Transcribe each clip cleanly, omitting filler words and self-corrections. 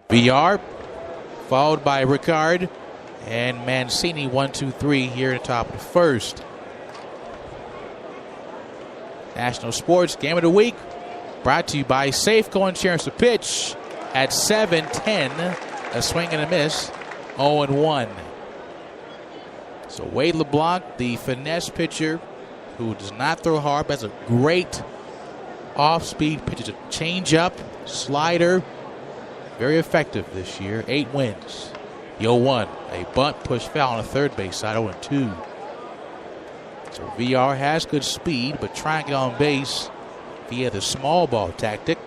VR, followed by Ricard and Mancini, 1, 2, 3 here at the top of the first. National Sports Game of the Week brought to you by Safeco Insurance. The pitch at 7-10, a swing and a miss, 0-1. So Wade LeBlanc, the finesse pitcher who does not throw hard, but has a great off-speed pitch. It's a change-up, slider, very effective this year. 8 wins. The 0-1, a bunt push foul on the third base side, 0-2. So VR has good speed, but trying to get on base via the small ball tactic.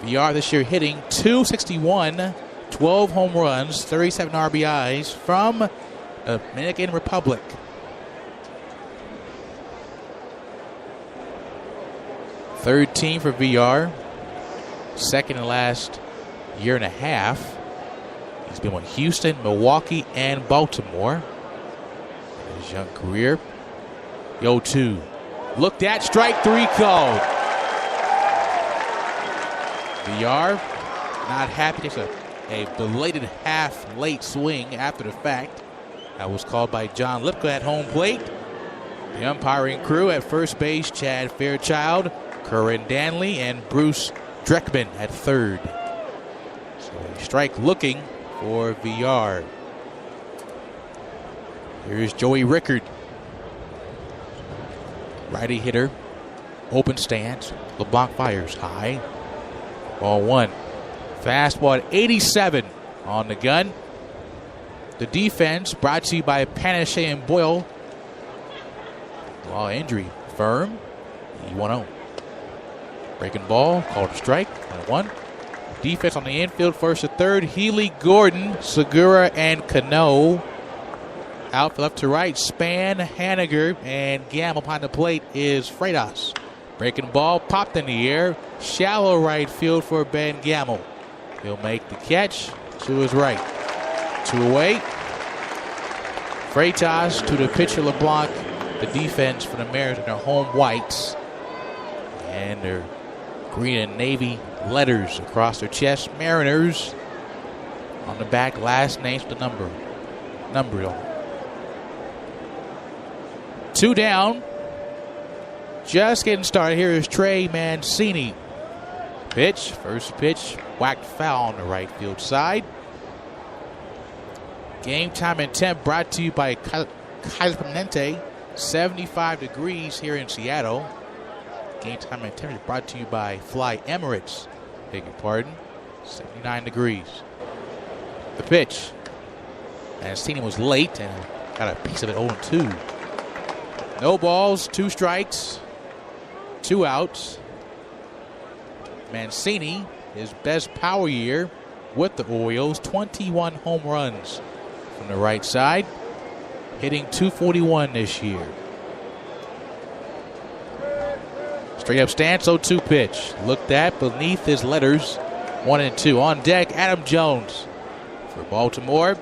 VR this year hitting .261, 12 home runs, 37 RBIs from the Dominican Republic. Third team for VR. Second and last year and a half. He's been with Houston, Milwaukee, and Baltimore in his young career. The 0-2. Looked at, strike 3 called. VR not happy. Takes a belated half late swing after the fact. That was called by John Lipka at home plate. The umpiring crew at first base, Chad Fairchild, Curran Danley, and Bruce Dreckman at third. So a strike looking for VR. Here's Joey Rickard. Righty hitter, open stance. LeBlanc fires high. Ball 1. Fastball at 87 on the gun. The defense brought to you by Panache and Boyle. Law injury firm. 1-0. Breaking ball, called a strike, 1. Defense on the infield, first to third. Healy, Gordon, Segura, and Cano. Out left to right, Span, Haniger, and Gamble behind the plate is Freitas. Breaking ball, popped in the air. Shallow right field for Ben Gamble. He'll make the catch to his right. 2 away. Freitas to the pitcher LeBlanc. The defense for the Mariners in their home whites. And their green and navy letters across their chest. Mariners on the back, last names with the number on it. 2 down. Just getting started. Here is Trey Mancini. Pitch, first pitch, whacked foul on the right field side. Game time intent brought to you by Kaiser Permanente. 75 degrees here in Seattle. Game time intent is brought to you by Fly Emirates. Beg your pardon. 79 degrees. The pitch. Mancini was late and got a piece of it, 0-2. No balls, 2 strikes, 2 outs. Mancini, his best power year with the Orioles, 21 home runs from the right side, hitting .241 this year. Straight up stance, 0-2 pitch. Looked at beneath his letters, 1 and 2. On deck, Adam Jones for Baltimore.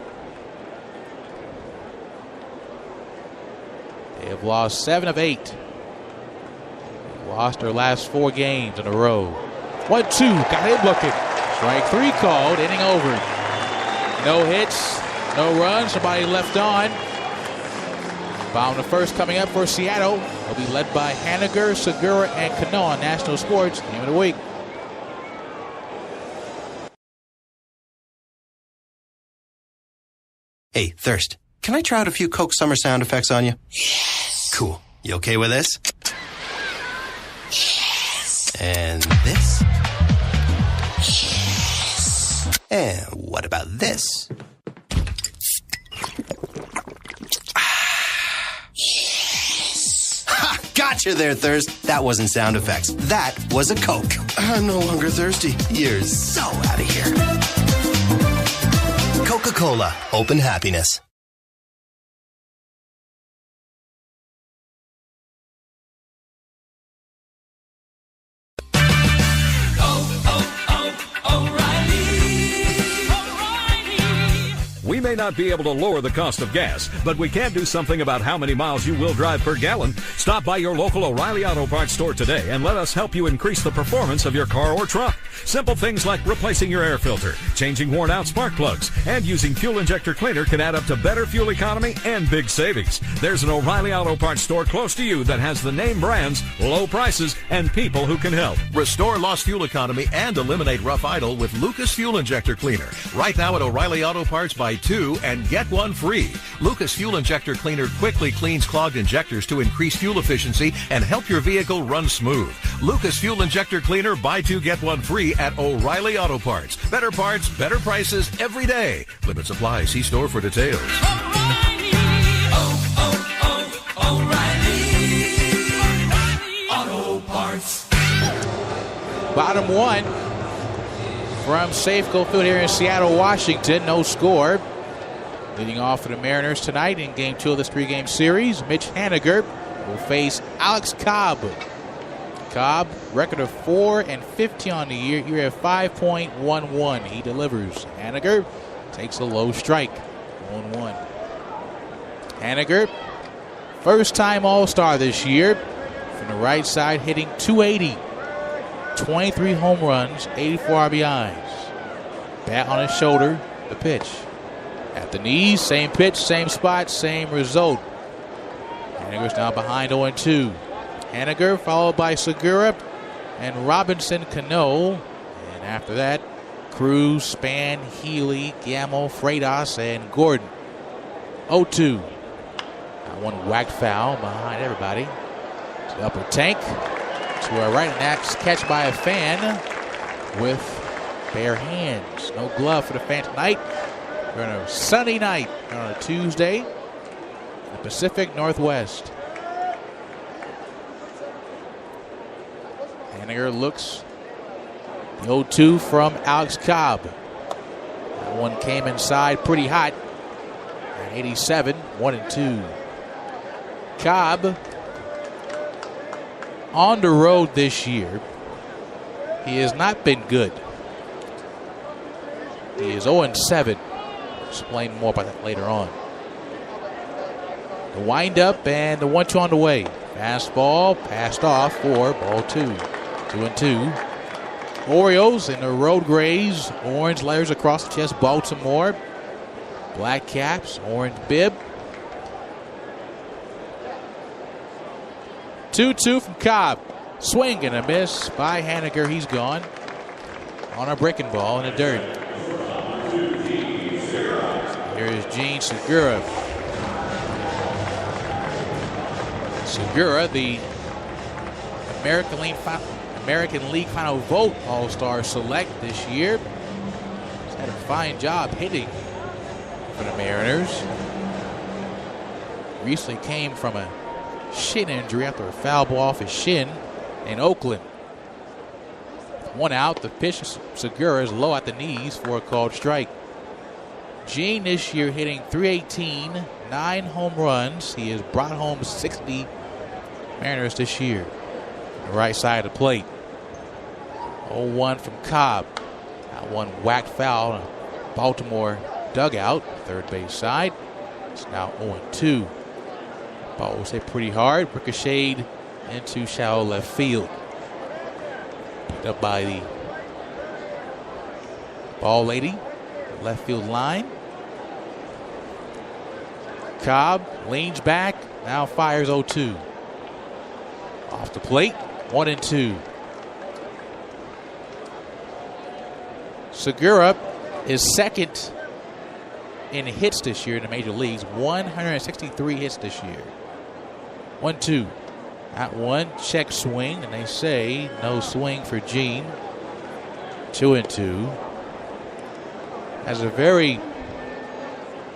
They have lost 7 of 8. They've lost their last 4 games in a row. 1-2, got him looking. Strike 3 called, inning over. No hits, no runs, somebody left on. Bottom of the first coming up for Seattle. They'll be led by Haniger, Segura, and Cano on National Sports Game of the Week. Hey, Thirst, can I try out a few Coke Summer sound effects on you? Yes. Cool. You okay with this? Yes. And this? Yes. And what about this? Yes. Ha! Gotcha there, Thirst. That wasn't sound effects. That was a Coke. I'm no longer thirsty. You're so out of here. Coca-Cola. Open happiness. We made may not be able to lower the cost of gas, but we can do something about how many miles you will drive per gallon. Stop by your local O'Reilly Auto Parts store today and let us help you increase the performance of your car or truck. Simple things like replacing your air filter, changing worn-out spark plugs, and using fuel injector cleaner can add up to better fuel economy and big savings. There's an O'Reilly Auto Parts store close to you that has the name brands, low prices, and people who can help. Restore lost fuel economy and eliminate rough idle with Lucas Fuel Injector Cleaner. Right now at O'Reilly Auto Parts, buy 2 and get 1 free. Lucas Fuel Injector Cleaner quickly cleans clogged injectors to increase fuel efficiency and help your vehicle run smooth. Lucas Fuel Injector Cleaner, buy 2, get 1 free at O'Reilly Auto Parts. Better parts, better prices every day. Limit supply. See store for details. O'Reilly. O'Reilly Auto Parts. Bottom one from Safeco Field here in Seattle, Washington. No score. Leading off for the Mariners tonight in Game 2 of this 3-game series, Mitch Haniger will face Alex Cobb. Cobb, record of 4-15 on the year. Here at 5.11. He delivers. Haniger takes a low strike. 1-1. Haniger, first-time All-Star this year. From the right side, hitting .280. 23 home runs, 84 RBIs. Bat on his shoulder, the pitch. At the knees, same pitch, same spot, same result. Haniger's now behind 0-2. Haniger followed by Segura and Robinson Cano. And after that, Cruz, Span, Healy, Gamble, Freitas, and Gordon. 0-2. That one whacked foul behind everybody. To the upper tank. To our right, and that's catch by a fan with bare hands. No glove for the fan tonight. We're on a sunny night on a Tuesday in the Pacific Northwest. Haniger looks. The 0-2 from Alex Cobb. That one came inside pretty hot. At 87, 1-2. Cobb on the road this year. He has not been good. He is 0-7. Explain more about that later on. The windup and the 1-2 on the way. Fastball passed off for ball 2. 2-2. Orioles in the road grays. Orange layers across the chest. Baltimore. Black caps. Orange bib. 2-2 from Cobb. Swing and a miss by Haniger. He's gone. On a breaking ball in the dirt. Here is Gene Segura. Segura, the American League Final Vote All-Star Select this year. He's had a fine job hitting for the Mariners. Recently came from a shin injury after a foul ball off his shin in Oakland. One out, the pitch to Segura is low at the knees for a called strike. Gene this year hitting .318, 9 home runs. He has brought home 60 Mariners this year. On the right side of the plate. 0-1 from Cobb. That one whacked foul. Baltimore dugout, third base side. It's now 0-2. Ball was hit pretty hard, ricocheted into shallow left field. Picked up by the ball lady, left field line. Cobb leans back, now fires 0-2. Off the plate, 1-2. Segura is second in hits this year in the major leagues. 163 hits this year. 1-2. That one, check swing, and they say no swing for Gene. 2-2. Has a very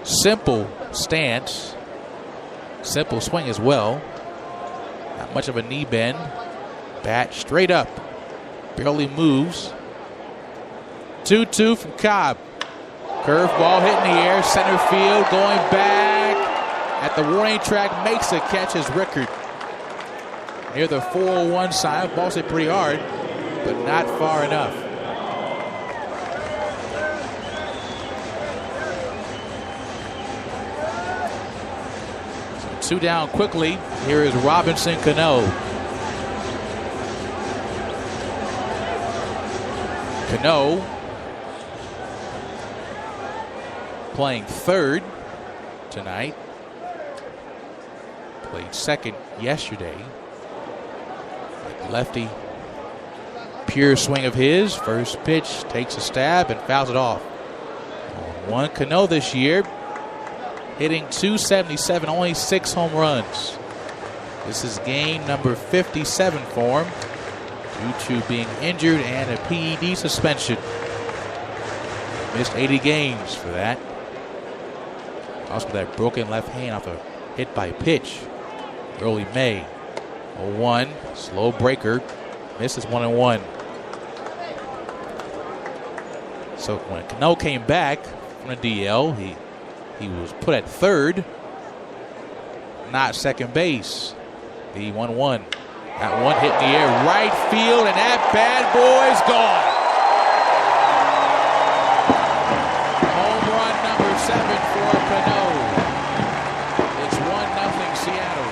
simple stance. Simple swing as well. Not much of a knee bend. Bat straight up. Barely moves. 2-2 from Cobb. Curveball hitting the air. Center field going back. At the warning track, makes a catch as Rickard. Near the 401 sign. Ball's hit pretty hard, but not far enough. 2 down quickly. Here is Robinson Cano. Cano playing third tonight. Played second yesterday. Lefty, pure swing of his. First pitch, takes a stab and fouls it off. On 1 Cano this year, hitting .277, only 6 home runs. This is game number 57 for him, due to being injured and a PED suspension. Missed 80 games for that. Also that broken left hand off a hit by pitch early May. 0-1, slow breaker, misses 1-1. So when Cano came back from the DL, he was put at third, not second base. The 1-1. That one hit in the air, right field, and that bad boy's gone. Home run number 7 for Cano. It's 1-0 Seattle.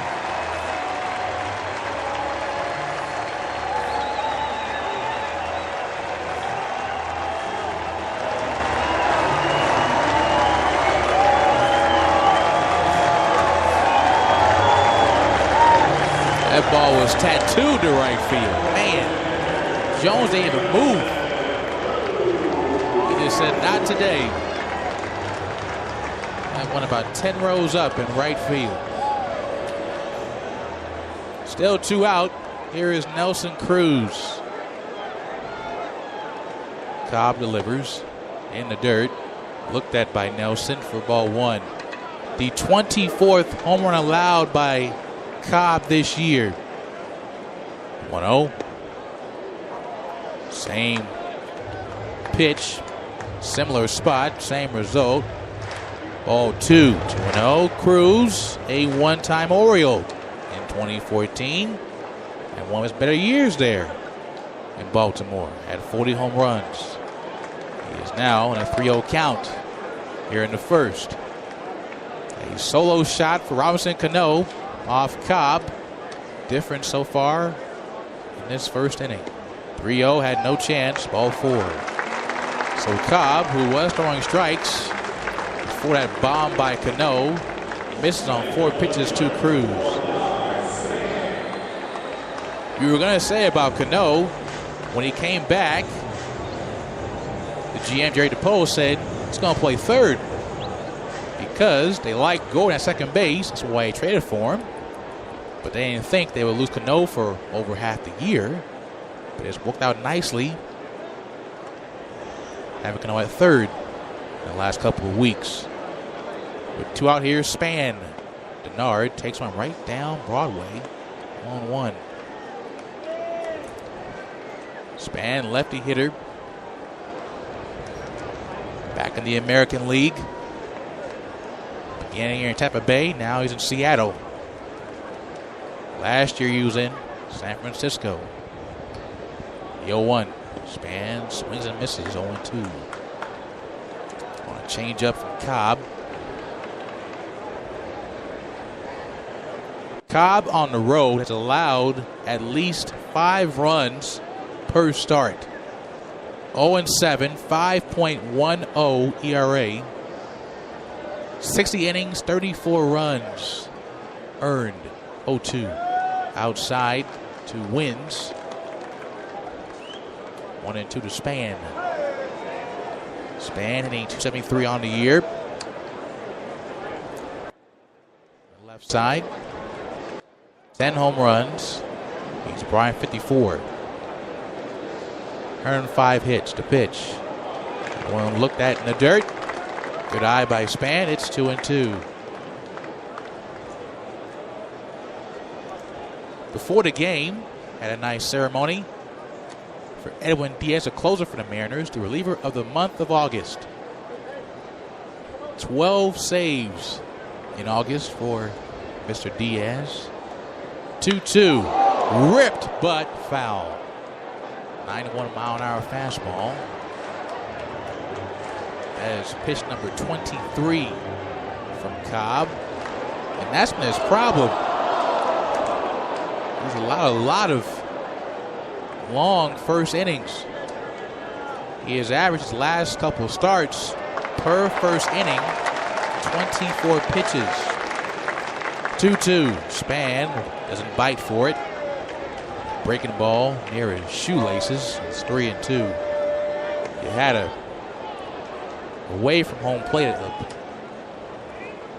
That ball was tattooed to right field. Man, Jones didn't even move. He just said, not today. That went about 10 rows up in right field. Still 2 out. Here is Nelson Cruz. Cobb delivers in the dirt. Looked at by Nelson for ball 1. The 24th home run allowed by Cobb this year. 1-0. Same pitch, similar spot, same result. Ball 2. 2-0. Cruz, a one-time Oriole in 2014, and one of his better years there in Baltimore. Had 40 home runs. He is now in a 3-0 count here in the first. A solo shot for Robinson Cano off Cobb. Different so far in this first inning. 3-0, had no chance, ball 4. So Cobb, who was throwing strikes before that bomb by Cano, misses on 4 pitches to Cruz. You were going to say about Cano, when he came back, the GM Jerry DePaul said he's going to play third because they like Gordon at second base. That's why he traded for him. But they didn't think they would lose Cano for over half the year. But it's worked out nicely. Having Cano at third in the last couple of weeks. With 2 out here, Span. Denard takes one right down Broadway. 1-1. Span, lefty hitter. Back in the American League. Beginning here in Tampa Bay, now he's in Seattle. Last year he was in San Francisco. 0-1. Span swings and misses. 0-2. On a change up from Cobb. Cobb on the road has allowed at least 5 runs per start. 0-7, 5.10 ERA. 60 innings, 34 runs earned. 0-2. Outside, 2 wins. 1-2 to Span. Span hitting .273 on the year. Left side. 10 home runs. He's Brian 54. 105 hits to pitch. One looked at in the dirt. Good eye by Span. It's 2-2. Before the game, had a nice ceremony for Edwin Diaz, a closer for the Mariners, the reliever of the month of August. 12 saves in August for Mr. Diaz. 2-2. Ripped but foul. 91-mile-an-hour fastball. That is pitch number 23 from Cobb. And that's been his problem. There's a lot of long first innings. He has averaged his last couple of starts per first inning, 24 pitches. 2-2. Span doesn't bite for it. Breaking ball near his shoelaces. It's 3-2. You had a away from home plate,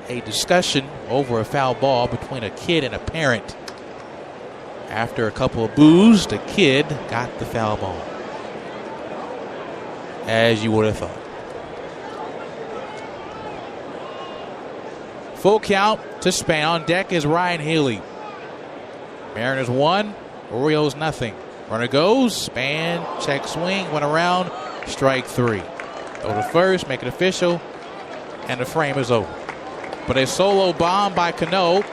a discussion over a foul ball between a kid and a parent. After a couple of boos, the kid got the foul ball, as you would have thought. Full count to Span. On deck is Ryan Healy. Mariners 1, Orioles nothing. Runner goes, Span, check swing, went around, strike 3. Throw to first, make it official, and the frame is over. But a solo bomb by Cano.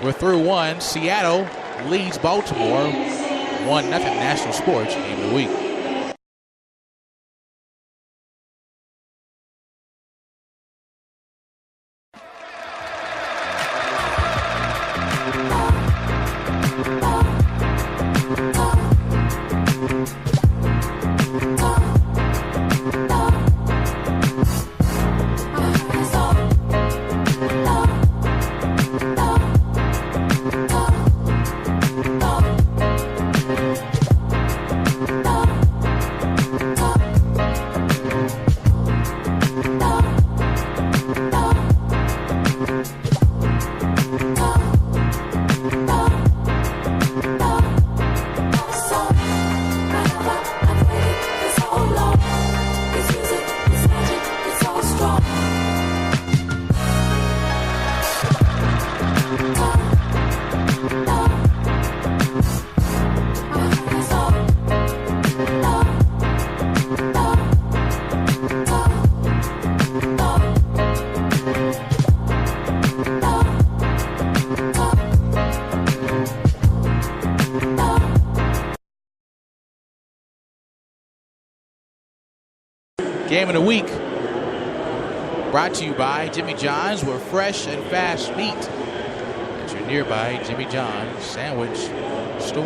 We're through 1. Seattle leads Baltimore 1-0. National Sports Game of the Week. Game of the Week brought to you by Jimmy John's, where fresh and fast meat at your nearby Jimmy John's sandwich store.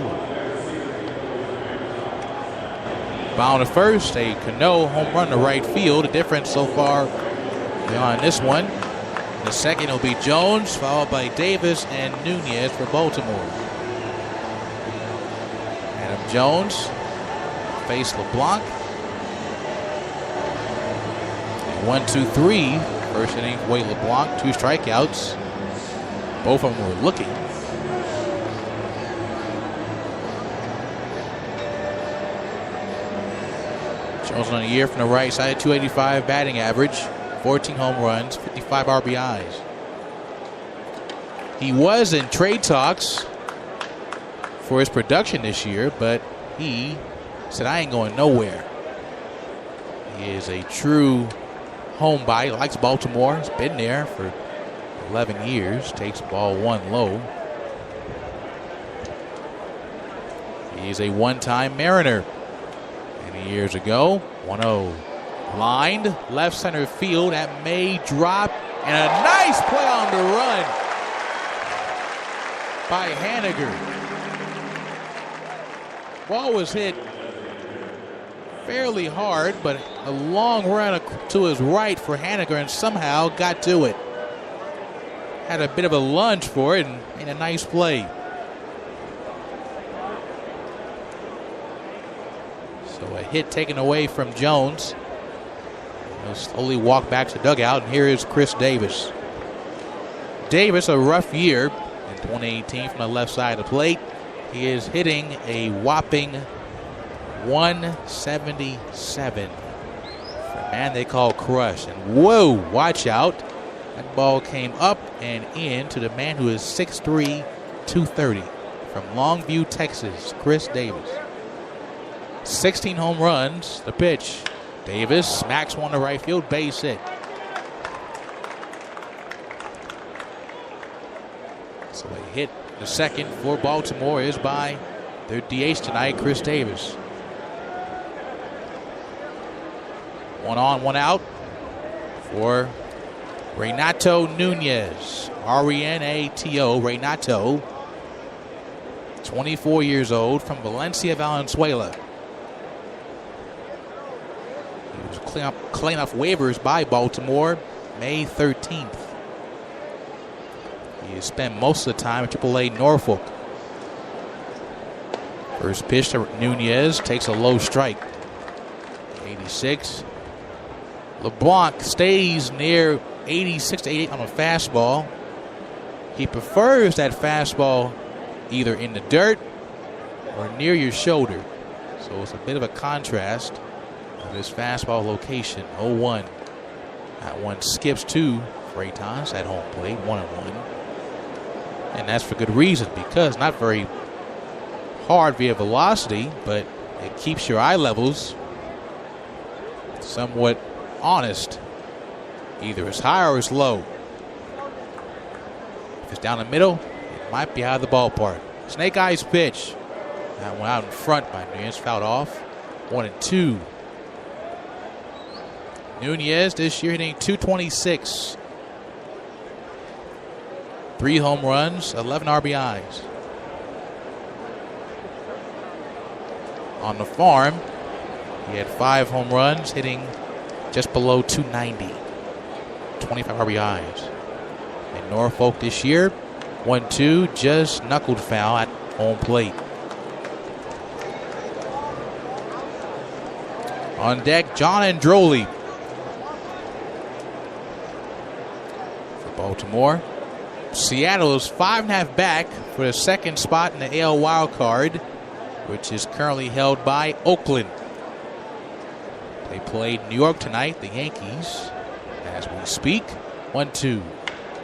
Bound to first, a Cano home run to right field. The difference so far on this one. The second will be Jones, followed by Davis and Nunez for Baltimore. Adam Jones face LeBlanc. 1-2-3. First inning, Wade LeBlanc, 2 strikeouts. Both of them were looking. Jones on the year from the right side, 285 batting average, 14 home runs, 55 RBIs. He was in trade talks for his production this year, but he said, I ain't going nowhere. He is a true homebody, likes Baltimore, has been there for 11 years, takes ball 1 low. He's a one-time Mariner. Many years ago, 1-0. Lined left center field, that may drop, and a nice play on the run by Haniger. Ball was hit fairly hard, but a long run to his right for Haniger, and somehow got to it. Had a bit of a lunge for it and made a nice play. So a hit taken away from Jones. He'll slowly walk back to the dugout, and here is Chris Davis. Davis, a rough year in 2018 from the left side of the plate. He is hitting a whopping 177 for a man they call Crush. And whoa, watch out. That ball came up and in to the man who is 6'3", 230 from Longview, Texas, Chris Davis. 16 home runs, the pitch. Davis smacks one to right field, base hit. So a hit, the second for Baltimore, is by their DH tonight, Chris Davis. 1 on, 1 out for Renato Nunez. R-E-N-A-T-O. Renato. 24 years old from Valencia, Valenzuela. He was cleaning off waivers by Baltimore May 13th. He spent most of the time at AAA Norfolk. First pitch to Nunez, takes a low strike. 86. LeBlanc stays near 86 to 88 on a fastball. He prefers that fastball either in the dirt or near your shoulder. So it's a bit of a contrast of his fastball location. 0-1. That one skips to Freitas at home plate, 1-1. And that's for good reason, because not very hard via velocity, but it keeps your eye levels somewhat honest. Either as high or as low. If it's down the middle, it might be out of the ballpark. Snake Eyes pitch. That one out in front by Nunez, fouled off. 1-2. Nunez this year hitting .226. 3 home runs, 11 RBIs. On the farm, he had 5 home runs, hitting just below .290. 25 RBIs. In Norfolk this year, 1-2, just knuckled foul at home plate. On deck, John Androli for Baltimore. Seattle is 5.5 back for the second spot in the AL wild card, which is currently held by Oakland. They played New York tonight, the Yankees, as we speak. 1-2.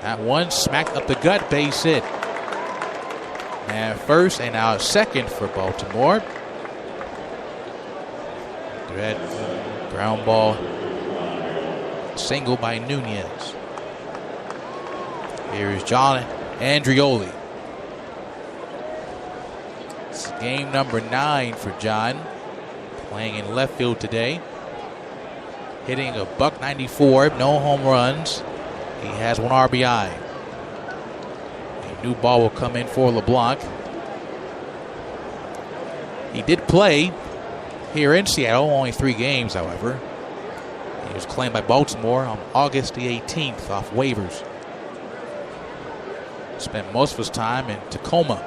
That one smacked up the gut, base hit. And first and now second for Baltimore. That ground ball single by Nunez. Here's John Andrioli. It's game number 9 for John. Playing in left field today. Hitting a .194, no home runs. He has 1 RBI. A new ball will come in for LeBlanc. He did play here in Seattle, only 3 games, however. He was claimed by Baltimore on August the 18th off waivers. Spent most of his time in Tacoma,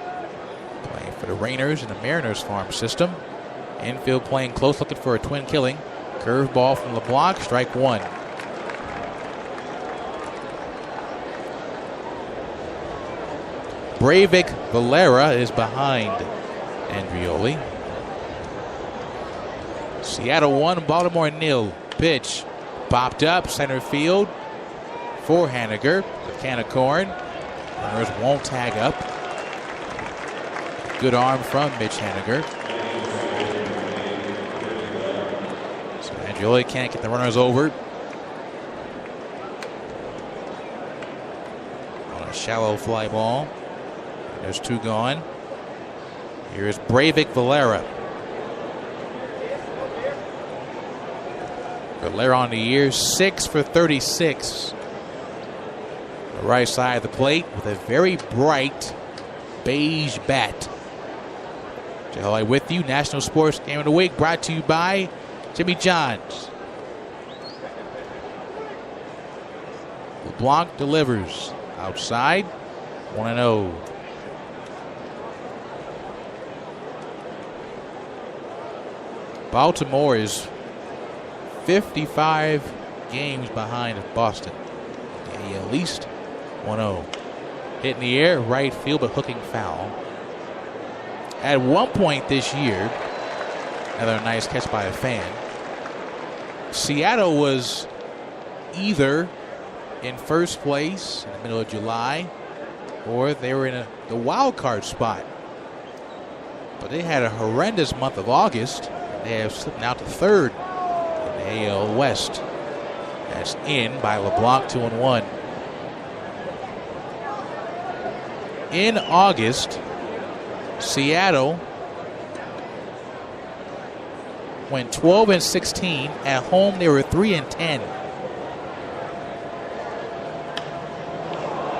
playing for the Rainers and the Mariners farm system. Infield playing close, looking for a twin killing. Curveball from LeBlanc, strike 1. Breivik Valera is behind Andrioli. Seattle 1, Baltimore 0. Pitch popped up center field for Haniger. The can of corn. Runners won't tag up. Good arm from Mitch Haniger. So Andrioli can't get the runners over. On a shallow fly ball. There's 2 gone. Here's Breivik Valera. Valera on the year, 6 for 36. The right side of the plate with a very bright beige bat. Jay with you. National Sports Game of the Week brought to you by Jimmy John's. LeBlanc delivers outside. 1-0. Baltimore is 55 games behind Boston. At least 1-0. Hit in the air, right field, but hooking foul. At one point this year, another nice catch by a fan, Seattle was either in first place in the middle of July or they were in the wild card spot. But they had a horrendous month of August. They have slipped now to 3rd in the AL West. That's in by LeBlanc, 2-1. In August, Seattle went 12-16. At home, they were 3-10.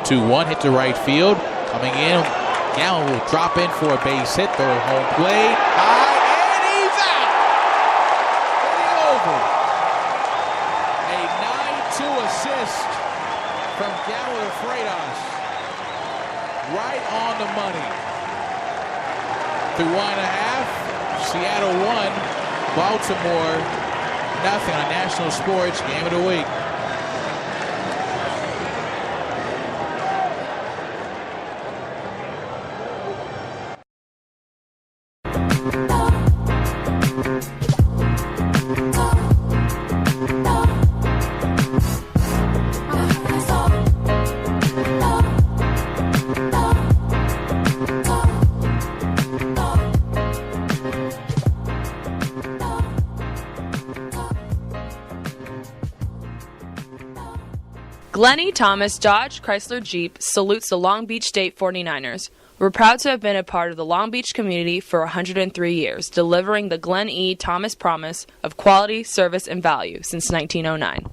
2-1, hit to right field. Coming in, Gamble will drop in for a base hit, throw it home plate. High, and he's out! Hitting over. A 9-2 assist from Gamble to Freitas. Right on the money. Through 1.5, Seattle 1, Baltimore nothing on National Sports Game of the Week. Glennie Thomas Dodge Chrysler Jeep salutes the Long Beach State 49ers. We're proud to have been a part of the Long Beach community for 103 years, delivering the Glenn E. Thomas promise of quality, service, and value since 1909.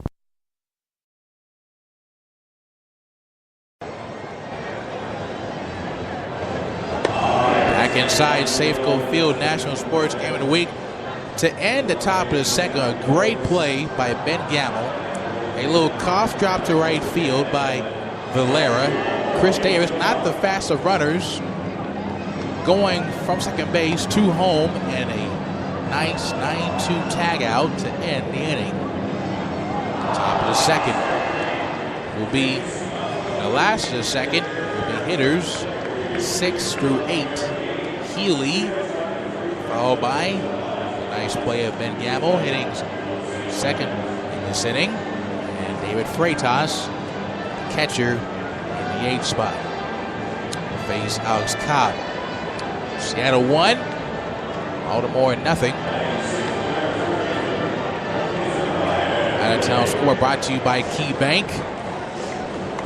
Back inside Safeco Field, National Sports Game of the Week. To end the top of the second, a great play by Ben Gamble. A little cough drop to right field by Valera. Chris Davis, not the fast of runners, going from second base to home, and a nice 9-2 tag out to end the inning. Top of the second will be the last of the second will be hitters 6 through 8. Healy, followed by a nice play of Ben Gamble, hitting second in this inning. David Freitas, catcher in the 8th spot. Face Alex Cobb. Seattle 1, Baltimore nothing. Out of town score brought to you by Key Bank.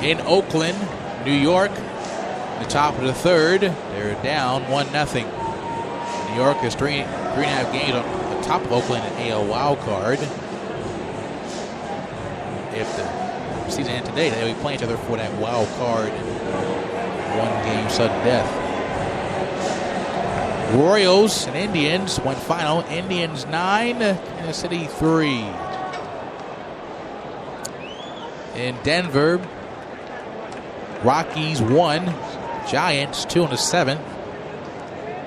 In Oakland, New York, the top of the third, they're down 1-0. New York is 3.5 games on the top of Oakland in AL wild card. If the season ends today, they'll be playing each other for that wild card 1-game sudden death. Royals and Indians, one final. Indians 9, Kansas City 3. In Denver, Rockies 1, Giants 2 in the 7th.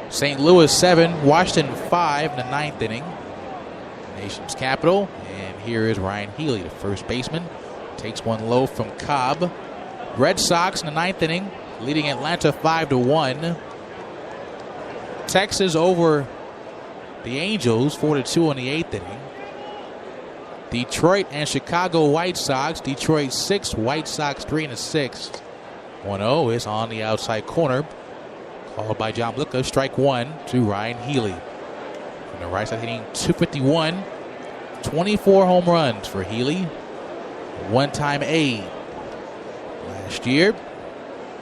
St. Louis 7, Washington 5 in the 9th inning. Nation's capital. And here is Ryan Healy, the first baseman. Takes one low from Cobb. Red Sox in the 9th inning, leading Atlanta 5-1. Texas over the Angels 4-2 in the 8th inning. Detroit and Chicago White Sox. Detroit 6, White Sox 3 in the 6th. 1-0 is on the outside corner. Called by John Blicka. Strike one to Ryan Healy. From the right side, hitting .251. 24 home runs for Healy. One-time A last year.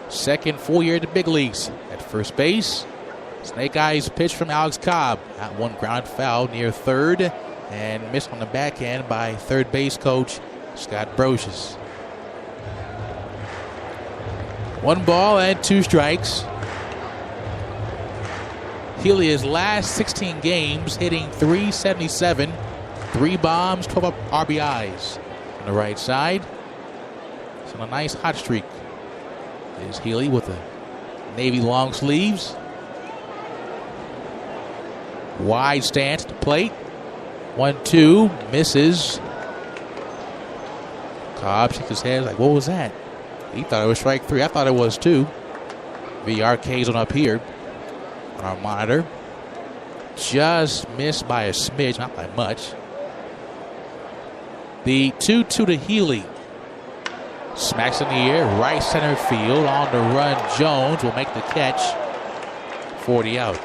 Second full year at the big leagues. At first base, Snake Eyes pitch from Alex Cobb. That one ground foul near third and missed on the backhand by third base coach Scott Brocious. 1 ball and 2 strikes. Healy, his last 16 games, hitting .377, 3 bombs, 12 RBIs. On the right side, it's on a nice hot streak. Is Healy with the navy long sleeves. Wide stance at the plate. 1-2, misses. Cobb shakes his head like, what was that? He thought it was strike 3. I thought it was 2. VRK's on up here on our monitor. Just missed by a smidge, not by much. The 2-2 to Healy. Smacks in the air, right center field. On the run, Jones will make the catch. 40 out.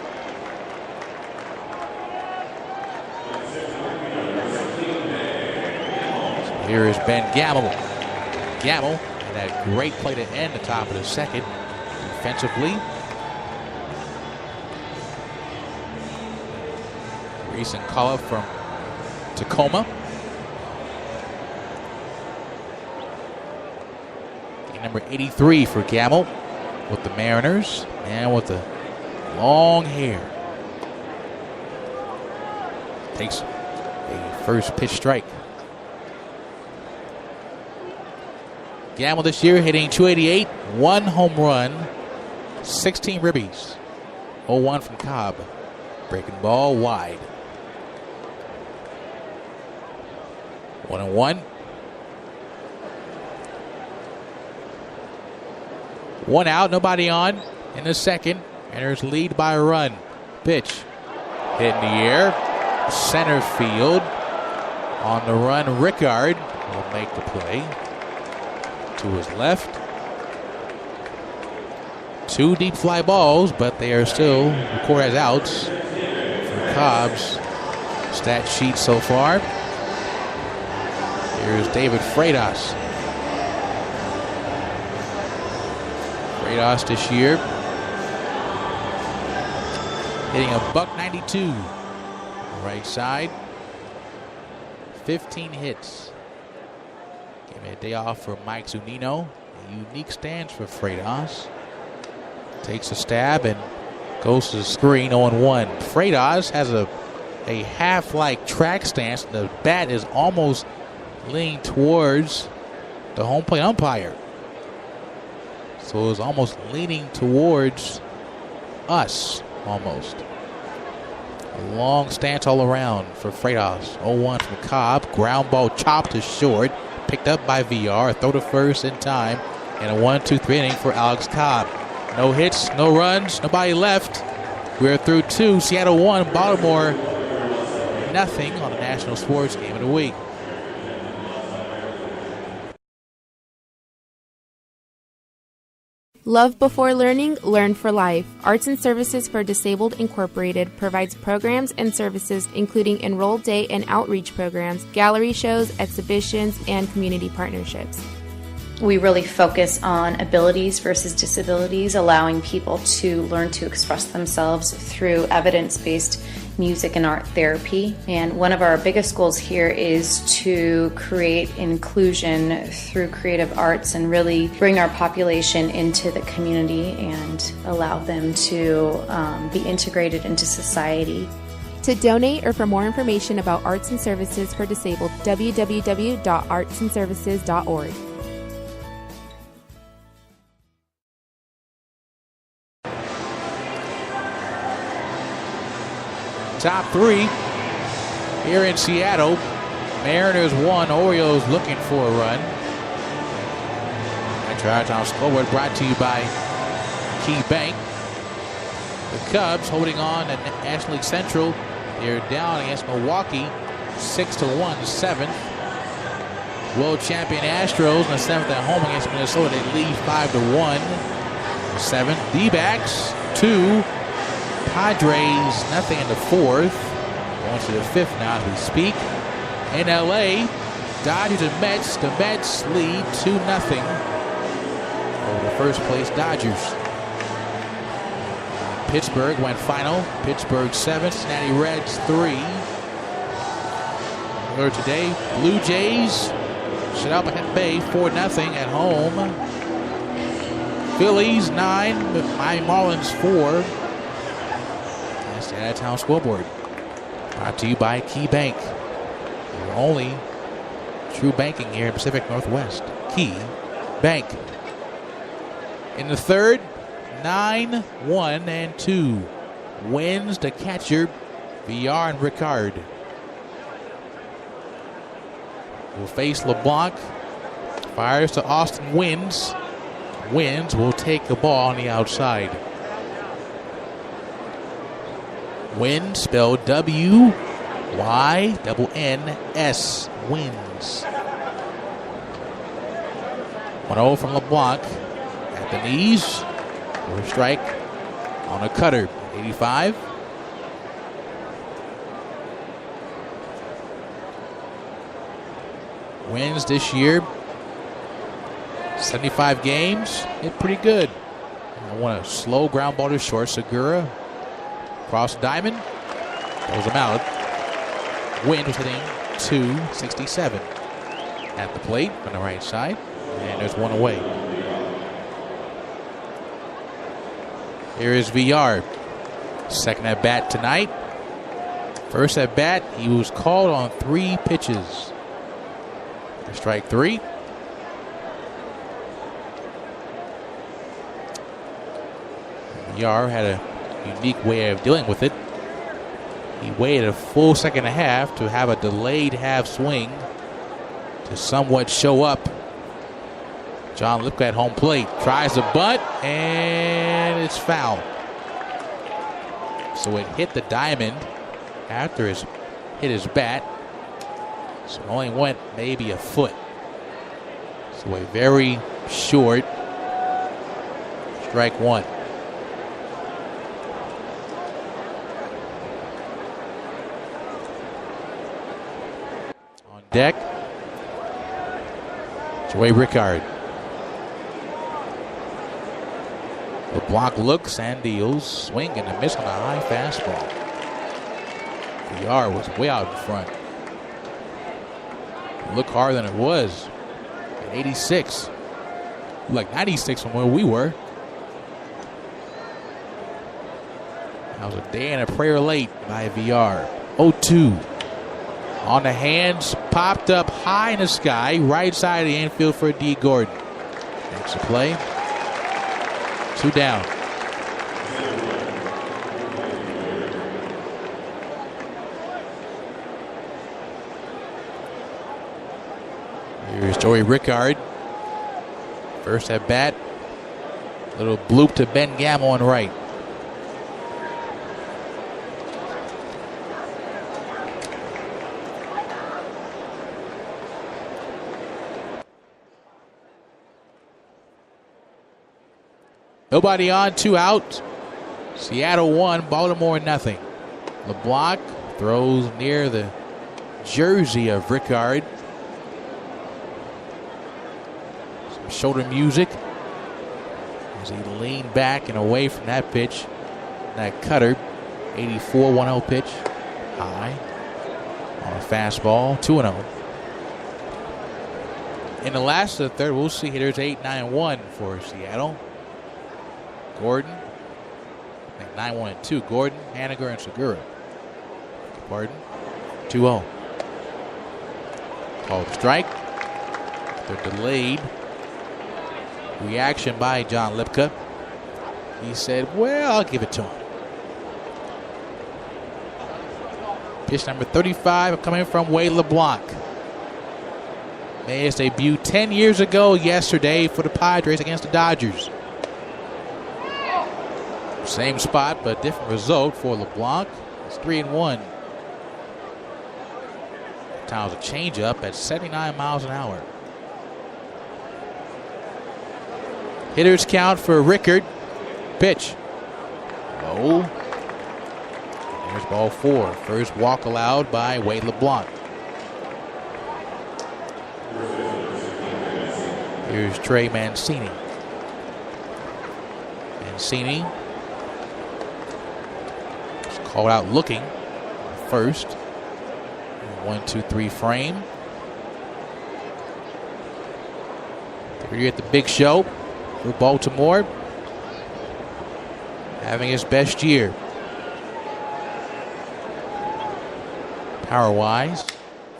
So here is Ben Gamble. Gamble had that great play to end the top of the second. Defensively. Recent call-up from Tacoma. number 83 for Gamble with the Mariners. Man with the long hair. Takes a first pitch strike. Gamble this year hitting .288, 1 home run, 16 ribbies. 0-1 from Cobb. Breaking ball wide. 1-1. 1 out, nobody on in the second. Mariners lead by a run. Pitch. Hit in the air. Center field. On the run, Rickard will make the play. To his left. 2 deep fly balls, but they are still recorded as outs for Cobb's stat sheet so far. Here's David Freitas. Freitas this year hitting a .192 right side. 15 hits. Give me a day off for Mike Zunino. A unique stance for Freitas. Takes a stab and goes to the screen. 0-1. Freitas has a half-like track stance. The bat is almost leaning towards the home plate umpire. So it's almost leaning towards us, almost. A long stance all around for Freitas. 0-1 from Cobb. Ground ball chopped to short. Picked up by VR. Throw to first in time. And a 1-2-3 inning for Alex Cobb. No hits, no runs, nobody left. We're through 2. Seattle 1, Baltimore nothing on the National Sports Game of the Week. Love before learning, learn for life. Arts and Services for Disabled Incorporated provides programs and services including enrolled day and outreach programs, gallery shows, exhibitions, and community partnerships. We really focus on abilities versus disabilities, allowing people to learn to express themselves through evidence-based music and art therapy. And one of our biggest goals here is to create inclusion through creative arts and really bring our population into the community and allow them to be integrated into society. To donate or for more information about Arts and Services for Disabled, www.artsandservices.org. Top 3 here in Seattle. Mariners 1, Orioles looking for a run. And Tri-Town scoreboard brought to you by Key Bank. The Cubs holding on at National League Central. They're down against Milwaukee 6-1, 7th. World champion Astros in the 7th at home against Minnesota. They lead 5-1, 7th. D-backs 2. Padres nothing in the 4th. Going to the 5th now as we speak. In LA, Dodgers and Mets. The Mets lead 2-0 over the first place Dodgers. Pittsburgh went final. Pittsburgh 7, Cincinnati Reds 3. Earlier today, Blue Jays shut out by Tampa Bay 4-0 at home. Phillies 9, Miami Marlins 4. That's the out-of-town scoreboard. Brought to you by Key Bank. Your only true banking here in Pacific Northwest. Key Bank. In the 3rd, 9-1-2. Wins the catcher, VR and Ricard. Will face LeBlanc. Fires to Austin Wins. Wins will take the ball on the outside. Wins spelled W-Y-N-N-S. Wins. 1-0 from LeBlanc. At the knees. For a strike on a cutter. 85. Wins this year. 75 games. Hit pretty good. I want a slow ground ball to short. Segura. Cross diamond. Throws him out. Wind was hitting .267 at the plate on the right side. And there's one away. Here is VR. Second at bat tonight. First at bat, he was called on 3 pitches. Strike 3. VR had a unique way of dealing with it. He waited a full second and a half to have a delayed half swing to somewhat show up. John Lipka at home plate. Tries to bunt, and it's foul. So it hit the diamond after it hit his bat. So it only went maybe a foot. So a very short strike 1. On deck, Joey Rickard. LeBlanc looks and deals. Swing and a miss on a high fastball. VR was way out in front. Look harder than it was. At 86. Like 96 from where we were. That was a day and a prayer late by VR. 0-2. On the hands, popped up high in the sky, right side of the infield for D. Gordon. Makes a play. 2 down. Here's Joey Rickard. First at bat. Little bloop to Ben Gamble on right. Nobody on, 2 out. Seattle 1, Baltimore nothing. LeBlanc throws near the jersey of Rickard. Some shoulder music as he leaned back and away from that pitch. That cutter, 84-1-0 pitch. High on a fastball, 2-0. In the last of the third, we'll see hitters 8-9-1 for Seattle. Gordon, I think 9-1 and 2. Gordon, Haniger, and Segura. Pardon. 2-0. Called strike. They're delayed. Reaction by John Lipka. He said, well, I'll give it to him. Pitch number 35 coming from Wade LeBlanc. Made his debut 10 years ago yesterday for the Padres against the Dodgers. Same spot, but different result for LeBlanc. It's 3-1. Times a changeup at 79 miles an hour. Hitters count for Rickard. Pitch. Low. There's ball 4. First walk allowed by Wade LeBlanc. Here's Trey Mancini. Mancini called out looking first. 1-2-3 frame. Here at the big show for Baltimore. Having his best year. Power wise.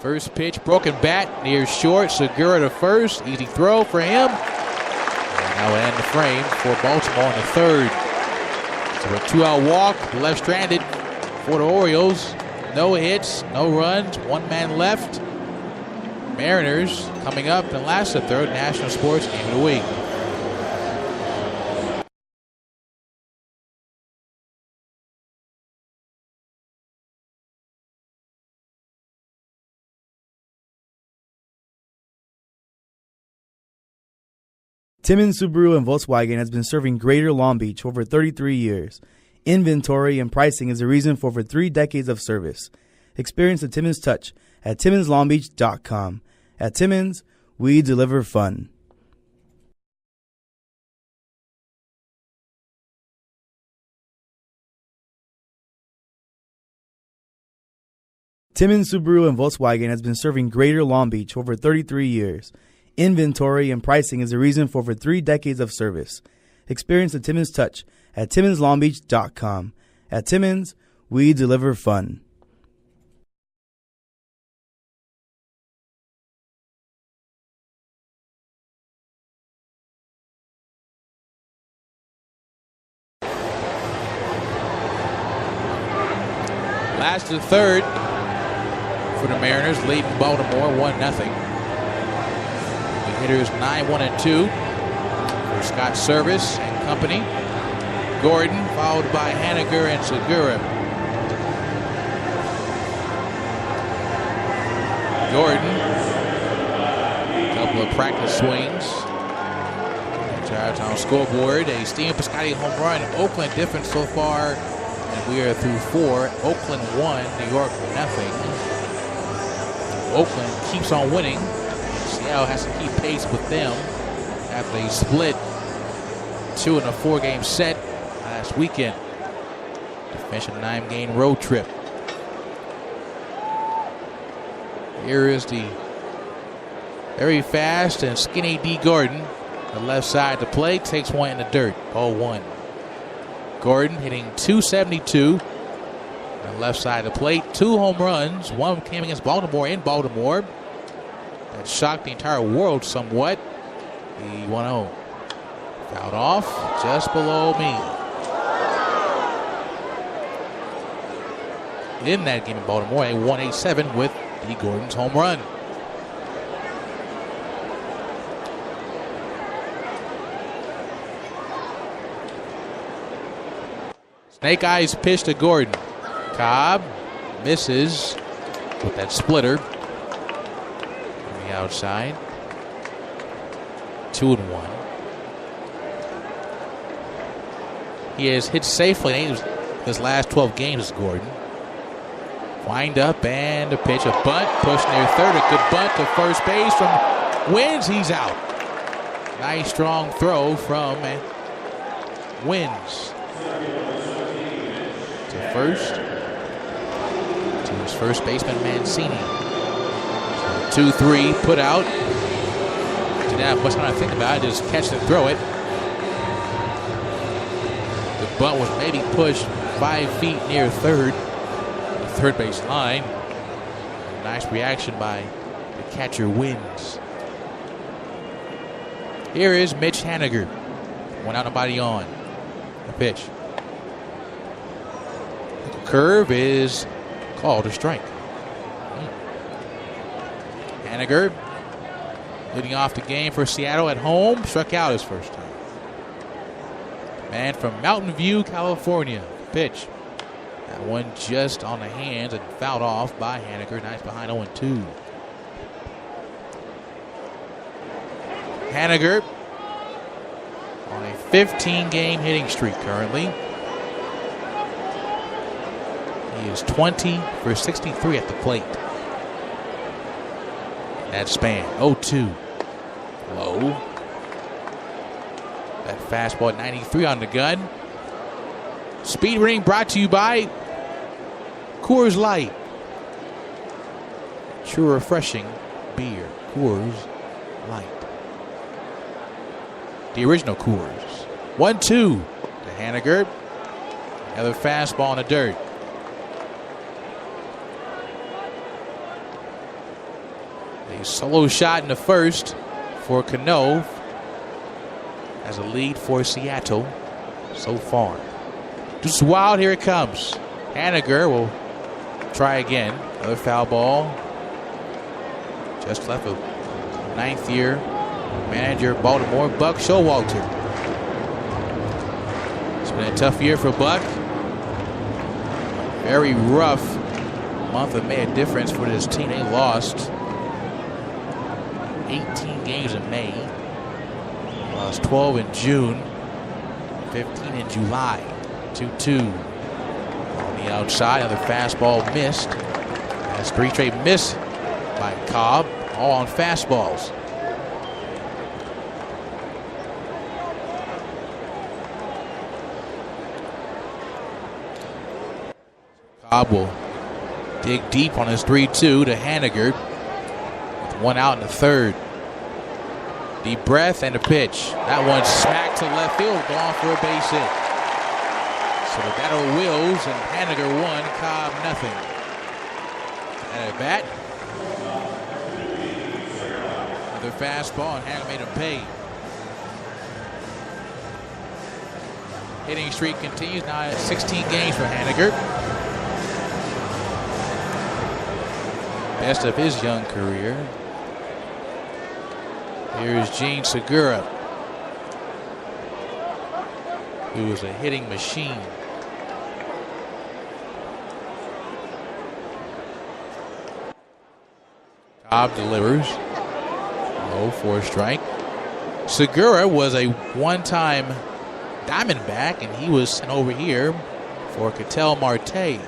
First pitch, broken bat, near short. Segura to first. Easy throw for him. And that will end the frame for Baltimore in the third. So a 2-out walk, left stranded for the Orioles. No hits, no runs, 1 man left. Mariners coming up in last of the third, National Sports Game of the Week. Timmins Subaru and Volkswagen has been serving Greater Long Beach for over 33 years. Inventory and pricing is the reason for over 3 decades of service. Experience the Timmins touch at TimminsLongBeach.com. At Timmins, we deliver fun. Timmins Subaru and Volkswagen has been serving Greater Long Beach for over 33 years. Inventory and pricing is the reason for over 3 decades of service. Experience the Timmins touch at TimmonsLongBeach.com. At Timmons, we deliver fun. Last of the third for the Mariners, leading Baltimore 1-0. The hitters 9-1-2 for Scott Service and company. Gordon followed by Haniger and Segura. Gordon, a couple of practice swings. Chargetown scoreboard, a Steven Piscotty home run. Oakland difference so far, and we are through 4. Oakland 1, New York 0. Oakland keeps on winning. Seattle has to keep pace with them after they split 2 in a 4-game set last weekend to finish a 9-game road trip. Here is the very fast and skinny D. Gordon. The left side to play, takes one in the dirt. 0-1. Gordon hitting .272 on the left side of the plate. 2 home runs. One came against Baltimore in Baltimore. That shocked the entire world somewhat. The 1-0. Fouled off just below me. In that game in Baltimore, a 187 with D. Gordon's home run. Snake eyes pitch to Gordon. Cobb misses with that splitter on the outside. 2-1. He has hit safely in his last 12 games, Gordon. Wind up and a pitch, a bunt, push near third, a good bunt to first base from Wins. He's out. Nice strong throw from Wins. To first, to his first baseman Mancini. 2-3, put out. Didn't have much time to think about it, just catch and throw it. The bunt was maybe pushed 5 feet near third, the third base line. Nice reaction by the catcher Wins. Here is Mitch Haniger. One out, nobody on. The pitch. Curve is called a strike. Haniger leading off the game for Seattle at home. Struck out his first time. Man from Mountain View, California. Pitch. That one just on the hands and fouled off by Haniger. Nice behind 0-2. Haniger on a 15-game hitting streak currently. He is 20 for 63 at the plate. That span, 0-2. Low. That fastball at 93 on the gun. Speed Ring brought to you by Coors Light. True refreshing beer. Coors Light. The original Coors. 1-2 to Haniger. Another fastball in the dirt. A solo shot in the first for Cano as a lead for Seattle so far. Just wild, here it comes. Haniger will try again. Another foul ball. Just left of 9th year manager Baltimore, Buck Showalter. It's been a tough year for Buck. Very rough month of May, a difference for this team. They lost 18 games in May. Lost 12 in June. 15 in July. 2-2 on the outside. Another fastball missed. That's 3 straight miss by Cobb. All on fastballs. Cobb will dig deep on his 3-2 to Haniger. With 1 out in the third. Deep breath and a pitch. That one smacked to left field. Gone for a base hit. So the battle wills, and Haniger 1, Cobb nothing. And at bat, another fastball, and Haniger made him pay. Hitting streak continues now at 16 games for Haniger. Best of his young career. Here's Gene Segura, who was a hitting machine. Cobb delivers. Low for a strike. Segura was a one-time Diamondback, and he was sent over here for Ketel Marte.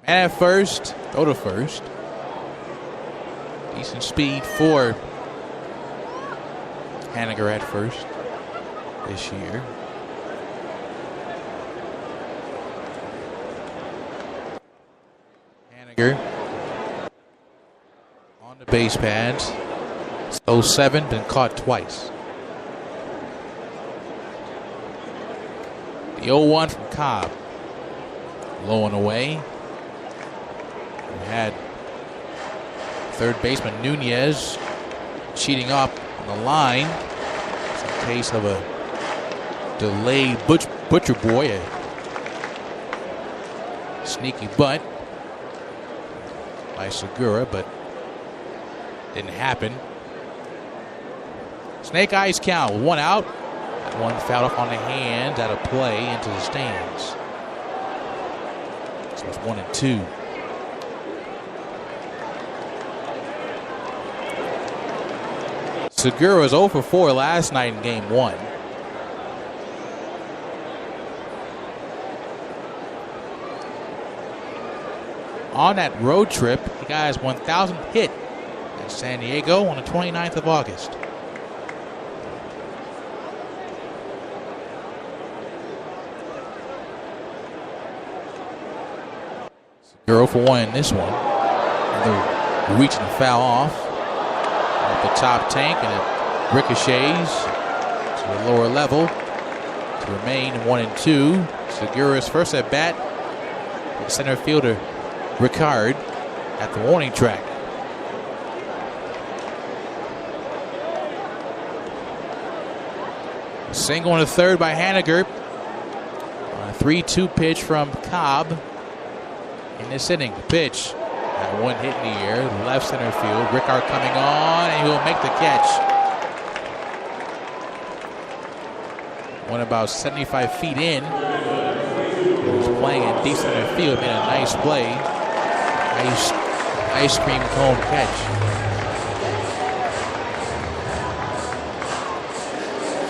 Man at first, throw to first. Decent speed for Haniger at first this year. Haniger on the base pads. 07, been caught twice. The 0-1 from Cobb. Low and away. We had third baseman Nunez cheating up on the line. It's a case of a delayed butcher boy, a sneaky bunt by Segura, but didn't happen. Snake eyes count with one out. That one fouled off on the hands, out of play into the stands. So it's 1-2. Segura was 0 for 4 last night in game 1. On that road trip, he got his 1,000th hit in San Diego on the 29th of August. Segura for 1 in this one. And they're reaching the foul off the top tank, and it ricochets to the lower level to remain 1-2. Segura's first at bat, center fielder Ricard at the warning track. Single on the third by Haniger. On a 3-2 pitch from Cobb in this inning. Pitch. That one hit in the air, left center field. Ricard coming on, and he'll make the catch. Went about 75 feet in. He was playing in deep center field, made a nice play. Ice cream cone catch.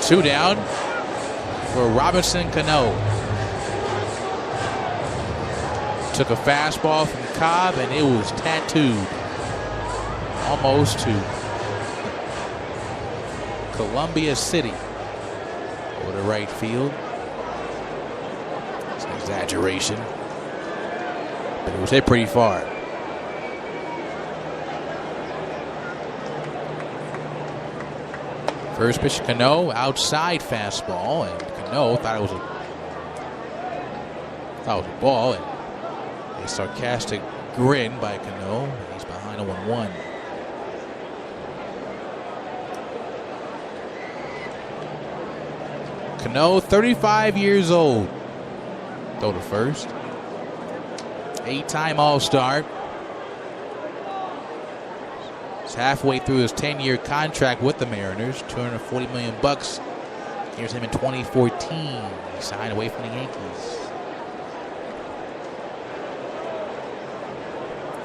2 down for Robinson Cano. Took a fastball from Cobb, and it was tattooed almost to Columbia City over the right field. It's an exaggeration, but it was hit pretty far. First pitch, Cano, outside fastball, and Cano thought it was a ball, and a sarcastic grin by Cano. He's behind a 1-1. Cano, 35 years old. Throw to first. 8-time All-Star. He's halfway through his 10-year contract with the Mariners. $240 million. Here's him in 2014. He signed away from the Yankees.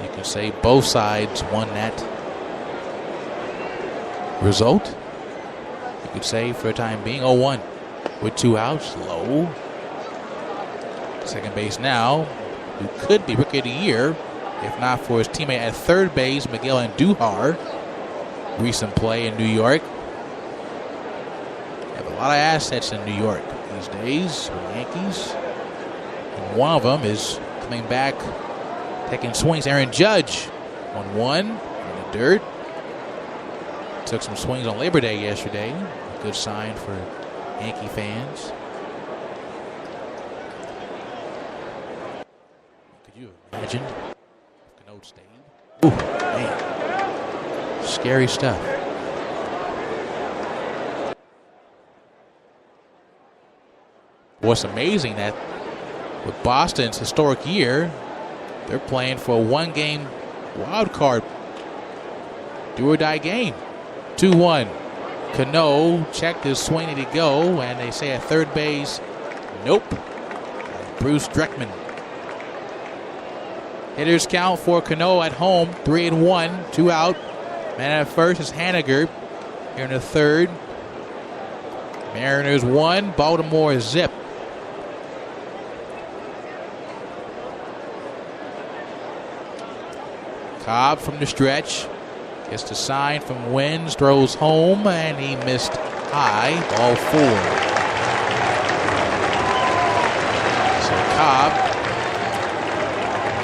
You can say both sides won that result. You could say for the time being 0-1 with 2 outs. Low. Second base now, who could be Rookie of the Year if not for his teammate at third base, Miguel Andujar. Recent play in New York. Have a lot of assets in New York these days for the Yankees. And one of them is coming back, taking swings. Aaron Judge on 1 in the dirt. Took some swings on Labor Day yesterday. A good sign for Yankee fans. Could you imagine if Cano stayed? Ooh, man. Scary stuff. What's amazing that with Boston's historic year, they're playing for a one-game wild card do-or-die game. 2-1. Cano checked his swing to go, and they say at third base, nope. Bruce Dreckman. Hitters count for Cano at home, 3-1, 2 out. Man at first is Haniger here in the third. Mariners 1, Baltimore 0. Cobb from the stretch. Gets the sign from Wins, throws home, and he missed high, ball 4. So Cobb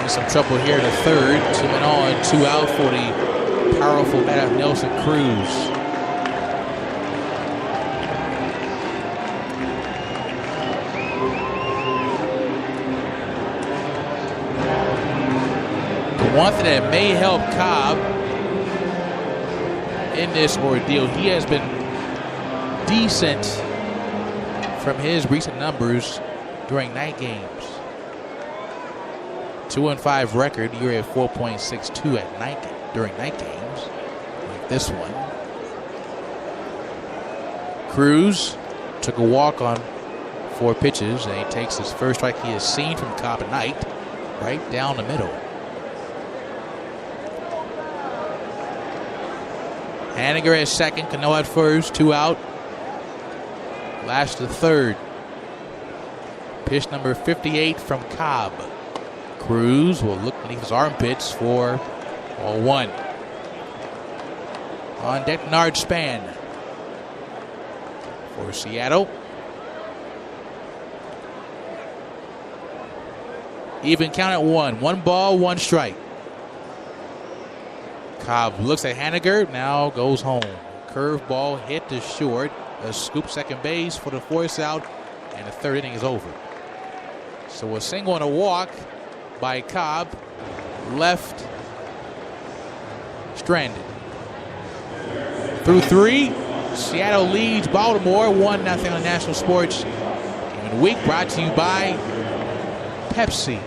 in some trouble here in the third. 2 men on, 2 out for the powerful bat of Nelson Cruz. The one thing that may help Cobb in this ordeal, he has been decent from his recent numbers during night games. 2-5 record. You're at 4.62 at night during night games, like this one. Cruz took a walk on 4 pitches, and he takes his first strike he has seen from Cobb tonight, right down the middle. Haniger at second, Cano at first, 2 out. Last to third. Pitch number 58 from Cobb. Cruz will look beneath his armpits for ball 1. On deck, Nard Span for Seattle. Even count at 1. 1 ball, 1 strike. Cobb looks at Haniger, now goes home. Curveball hit to short. A scoop second base for the force out, and the third inning is over. So a single and a walk by Cobb, left stranded. Through 3, Seattle leads Baltimore 1-0 on National Sports Game of the Week, brought to you by Pepsi.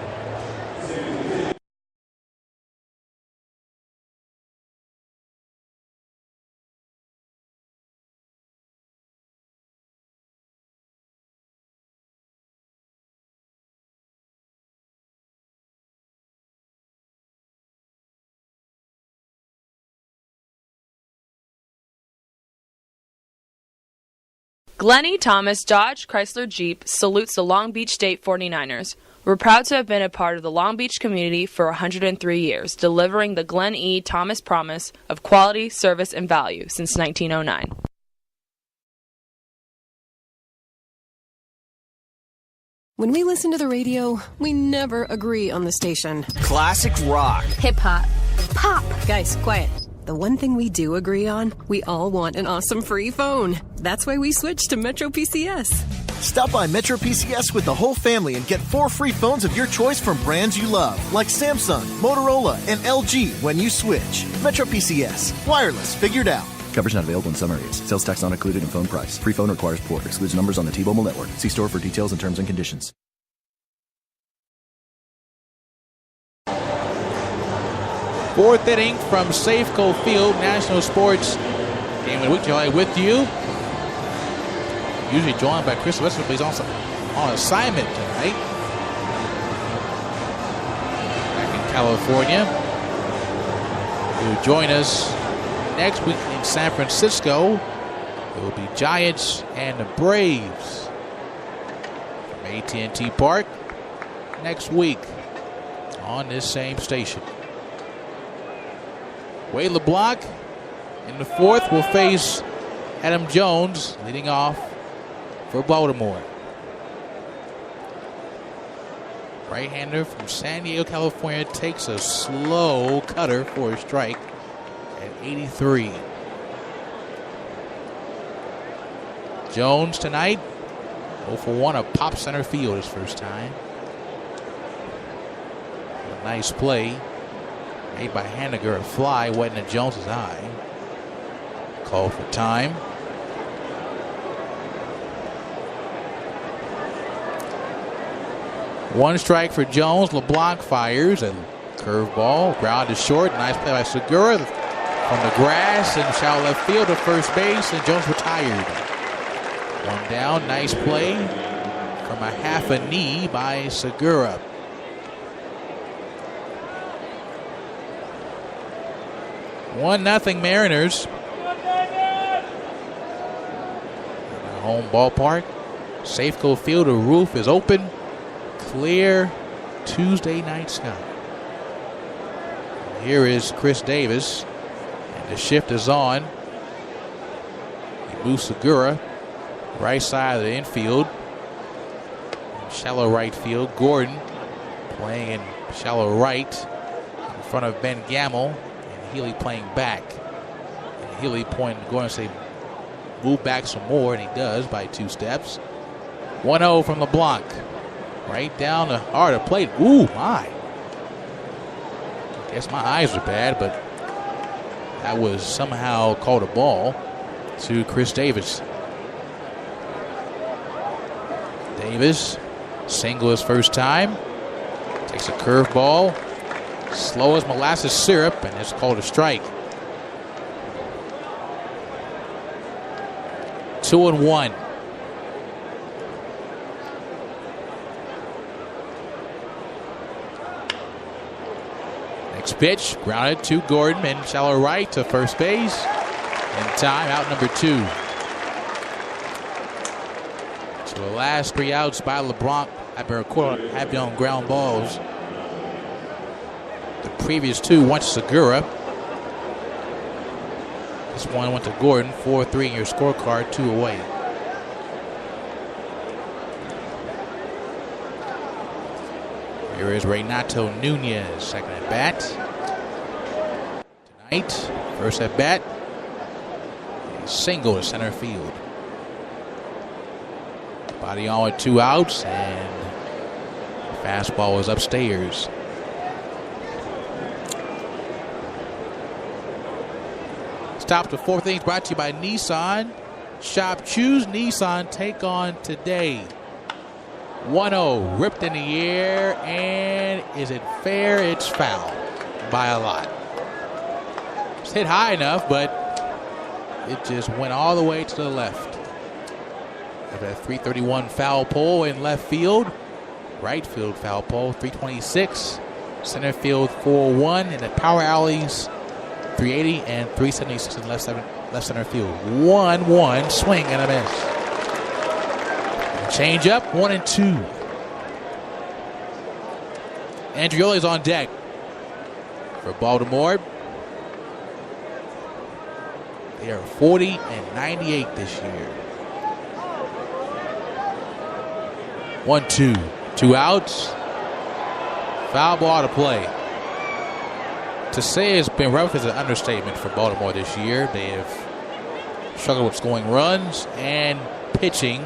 Glennie Thomas Dodge Chrysler Jeep salutes the Long Beach State 49ers. We're proud to have been a part of the Long Beach community for 103 years, delivering the Glenn E. Thomas promise of quality, service, and value since 1909. When we listen to the radio, we never agree on the station. Classic rock. Hip-hop. Pop. Guys, quiet. The one thing we do agree on, we all want an awesome free phone. That's why we switched to Metro PCS. Stop by Metro PCS with the whole family and get 4 free phones of your choice from brands you love, like Samsung, Motorola, and LG when you switch. Metro PCS. Wireless figured out. Coverage not available in some areas. Sales tax not included in phone price. Free phone requires port. Excludes numbers on the T-Mobile network. See store for details and terms and conditions. Fourth inning from Safeco Field, National Sports Game of the Week. Joy with you. Usually joined by Chris Westwood, but he's also on assignment tonight. Back in California. He'll join us next week in San Francisco. It will be Giants and the Braves from AT&T Park next week on this same station. Wade LeBlanc in the fourth will face Adam Jones leading off for Baltimore. Right-hander from San Diego, California takes a slow cutter for a strike at 83. Jones tonight, 0 for 1, a pop center field his first time. A nice play made by Haniger, a fly went into Jones's eye. Call for time. One strike for Jones. LeBlanc fires and curveball. Ground is short. Nice play by Segura from the grass and shallow left field to first base, and Jones retired. One down. Nice play from a half a knee by Segura. One nothing Mariners. Home ballpark. Safeco Field, the roof is open. Clear Tuesday night sky. Here is Chris Davis, and the shift is on. He moves Segura, right side of the infield. Shallow right field. Gordon playing in shallow right in front of Ben Gamel, and Healy playing back. And Healy going to say, move back some more, and he does by 2 steps. 1-0 from LeBlanc. Right down the heart of plate. Ooh, my. I guess my eyes are bad, but that was somehow called a ball to Chris Davis. Davis, single his first time. Takes a curveball. Slow as molasses syrup, and it's called a strike. 2-1. Next pitch, grounded to Gordon and shallow right to first base. And time, out number 2. So the last 3 outs by LeBlanc have been on ground balls. The previous 2 went to Segura. This one went to Gordon. 4-3 in your scorecard, 2 away. Here is Renato Nunez, second at bat. Tonight, first at bat, a single to center field. Body on with 2 outs, and the fastball is upstairs. Top to 4th inning brought to you by Nissan. Shop, choose Nissan, take on today. 1-0 ripped in the air, and is it fair? It's foul by a lot. It's hit high enough, but it just went all the way to the left. Of that 331 foul pole in left field. Right field foul pole 326. Center field 401, and the power alleys 380 and 376 in left center field. 1-1 swing and a miss. Change up, 1-2. Andrioli's on deck for Baltimore. They are 40-98 this year. 1-2. 2 outs. Foul ball to play. To say it's been rough is an understatement for Baltimore this year. They have struggled with scoring runs and pitching,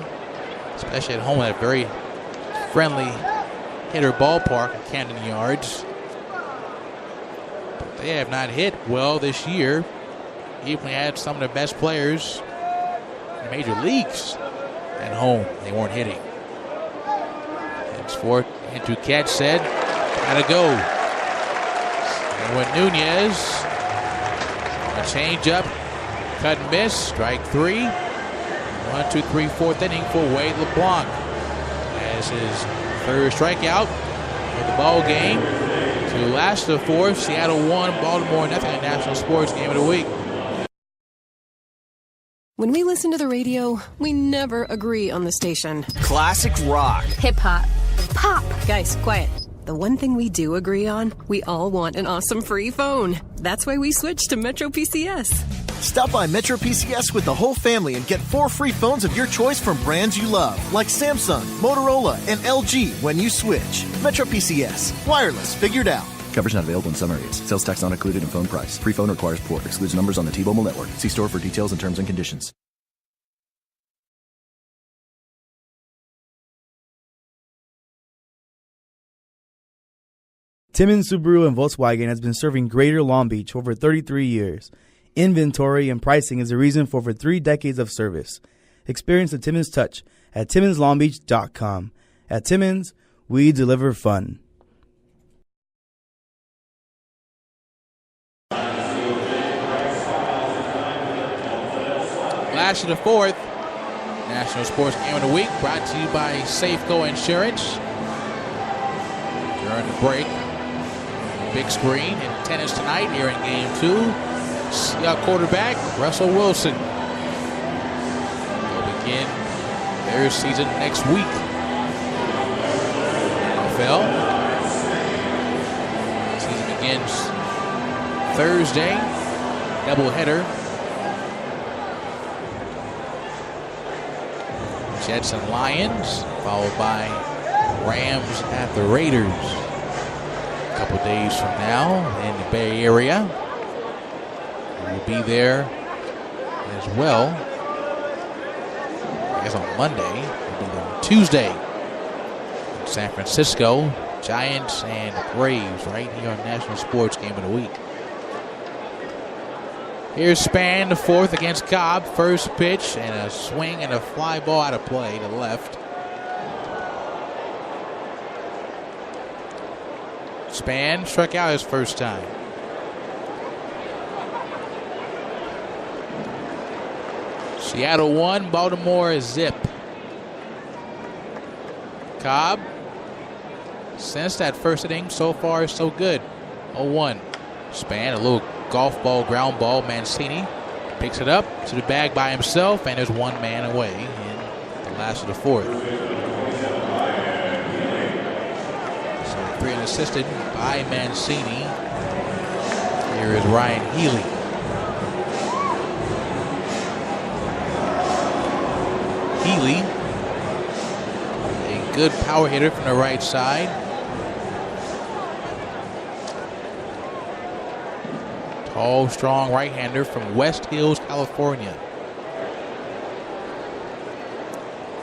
especially at home at a very friendly hitter ballpark in Camden Yards. But they have not hit well this year. Even had some of the best players in the major leagues at home. They weren't hitting. Henceforth, into catch said, gotta go. And with Nunez, a change up, cut and miss, strike 3. 1, 2, 3, 4th inning for Wade LeBlanc. As his 3rd strikeout of the ball game. To last the 4th, Seattle 1, Baltimore nothing in National Sports Game of the Week. When we listen to the radio, we never agree on the station. Classic rock. Hip hop. Pop. Guys, quiet. The one thing we do agree on, we all want an awesome free phone. That's why we switched to Metro PCS. Stop by Metro PCS with the whole family and get 4 free phones of your choice from brands you love, like Samsung, Motorola, and LG when you switch. Metro PCS. Wireless figured out. Coverage not available in some areas. Sales tax not included in phone price. Free phone requires port. Excludes numbers on the T-Mobile network. See store for details and terms and conditions. Timmins Subaru and Volkswagen has been serving Greater Long Beach for over 33 years. Inventory and pricing is the reason for over 3 decades of service. Experience the Timmins touch at TimminsLongBeach.com. At Timmins, we deliver fun. Last of the fourth National Sports Game of the Week, brought to you by Safeco Insurance. During the break, big screen in tennis tonight here in Game 2. Seahawks quarterback Russell Wilson will begin their season next week. NFL season begins Thursday, doubleheader. Jets and Lions, followed by Rams at the Raiders. A couple days from now in the Bay Area. We'll be there as well. I guess on Monday. We'll be there on Tuesday. In San Francisco, Giants and Braves right here on National Sports Game of the Week. Here's Span, the fourth against Cobb. First pitch and a swing and a fly ball out of play to the left. Span struck out his first time. Seattle 1, Baltimore zip. Cobb, since that first inning, so far so good. 0-1. Span, a little golf ball, ground ball. Mancini picks it up to the bag by himself, and there's one man away in the last of the fourth. So free and assisted by Mancini. Here is Ryan Healy. Healy, a good power hitter from the right side. Tall, strong right-hander from West Hills, California.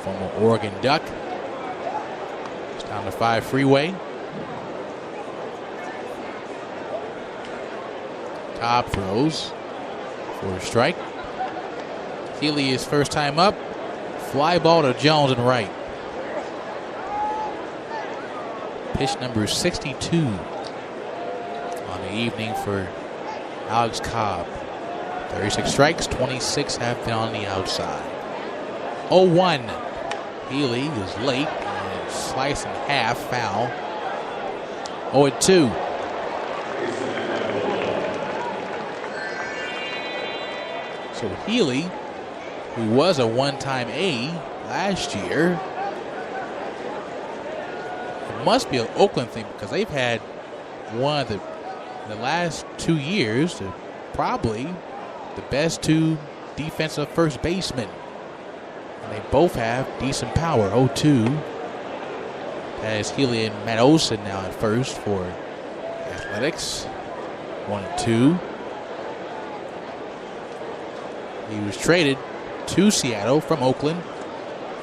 Former Oregon Duck. It's down the 5 freeway. Cobb throws for a strike. Healy is first time up. Fly ball to Jones and right. Pitch number 62 on the evening for Alex Cobb. 36 strikes, 26 have been on the outside. 0-1. Healy is late and sliced in half, foul. 0-2. So Healy, who was a one-time A last year, it must be an Oakland thing because they've had one of the last 2 years, probably the best 2 defensive first basemen. And they both have decent power. 0-2. As Healy and Matt Olson now at first for Athletics. 1-2. He was traded to Seattle from Oakland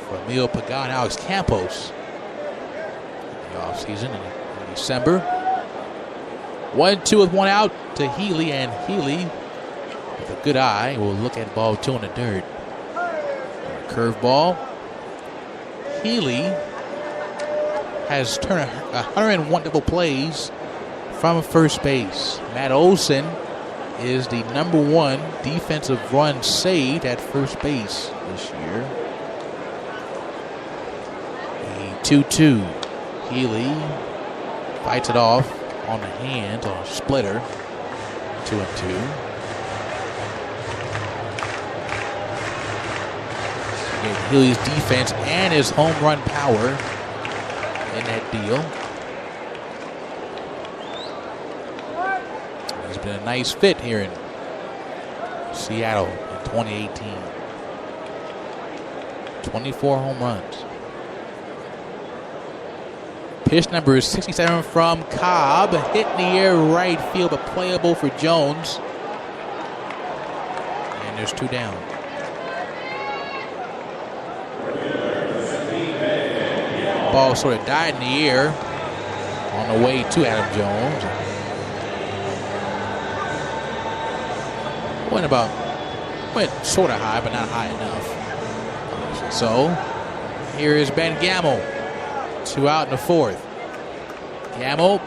for Emil Pagan and Alex Campos in the offseason in December. 1-2 with one out to Healy, and Healy, with a good eye, will look at ball 2 in the dirt. Curveball. Healy has turned 101 double plays from first base. Matt Olson is the #1 defensive run saved at first base this year. A 2-2. Healy fights it off on the hand on a splitter. 2-2. Healy's defense and his home run power in that deal. He's been a nice fit here in Seattle in 2018. 24 home runs. Pitch number 67 from Cobb. Hit in the air right field, but playable for Jones. And there's 2 down. Ball sort of died in the air. on the way to Adam Jones. Went sort of high, but not high enough. So here is Ben Gamble. 2 out in the 4th. Gamble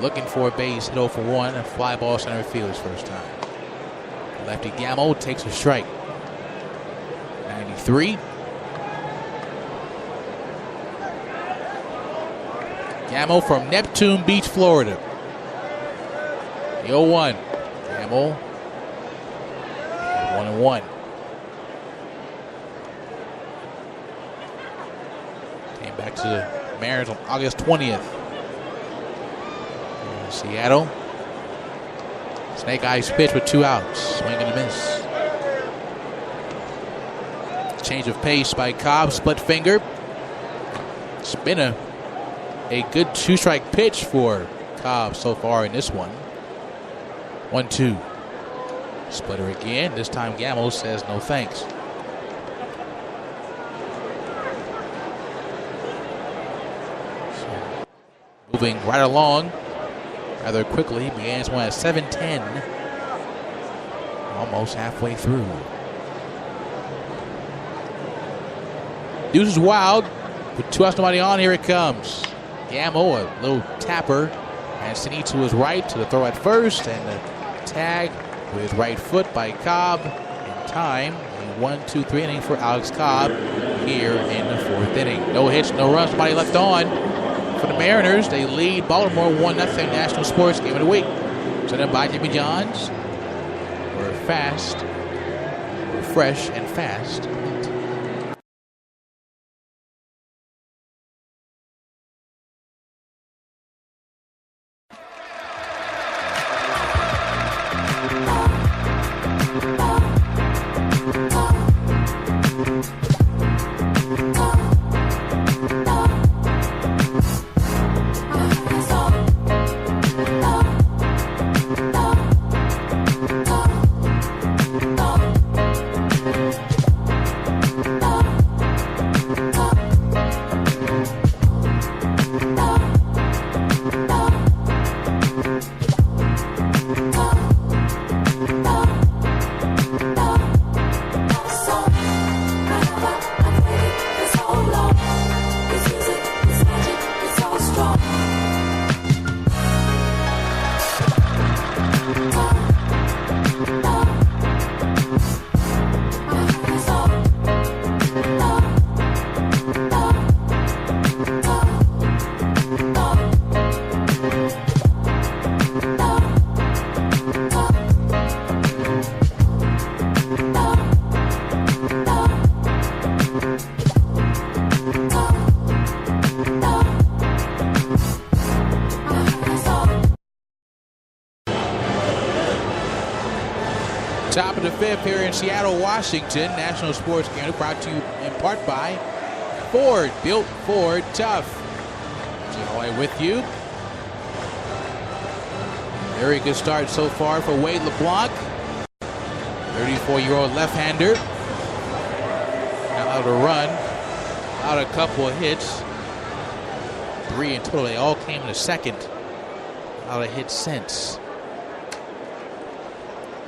looking for a base hit 0 for 1. A fly ball center field his first time. Lefty Gamble takes a strike. 93. Gamble from Neptune Beach, Florida. The 0-1. Gamble. 1-1. Came back to the Mariners on August 20th. Seattle. Snake eyes pitch with 2 outs. Swing and a miss. Change of pace by Cobb. Split finger. It's been a good 2-strike pitch for Cobb so far in this one. 1-2. Splitter again. This time Gamble says no thanks. So, moving right along rather quickly. Began this one at 7:10. Almost halfway through. Deuce is wild. With 2 outs, nobody on. Here it comes. Gamble, a little tapper. And Cini to his right to the throw at first. And the tag with his right foot by Cobb in time. A 1-2-3 inning for Alex Cobb here in the 4th inning. No hits, no runs, nobody left on. For the Mariners, they lead Baltimore 1-0 National Sports Game of the Week. Presented by Jimmy John's. We're fast. We're fresh and fast. Top of the 5th here in Seattle, Washington. National Sports Game brought to you in part by Ford. Built Ford Tough. Joy with you. Very good start so far for Wade LeBlanc. 34-year-old left-hander. Allowed a run. Allowed a couple of hits. 3 in total. They all came in the 2nd. Allowed a hit since.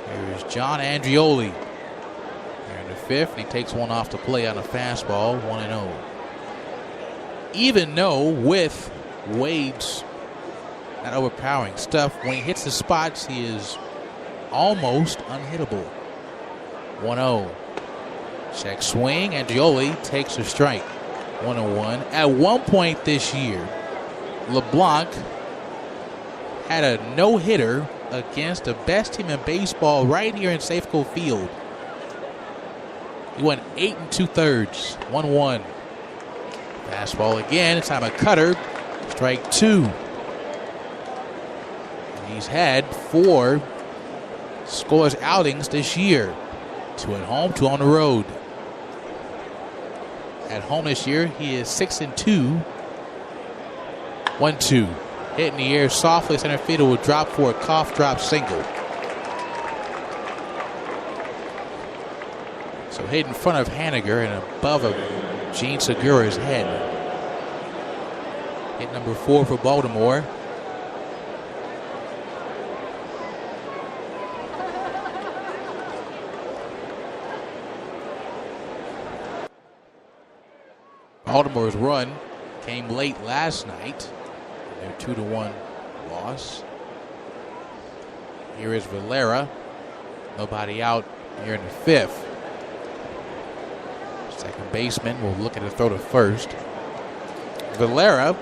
Here's John Andrioli. Here in the 5th, and he takes one off the play on a fastball, 1-0. Even though with Wade's not overpowering stuff, when he hits the spots, he is almost unhittable. 1-0. Check swing. Andrioli takes a strike. 1-1. At one point this year, LeBlanc had a no-hitter against the best team in baseball right here in Safeco Field. He went 8 2/3, 1-1. Fastball again. This time a cutter. Strike 2. And he's had 4 scoreless outings this year. 2 at home, 2 on the road. At home this year, he is 6-2. 1-2. Hit in the air softly. Center fielder will drop for a cough drop single. So hit in front of Haniger and above of Gene Segura's head. Hit number 4 for Baltimore. Baltimore's run came late last night. Their 2-1 loss. Here is Valera. Nobody out here in the 5th. Second baseman will look at a throw to first. Valera,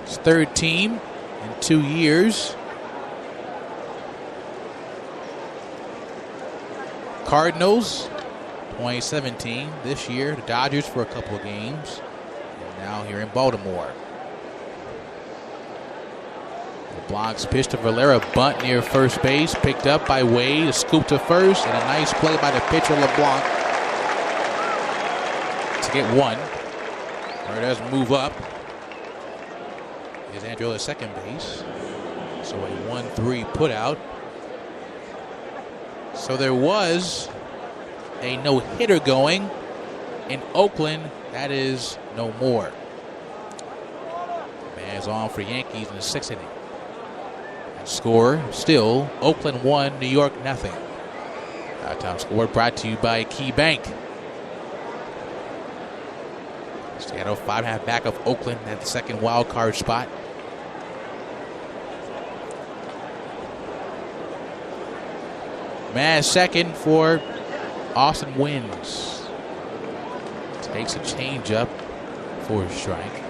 his 3rd team in 2 years. Cardinals, 2017. This year, the Dodgers for a couple of games. And now here in Baltimore. LeBlanc's pitch to Valera, bunt near first base, picked up by Wade, a scoop to first, and a nice play by the pitcher LeBlanc to get 1. Or does move up. Is Andrew at second base. So a 1-3 put out. So there was a no-hitter going in Oakland. That is no more. Man's on for the Yankees in the 6th inning. Score still Oakland 1, New York nothing. Time score brought to you by Key Bank. Seattle 5.5 back of Oakland at the second wild card spot. Man second for Austin Wins. Takes a change up for a strike.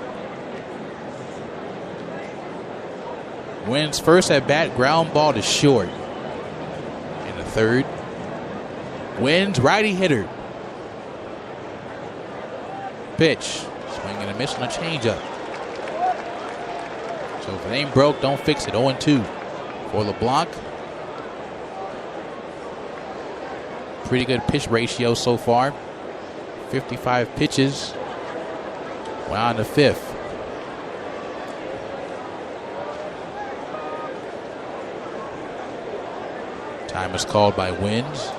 Wins first at bat, ground ball to short. In the 3rd. Wins righty hitter. Pitch. Swing and a miss on a changeup. So if it ain't broke, don't fix it. 0-2 for LeBlanc. Pretty good pitch ratio so far. 55 pitches. Wow, in the 5th. Time is called by Wins.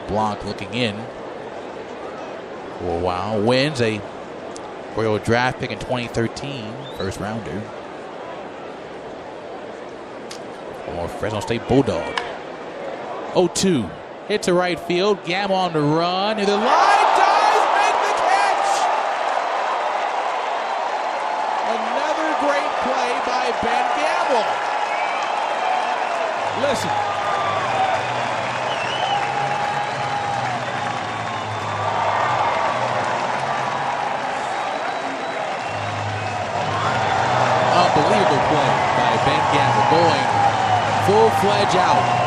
LeBlanc looking in for a while. Wins, a Royal draft pick in 2013, first rounder. Former Fresno State Bulldog. 0-2. Hit to right field. Gamble on the run. Near the line. Dives. Make the catch. Another great play by Ben Gamble. Listen. Unbelievable play by Ben Gamble. Going full-fledged out.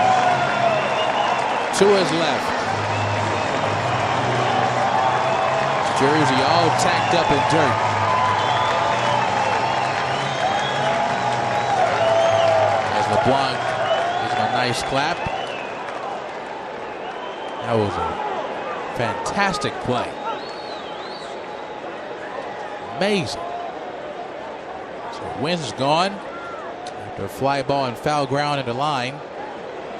To his left. His jersey all tacked up in dirt. As LeBlanc gives him a nice clap. That was a fantastic play. Amazing. So Wins is gone after a fly ball and foul ground in the line.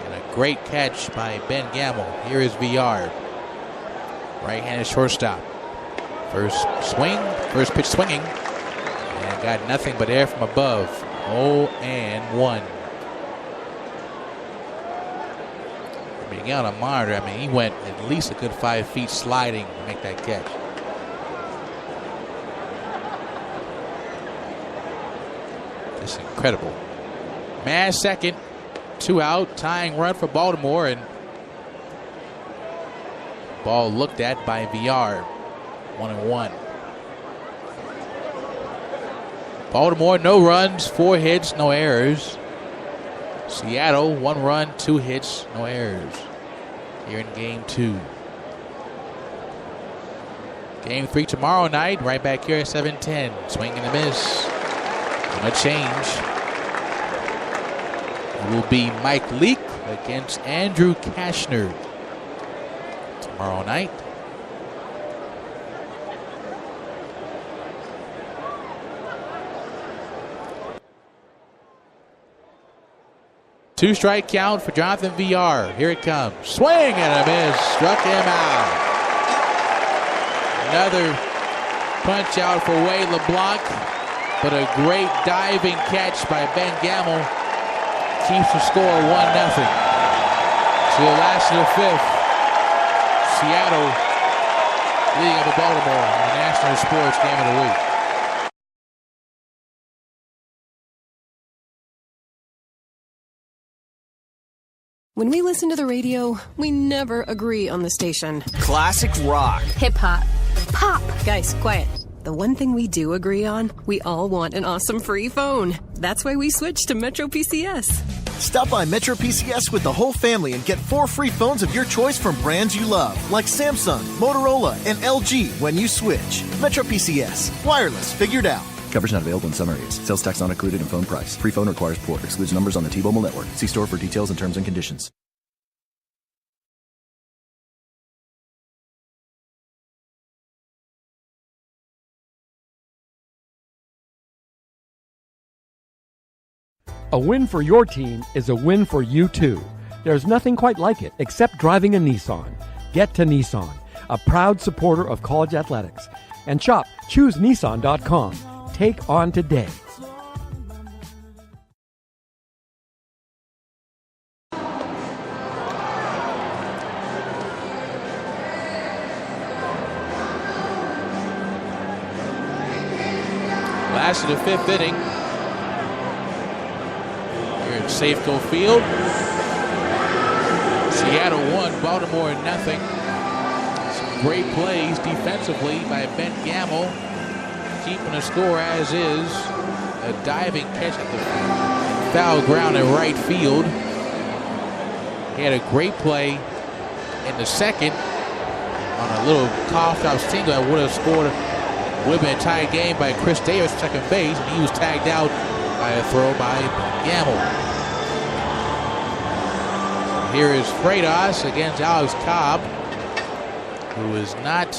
And a great catch by Ben Gamble. Here is VR. Right-handed shortstop. First swing, first pitch swinging. And got nothing but air from above. 0-1. Being out on a monitor, I mean, he went at least a good 5 feet sliding to make that catch. Just incredible. Man second. 2 out, tying run for Baltimore, and ball looked at by VR. 1-1. Baltimore, no runs, 4 hits, no errors. Seattle, 1 run, 2 hits, no errors. Here in game 2. Game 3 tomorrow night, right back here at 7:10. Swing and a miss. On a change. It will be Mike Leake against Andrew Kashner tomorrow night. Two-strike count for Jonathan VR. Here it comes. Swing and a miss. Struck him out. Another Punch out for Wade LeBlanc, but a great diving catch by Ben Gamble keeps the score 1-0. To the last of the fifth, Seattle leading over Baltimore in the National Sports Game of the Week. When we listen to the radio, we never agree on the station. Classic rock. Hip hop. Pop. Guys, quiet. The one thing we do agree on, we all want an awesome free phone. That's why we switched to Metro PCS. Stop by Metro PCS with the whole family and get 4 free phones of your choice from brands you love, like Samsung, Motorola, and LG when you switch. Metro PCS. Wireless figured out. Coverage not available in some areas. Sales tax not included in phone price. Free phone requires port. Excludes numbers on the T-Mobile network. See store for details and terms and conditions. A win for your team is a win for you too. There's nothing quite like it except driving a Nissan. Get to Nissan, a proud supporter of college athletics. And shop ChooseNissan.com. Take on today. Last of the fifth inning. Here at Safeco Field. Seattle 1, Baltimore 0. Some great plays defensively by Ben Gamble, keeping the score as is. A diving catch at the foul ground in right field. He had a great play in the second on a little coughed out single that would have scored. Would have been a tied game by Chris Davis, second base, and he was tagged out by a throw by Gamble. Here is Freitas against Alex Cobb, who has not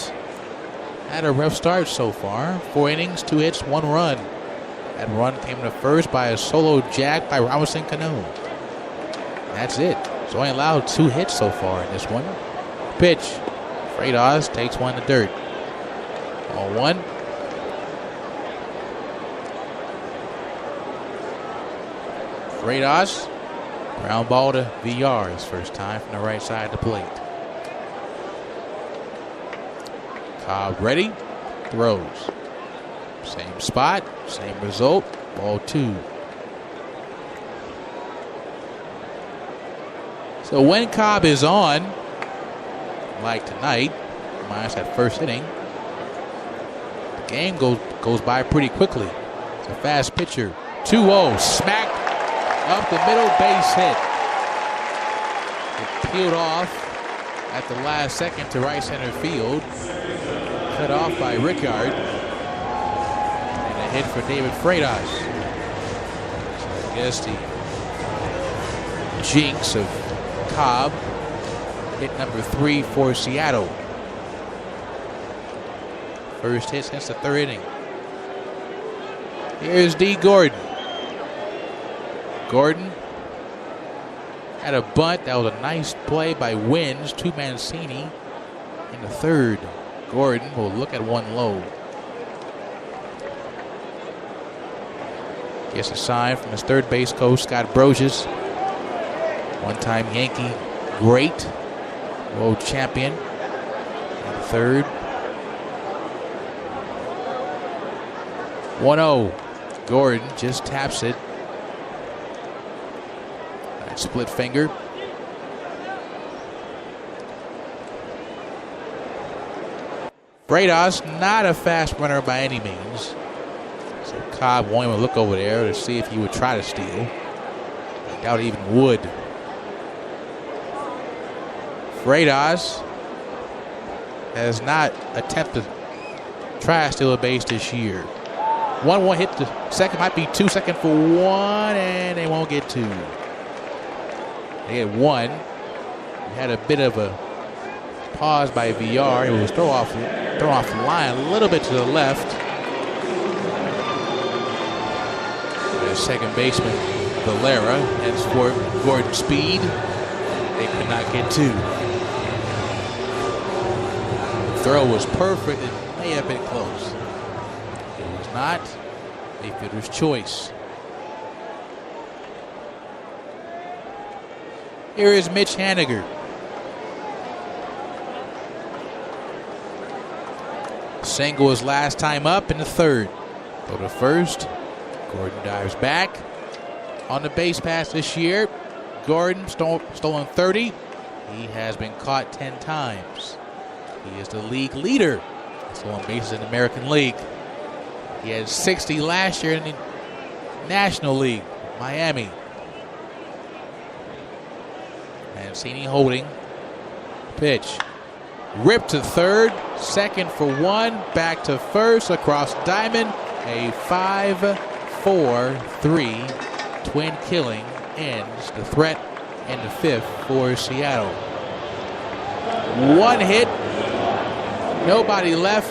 had a rough start so far. 4 innings, 2 hits, 1 run. That run came to first by a solo jack by Robinson Cano. That's it. He's only allowed 2 hits so far in this one. Pitch. Freitas takes one to dirt. 0-1. Freitas, ground ball to VR, his first time from the right side of the plate. Cobb ready, throws. Same spot, same result, ball 2. So when Cobb is on, like tonight, minus that first inning, the game goes by pretty quickly. It's a fast pitcher. 2-0, smacked up the middle, base hit. It peeled off at the last second to right center field. Cut off by Rickard. And a hit for David Freitas. So I guess the jinx of Cobb. Hit number 3 for Seattle. First hit since the 3rd inning. Here's D. Gordon. Gordon had a bunt. That was a nice play by Wins to Mancini in the 3rd. Gordon will look at one low. Gets a sign from his 3rd base coach, Scott Brosius. One-time Yankee great, world champion in the 3rd. 1-0. Gordon just taps it. Split finger. Freitas, not a fast runner by any means. So Cobb won't even look over there to see if he would try to steal. I doubt he even would. Freitas has not attempted to try to steal a base this year. 1-1 hit the second, might be 2, second for 1, and they won't get 2. They had 1. We had a bit of a pause by VR. It was throw off the line a little bit to the left. The second baseman, Valera, henceforth Gordon speed. They could not get 2. The throw was perfect. It may have been close. not, a fielder's choice. Here is Mitch Haniger. Single his last time up in the third. Go to first. Gordon dives back. On the base pass this year, Gordon stolen 30. He has been caught 10 times. He is the league leader in stolen bases in the American League. He had 60 last year in the National League, Miami. Mancini holding. Pitch. Ripped to third. Second for one. Back to first. Across diamond. A 5-4-3 twin killing ends the threat in the fifth for Seattle. One hit. Nobody left.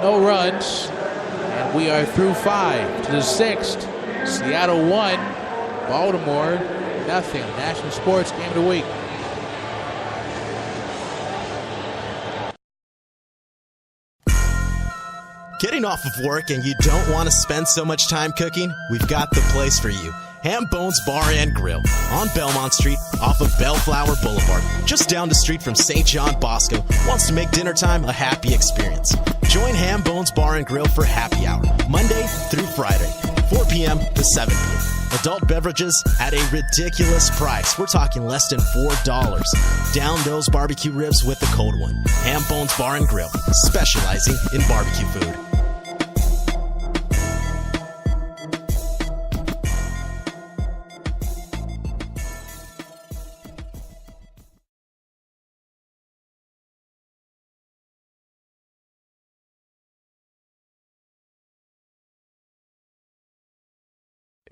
No runs. And we are through 5 to the 6th. Seattle 1. Baltimore nothing. National Sports Game of the Week. Getting off of work and you don't want to spend so much time cooking? We've got the place for you. Ham Bones Bar and Grill on Belmont Street off of Bellflower Boulevard. Just down the street from St. John Bosco. Wants to make dinner time a happy experience. Join Ham Bones Bar and Grill for happy hour, Monday through Friday, 4 p.m. to 7 p.m. Adult beverages at a ridiculous price. We're talking less than $4. Down those barbecue ribs with the cold one. Ham Bones Bar and Grill, specializing in barbecue food.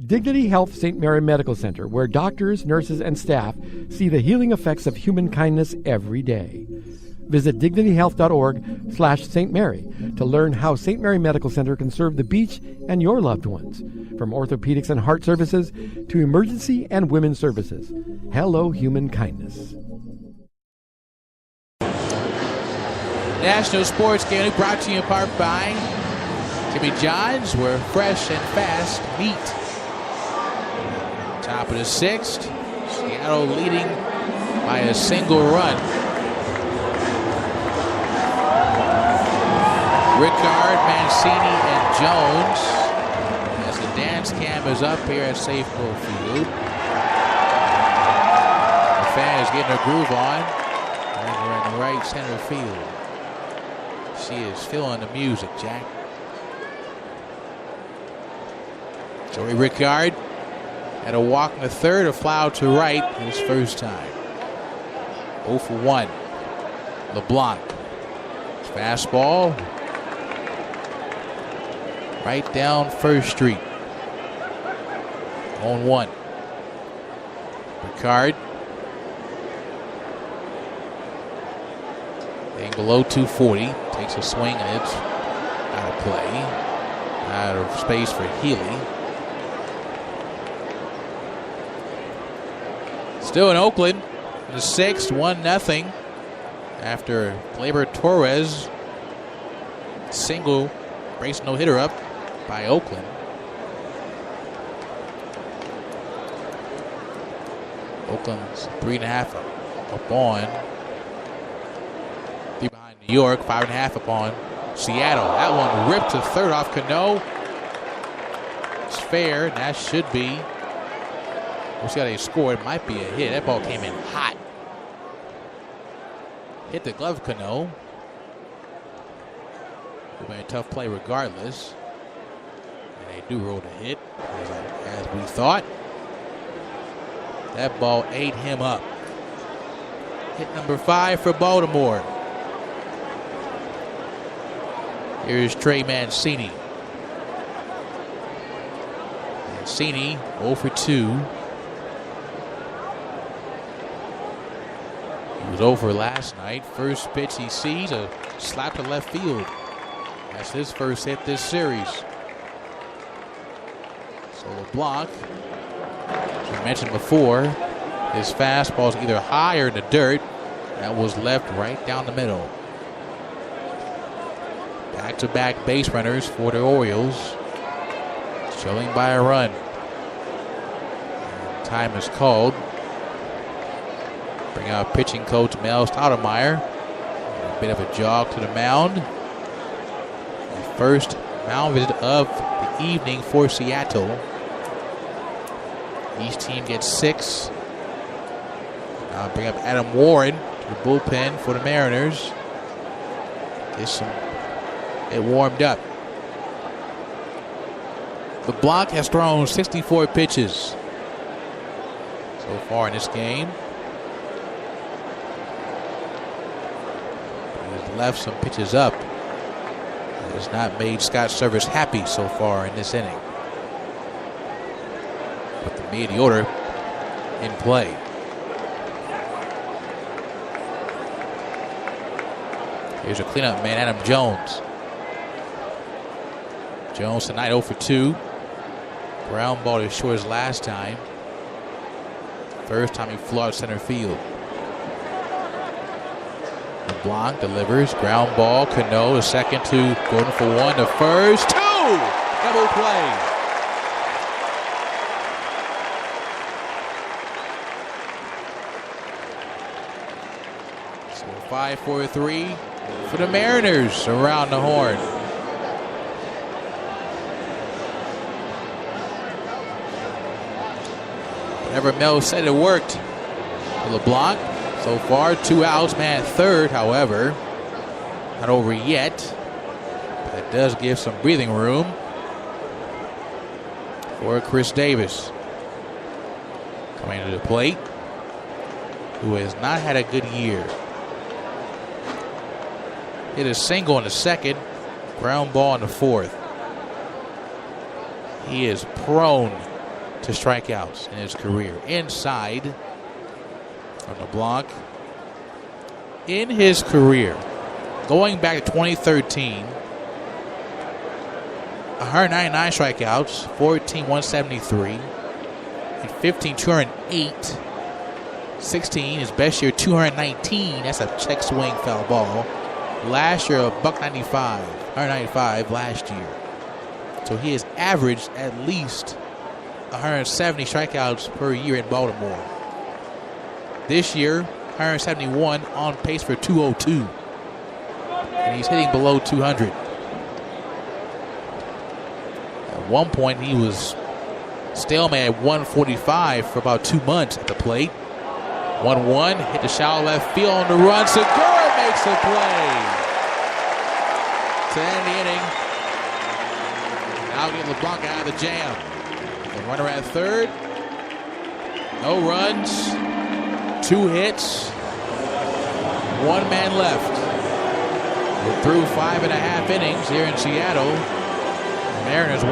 Dignity Health St. Mary Medical Center, where doctors, nurses, and staff see the healing effects of human kindness every day. Visit dignityhealth.org/St. Mary to learn how St. Mary Medical Center can serve the beach and your loved ones. From orthopedics and heart services to emergency and women's services. Hello, human kindness. National Sports Game brought to you in part by Jimmy John's, where fresh and fast meat. Top of the 6th, Seattle leading by a single run. Rickard, Mancini, and Jones as the dance cam is up here at Safeco Field. The fan is getting her groove on. And we're in the right center field. She is feeling the music, Jack. Joey Rickard had a walk in the third, a foul to right his first time. 0 for 1. LeBlanc. Fastball. Right down First Street. 0-1. Rickard. Hitting below 240. Takes a swing and it's out of play. Out of space for Healy. Still in Oakland, the 6th, 1-0 after Gleyber Torres single breaks no-hitter up by Oakland. Oakland's 3.5 up on. 3 behind New York, 5.5 up on Seattle. That one ripped to third off Cano. It's fair, and that should be. We'll see how they score. It might be a hit. That ball came in hot. Hit the glove, Cano. It'll be a tough play regardless. And they do roll the hit, as we thought. That ball ate him up. Hit number 5 for Baltimore. Here's Trey Mancini. Mancini 0 for 2. He was over last night. First pitch he sees, a slap to left field. That's his first hit this series. So LeBlanc, as we mentioned before, his fastball is either high or in the dirt. That was left right down the middle. Back-to-back base runners for the Orioles. Trailing by a run. Time is called. Bring out pitching coach Mel Stoudemire. A bit of a jog to the mound. The first mound visit of the evening for Seattle. Each team gets 6. Now bring up Adam Warren to the bullpen for the Mariners. Get warmed up. LeBlanc has thrown 64 pitches so far in this game. He's left some pitches up. It has not made Scott Service happy so far in this inning. But the mid-order in play. Here's a cleanup man, Adam Jones. Jones tonight 0 for 2. Ground ball as short as last time. First time he flew out center field. LeBlanc delivers. Ground ball. Cano, the second to Gordon for 1. The first 2. Double play. So 5-4-3 for the Mariners around the horn. Whatever Mel said, it worked. LeBlanc, so far, 2 outs, man at third, however. Not over yet. That does give some breathing room for Chris Davis. Coming to the plate, who has not had a good year. Hit a single in the second, ground ball in the fourth. He is prone to strikeouts in his career. Inside from LeBlanc. In his career, going back to 2013, 199 strikeouts, 14 173, and 15 208, 16 his best year 219. That's a check swing foul ball. Last year a $195, 195 last year. So he has averaged at least 170 strikeouts per year in Baltimore. This year, 171, on pace for 202. And he's hitting below 200. At one point, he was stalemate at 145 for about 2 months at the plate. 1-1, hit the shallow left field on the run. Segura makes a play to end the inning. Now get LeBlanc out of the jam. The runner at third. No runs. 2 hits. 1 man left. We're through 5.5 innings here in Seattle. Mariners 1.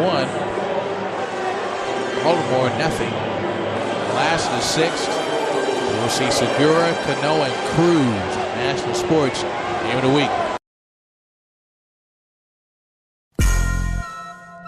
Baltimore nothing. Last of the 6th. We'll see Segura, Cano, and Cruz. National Sports Game of the Week.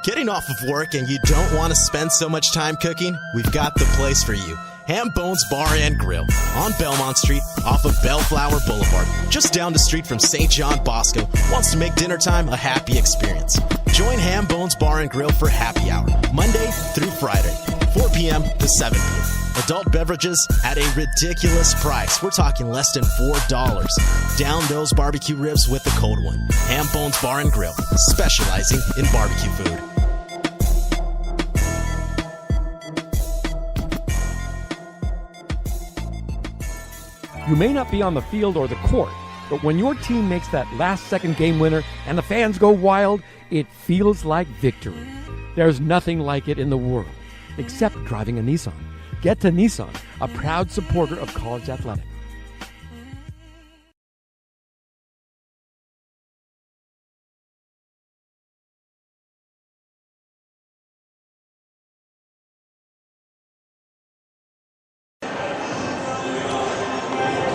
Getting off of work and you don't want to spend so much time cooking? We've got the place for you. Ham Bones Bar and Grill on Belmont Street off of Bellflower Boulevard, just down the street from St. John Bosco. Wants to make dinner time a happy experience. Join Ham Bones Bar and Grill for happy hour, Monday through Friday, 4 p.m. to 7 p.m. Adult beverages at a ridiculous price. We're talking less than $4. Down those barbecue ribs with the cold one. Ham Bones Bar and Grill, specializing in barbecue food. You may not be on the field or the court, but when your team makes that last-second game winner and the fans go wild, it feels like victory. There's nothing like it in the world, except driving a Nissan. Get to Nissan, a proud supporter of college athletics.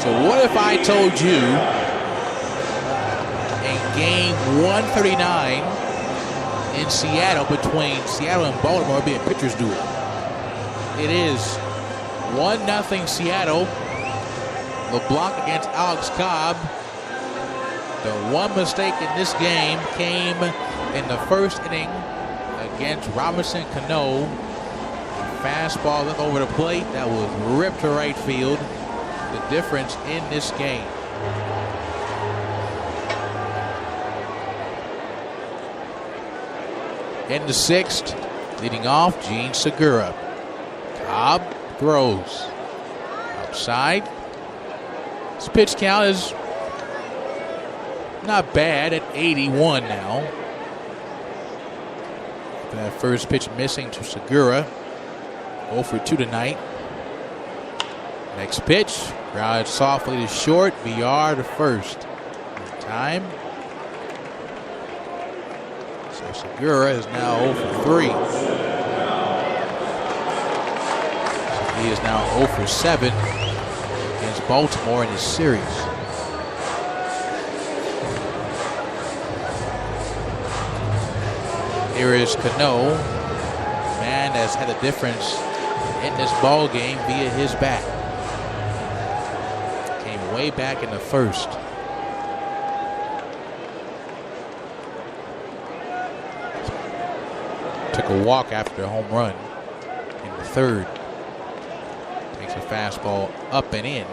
So what if I told you in game 139 in Seattle, between Seattle and Baltimore, it'd be a pitcher's duel? It is 1-0 Seattle. LeBlanc against Alex Cobb. The one mistake in this game came in the first inning against Robinson Cano. A fastball went over the plate that was ripped to right field. The difference in this game. In the sixth, leading off, Gene Segura. Cobb throws. Outside. His pitch count is not bad at 81 now. That first pitch missing to Segura. 0 for 2 tonight. Next pitch, grounded softly to short, VR to first. Time. So Segura is now 0 for 3. So he is now 0 for 7 against Baltimore in this series. Here is Cano, man that's had a difference in this ball game via his bat. Came way back in the first. Took a walk after a home run in the third. Takes a fastball up and in.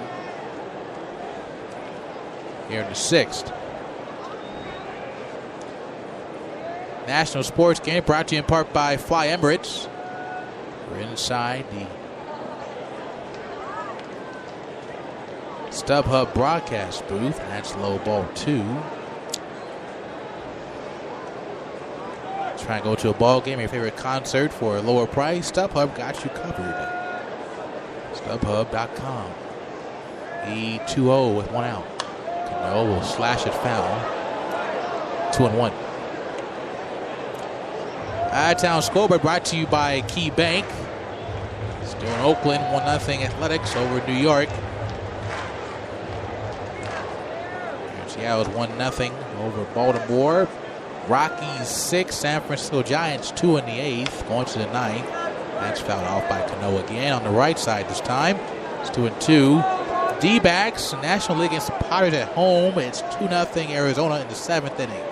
Here in the sixth. National Sports Game brought to you in part by Fly Emirates. We're inside the StubHub broadcast booth, and that's low ball 2. Try and go to a ball game, your favorite concert for a lower price. StubHub got you covered. StubHub.com. E2-0 with 1 out. Cano will slash it foul. 2-1. Out-of-town scoreboard brought to you by Key Bank. Still in Oakland, 1-0 Athletics over New York. Seattle's 1-0 over Baltimore. Rockies 6, San Francisco Giants 2 in the 8th. Going to the 9th. That's fouled off by Cano again on the right side this time. It's 2-2. D-backs, National League against the Padres at home. It's 2-0 Arizona in the 7th inning.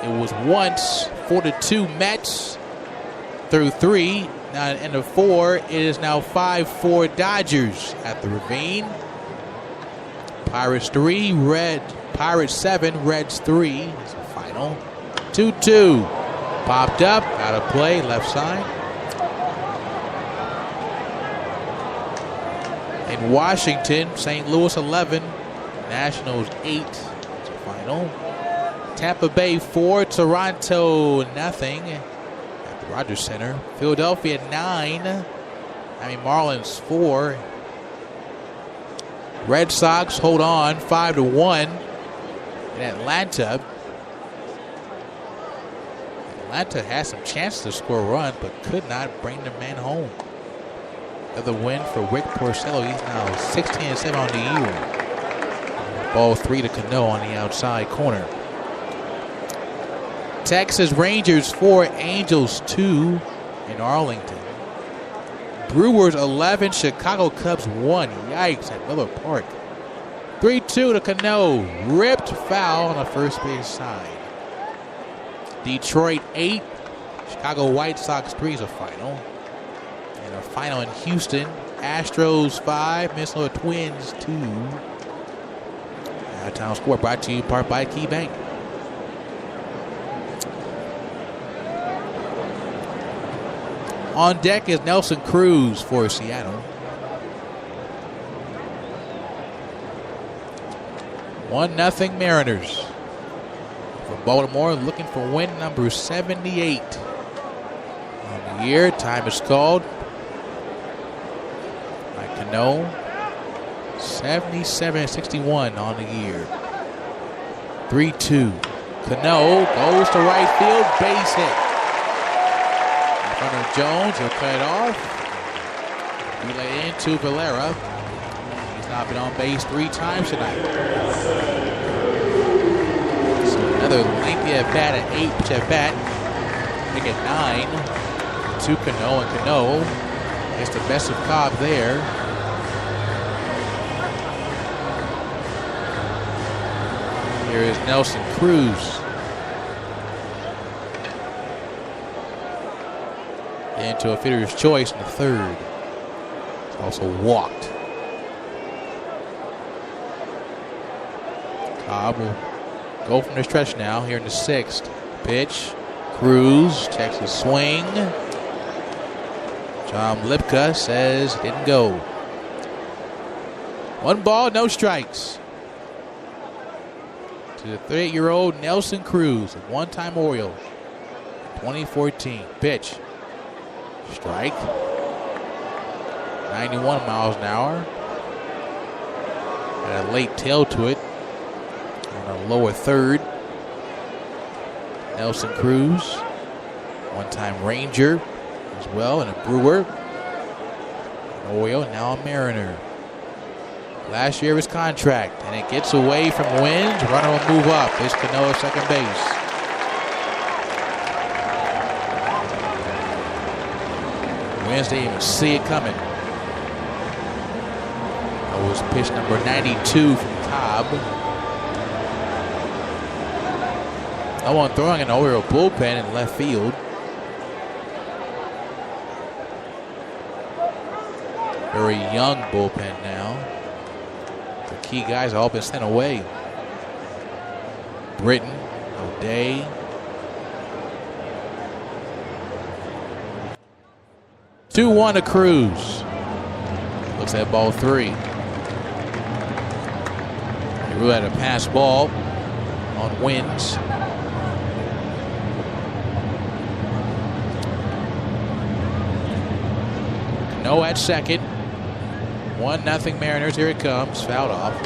It was once 4-2 Mets through 3. Now in the 4, it is now 5-4 Dodgers at the Ravine. Pirates 3, Pirates 7, Reds 3. It's the final. 2-2. Popped up, out of play, left side. In Washington, St. Louis 11, Nationals 8. It's the final. Tampa Bay 4, Toronto 0 at the Rogers Center. Philadelphia 9, Marlins 4. Red Sox hold on 5-1 in Atlanta. Atlanta has some chances to score runs, but could not bring the man home. Another win for Rick Porcello. He's now 16-7 on the year. Ball 3 to Cano on the outside corner. Texas Rangers 4, Angels 2 in Arlington. Brewers 11, Chicago Cubs 1. Yikes at Miller Park. 3-2 to Cano. Ripped foul on the first base side. Detroit 8, Chicago White Sox 3 is a final. And a final in Houston. Astros 5, Minnesota Twins 2. Out-of-town score brought to you in part by Key Bank. On deck is Nelson Cruz for Seattle. 1-0 Mariners. For Baltimore, looking for win number 78 on the year. Time is called by Cano. 77-61 on the year. 3-2. Cano goes to right field, base hit. Runner Jones, he'll cut it off. Relay into Valera. He's not been on base 3 times tonight. So another lengthy at bat, an 8-pitch at bat. Make it 9 to Cano, and Cano gets the best of Cobb there. Here is Nelson Cruz. Into a fitter's choice in the third. He's also walked. Cobb will go from the stretch now here in the sixth. Pitch. Cruz checks his swing. John Lipka says didn't go. 1 ball, no strikes. To the 38-year-old Nelson Cruz, a one-time Oriole. 2014. Pitch. Strike. 91 miles an hour. Had a late tail to it on a lower third. Nelson Cruz, one-time Ranger as well, and a Brewer. An Oriole, now a Mariner. Last year of his contract, and it gets away from Wins. Runner will move up. It's Cano at second base. Wins didn't even see it coming. That was pitch number 92 from Cobb. No one throwing an Oriole bullpen in left field. Very young bullpen now. The key guys have all been sent away. Britton, O'Day. 2-1 to Cruz. Looks at ball 3. Drew had a pass ball on Wins. No at second. 1-0 Mariners. Here it comes. Fouled off.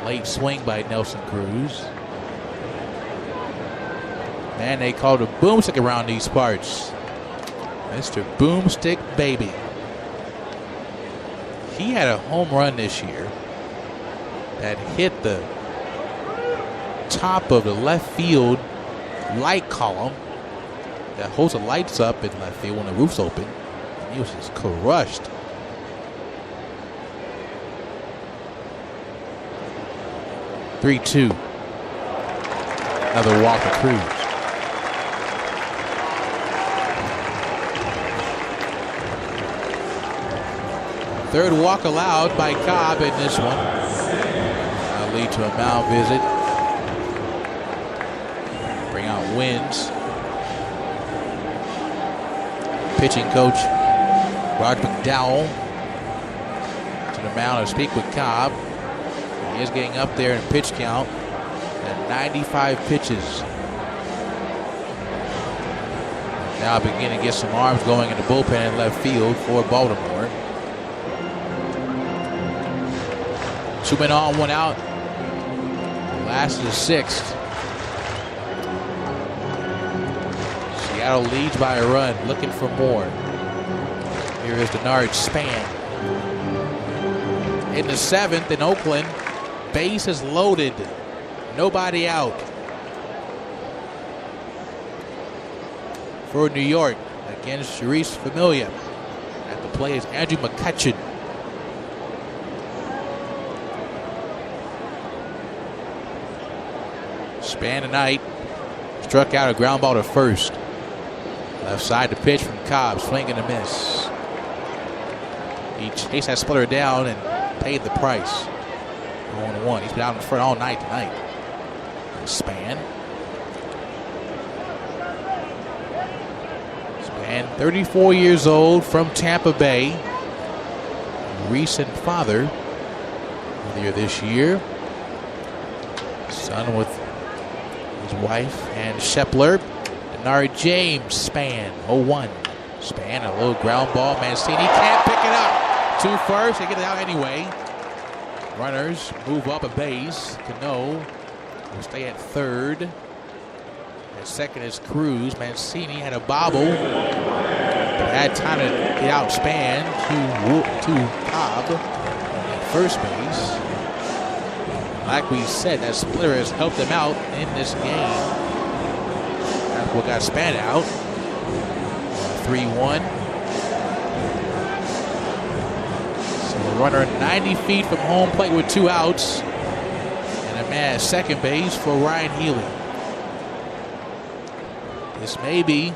Late swing by Nelson Cruz. Man, they called a boomstick around these parts. Mr. Boomstick Baby. He had a home run this year that hit the top of the left field light column that holds the lights up in left field when the roof's open. And he was just crushed. (3-2). Another walk to Cruz. Third walk allowed by Cobb in this one. That'll lead to a mound visit. Bring out Wins. Pitching coach Roger McDowell to the mound to speak with Cobb. He is getting up there in pitch count at 95 pitches. Now beginning to get some arms going in the bullpen in left field for Baltimore. 2 men on, 1 out. Last is the 6th. Seattle leads by a run, looking for more. Here is Denard Span. In the 7th in Oakland, bases loaded. Nobody out. For New York against Sharice Familia. At the play is Andrew McCutcheon. Span tonight struck out a ground ball to first. Left side to pitch from Cobb, swing and a miss. He chased that splitter down and paid the price. 1-1. He's been out in front all night tonight. Span. Span, 34 years old, from Tampa Bay. Recent father earlier this year. Son with his wife and Shepler. Denard James. Span, 0-1. Span, a low ground ball. Mancini can't pick it up. 2 first. They get it out anyway. Runners move up a base. Cano will stay at third. At second is Cruz. Mancini had a bobble, but had time to get out Span to Cobb at first base. Like we said, that splitter has helped them out in this game. That's what got Span out. 3-1. So Runner 90 feet from home plate with 2 outs. And a man at second base for Ryan Healy. This may be,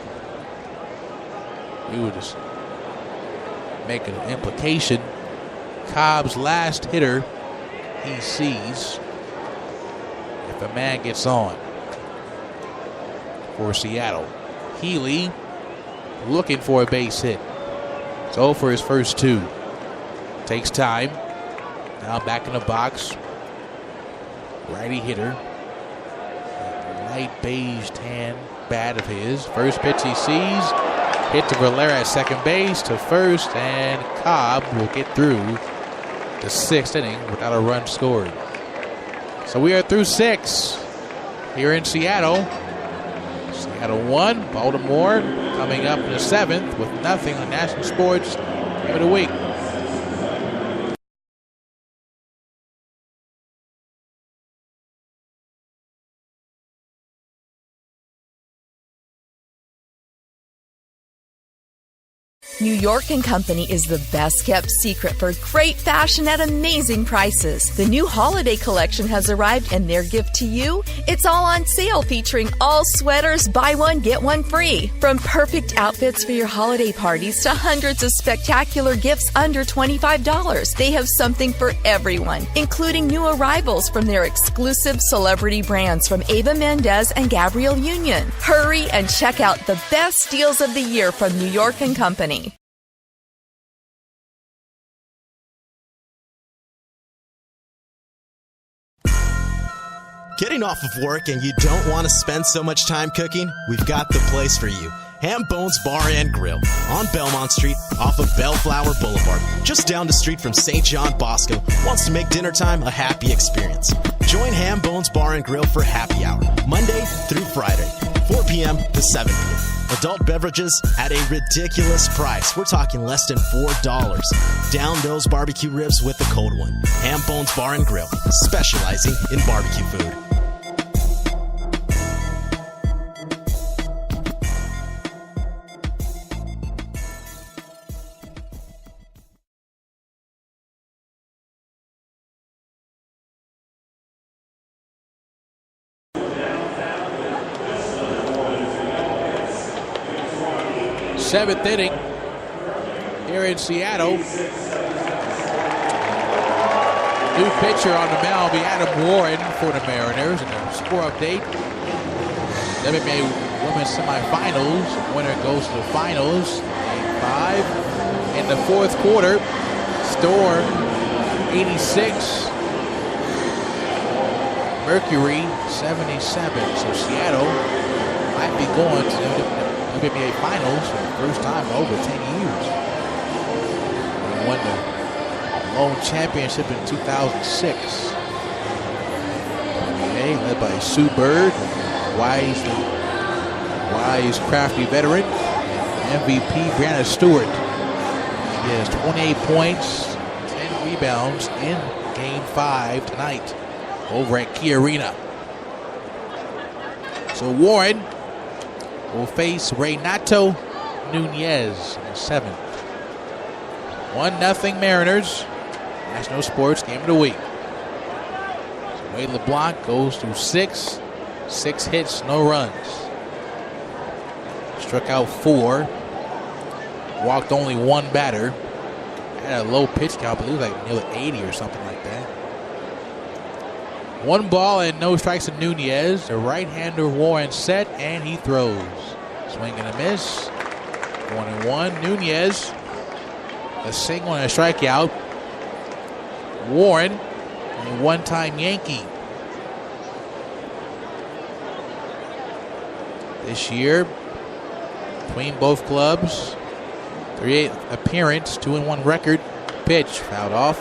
we would just make an implication, Cobb's last hitter he sees if a man gets on for Seattle. Healy looking for a base hit. It's 0 for his first 2. Takes time. Now back in the box. Righty hitter. Light beige tan bat of his. First pitch he sees. Hit to Valera at second base, to first, and Cobb will get through the 6th inning without a run scored. So we are through 6 here in Seattle. Seattle 1, Baltimore coming up in the 7th with nothing on National Sports Game of the Week. New York & Company is the best kept secret for great fashion at amazing prices. The new holiday collection has arrived, and their gift to you, it's all on sale, featuring all sweaters, buy one, get one free. From perfect outfits for your holiday parties to hundreds of spectacular gifts under $25, they have something for everyone, including new arrivals from their exclusive celebrity brands from Eva Mendes and Gabrielle Union. Hurry and check out the best deals of the year from New York & Company. Getting off of work and you don't want to spend so much time cooking? We've got the place for you. Ham Bones Bar and Grill on Belmont Street off of Bellflower Boulevard, just down the street from St. John Bosco. Wants to make dinner time a happy experience. Join Ham Bones Bar and Grill for happy hour, Monday through Friday, 4 p.m. to 7 p.m. Adult beverages at a ridiculous price. We're talking less than $4. Down those barbecue ribs with the cold one. Ham Bones Bar and Grill, specializing in barbecue food. Seventh inning here in Seattle. New pitcher on the mound will be Adam Warren for the Mariners. And the score update: WBA Women's Semifinals. Winner goes to the finals. Game 5 in the 4th quarter. Storm 86. Mercury 77. So Seattle might be going to the WBA Finals for the first time in over 10 years. They won the lone championship in 2006. WBA led by Sue Bird, wise, crafty veteran, and MVP Brianna Stewart. She has 28 points, 10 rebounds in Game 5 tonight over at Key Arena. So Warren will face Renato Nunez in the 7th. 1-0 Mariners. National Sports Game of the Week. So Wade LeBlanc goes through 6 hits, no runs. Struck out 4. Walked only 1 batter. Had a low pitch count, I believe like nearly 80 or something like that. 1 ball and no strikes to Nunez. The right-hander Warren set, and he throws. Swing and a miss. 1-1. Nunez, a single and a strikeout. Warren, a one-time Yankee. This year, between both clubs, 38th appearance, 2-1 record. Pitch fouled off.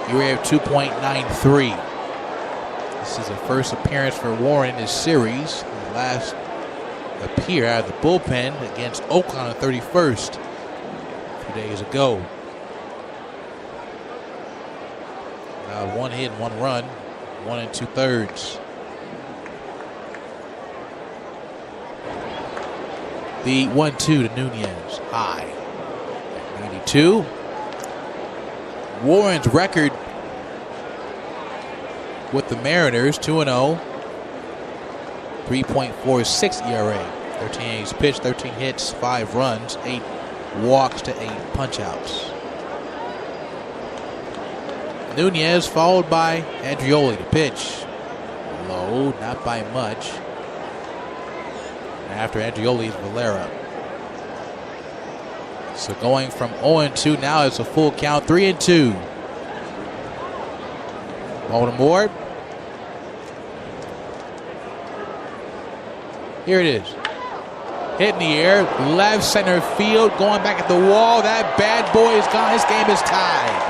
ERA of 2.93. This is the first appearance for Warren in this series. The last appear out of the bullpen against Oakland on the 31st, 2 days ago. 1 hit, 1 run, 1 2/3. The 1-2 to Nunez, high at 92. Warren's record with the Mariners, 2-0. 3.46 ERA. 13 innings pitched, 13 hits, 5 runs, 8 walks to 8 punch-outs. Nunez followed by Andreoli to pitch. Low, not by much. After Andreoli is Valera. So going from 0-2, now it's a full count, 3-2. Baltimore. Here it is. Hit in the air, left center field, going back at the wall. That bad boy is gone. This game is tied.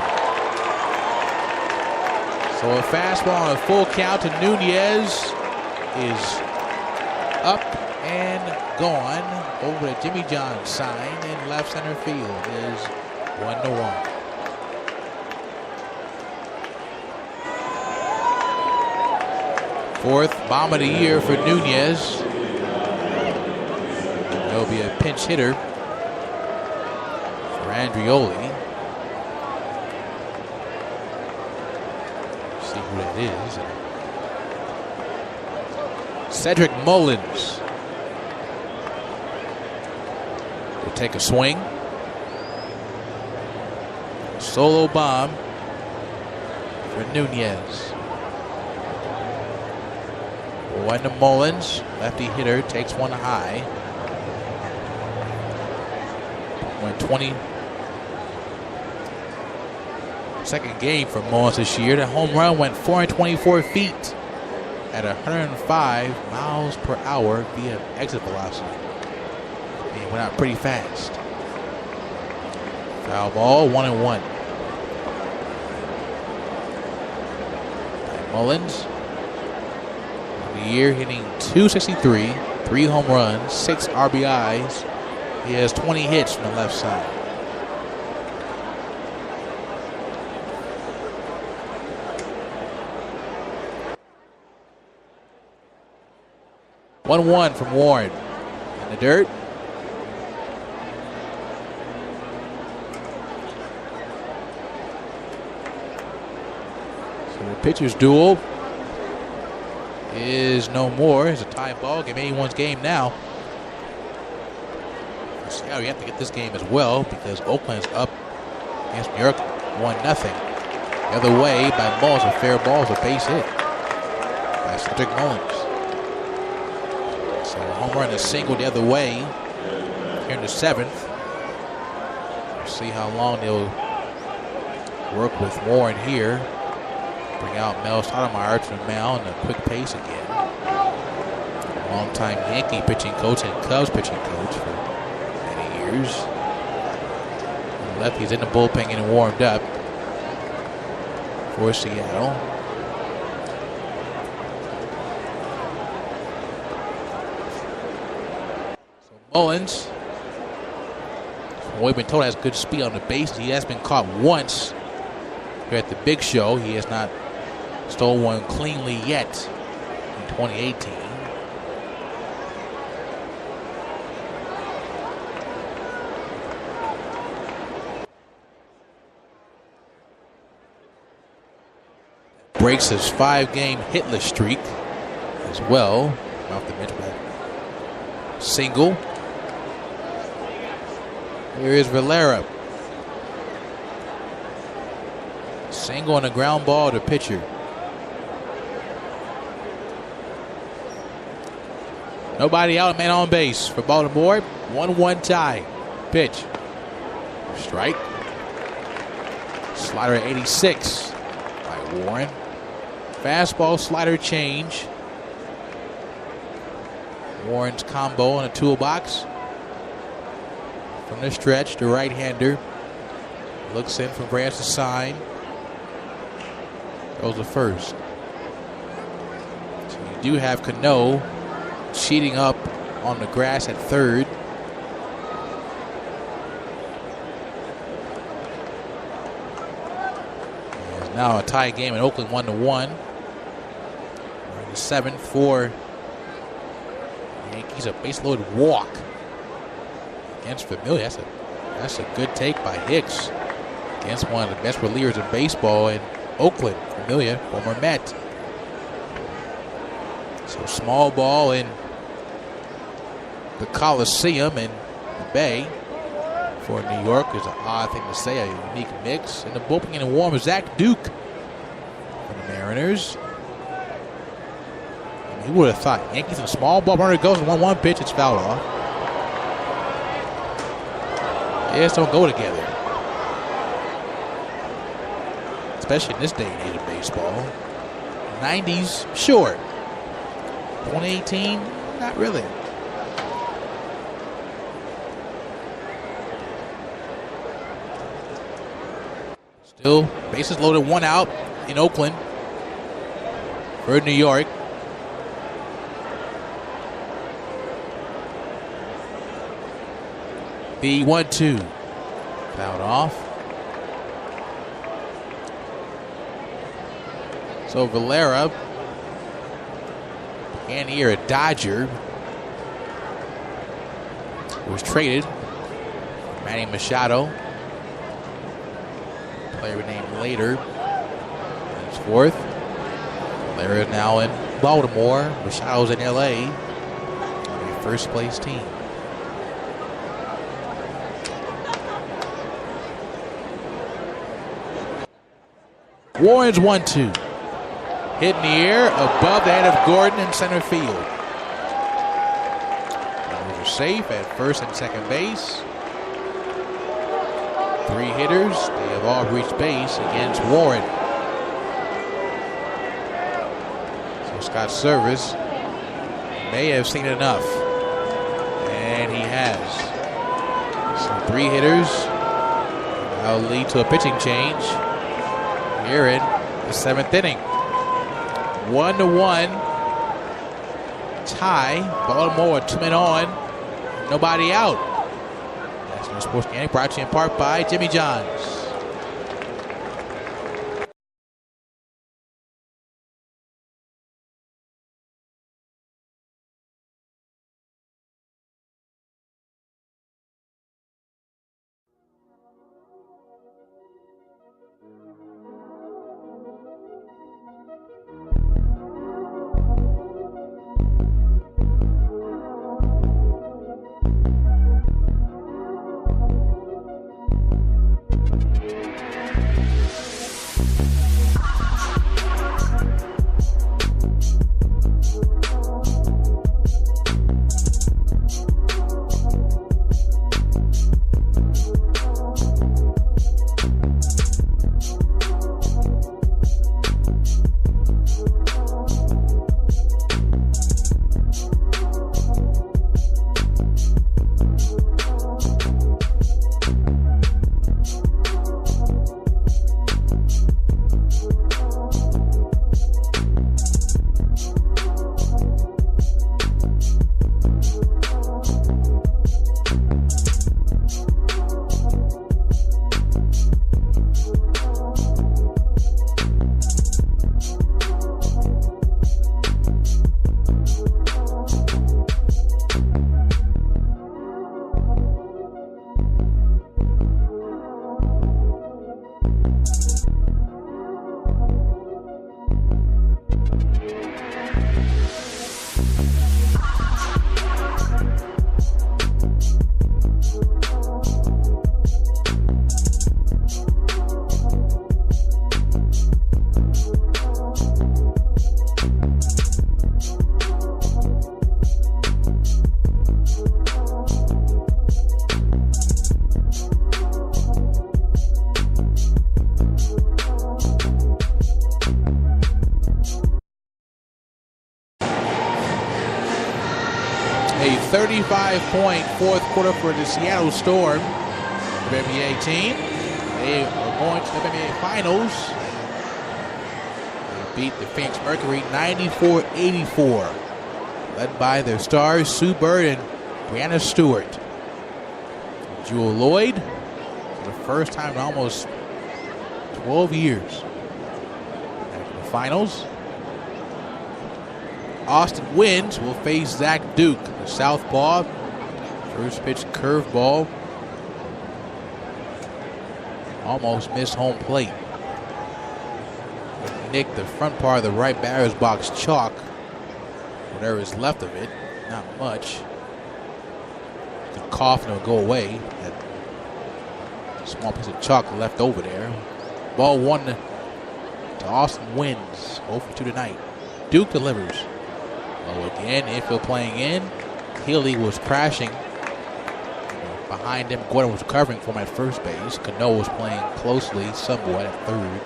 So a fastball on a full count to Nunez is up and gone over the Jimmy John sign in left center field. Is 1-1. Fourth bomb of the year for Nunez. There'll be a pinch hitter for Andreoli. See who that is. Cedric Mullins will take a swing. Solo bomb for Nunez. 1 to Mullins. Lefty hitter takes one high. Went 22nd game for Mullins this year. The home run went 424 feet at 105 miles per hour via exit velocity. And went out pretty fast. Foul ball, 1-1. Mullins, the year hitting .263, 3 home runs, 6 RBIs. He has 20 hits from the left side. (1-1) from Warren. In the dirt. So the pitcher's duel is no more. It's a tie ball game. Anyone's game now. Seattle, you have to get this game as well because Oakland's up against New York 1-0. The other way by Mullins, a fair ball is a base hit by Cedric Mullins. So a home run is single the other way here in the 7th. We'll see how long they'll work with Warren here. Bring out Mel Stoudemire to the mound in a quick pace again. Longtime Yankee pitching coach and Cubs pitching coach for years. Lefty's in the bullpen getting warmed up for Seattle. So Mullins, we've been told has good speed on the base. He has been caught once here at the Big Show. He has not stolen one cleanly yet in 2018. Breaks his 5-game hitless streak as well. Off the bench by single. Here is Valera. Single on a ground ball to pitcher. Nobody out, man on base for Baltimore. 1-1 tie. Pitch. Strike. Slider at 86 by Warren. Fastball, slider change. Warren's combo in a toolbox. From the stretch, the right-hander looks in for Branch to sign. Goes to first. So you do have Cano cheating up on the grass at third. It's now a tie game in Oakland, 1-1. The 7th for Yankees, a base-loaded walk against Familia. That's a good take by Hicks. against one of the best relievers in baseball in Oakland, Familia, former Met. So small ball in the Coliseum in the Bay for New York is an odd thing to say, a unique mix. In the bullpen getting warm is Zach Duke for the Mariners. And who would have thought? Yankees in a small ball runner goes 1-1 pitch, it's fouled off. They just don't go together. Especially in this day and age of baseball. 90s, sure. 2018, not really. Still, bases loaded, 1 out in Oakland for New York. The 1-2. Fouled off. So Valera, and here a Dodger, was traded. Manny Machado, player named later, is fourth. Valera now in Baltimore. Machado's in LA. A first place team. Warren's 1-2. Hit in the air above the head of Gordon in center field. Runners are safe at first and second base. 3 hitters, they have all reached base against Warren. So Scott Service may have seen enough, and he has. So 3 hitters will lead to a pitching change here in the 7th inning. 1-1 tie. Baltimore 2 men on, nobody out. National Sports Game brought to you in part by Jimmy John's. A 35-point fourth quarter for the Seattle Storm, NBA team. They are going to the NBA Finals. They beat the Phoenix Mercury 94-84, led by their stars Sue Bird and Brianna Stewart. Jewel Lloyd, for the first time in almost 12 years, at the finals. Austin Wynns will face Zach Duke, the southpaw. First pitch curveball. Almost missed home plate. Nick, the front part of the right batter's box chalk. Whatever is left of it, not much. The cough and it'll go away. That small piece of chalk left over there. Ball 1 to Austin wins. 0-2 tonight. Duke delivers. Oh, again, infield playing in. Healy was crashing. Behind him, Gordon was covering for him at first base. Cano was playing closely, somewhat at third.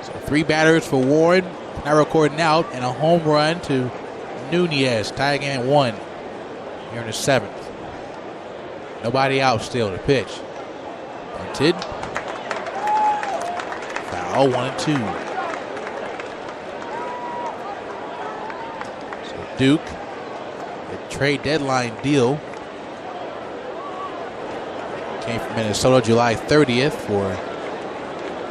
So 3 batters for Warren. Now recording out, and a home run to Nunez. Tie game at 1 here in the 7th. Nobody out still to pitch. Bunted. Foul, 1-2. So Duke, the trade deadline deal, came from Minnesota July 30th for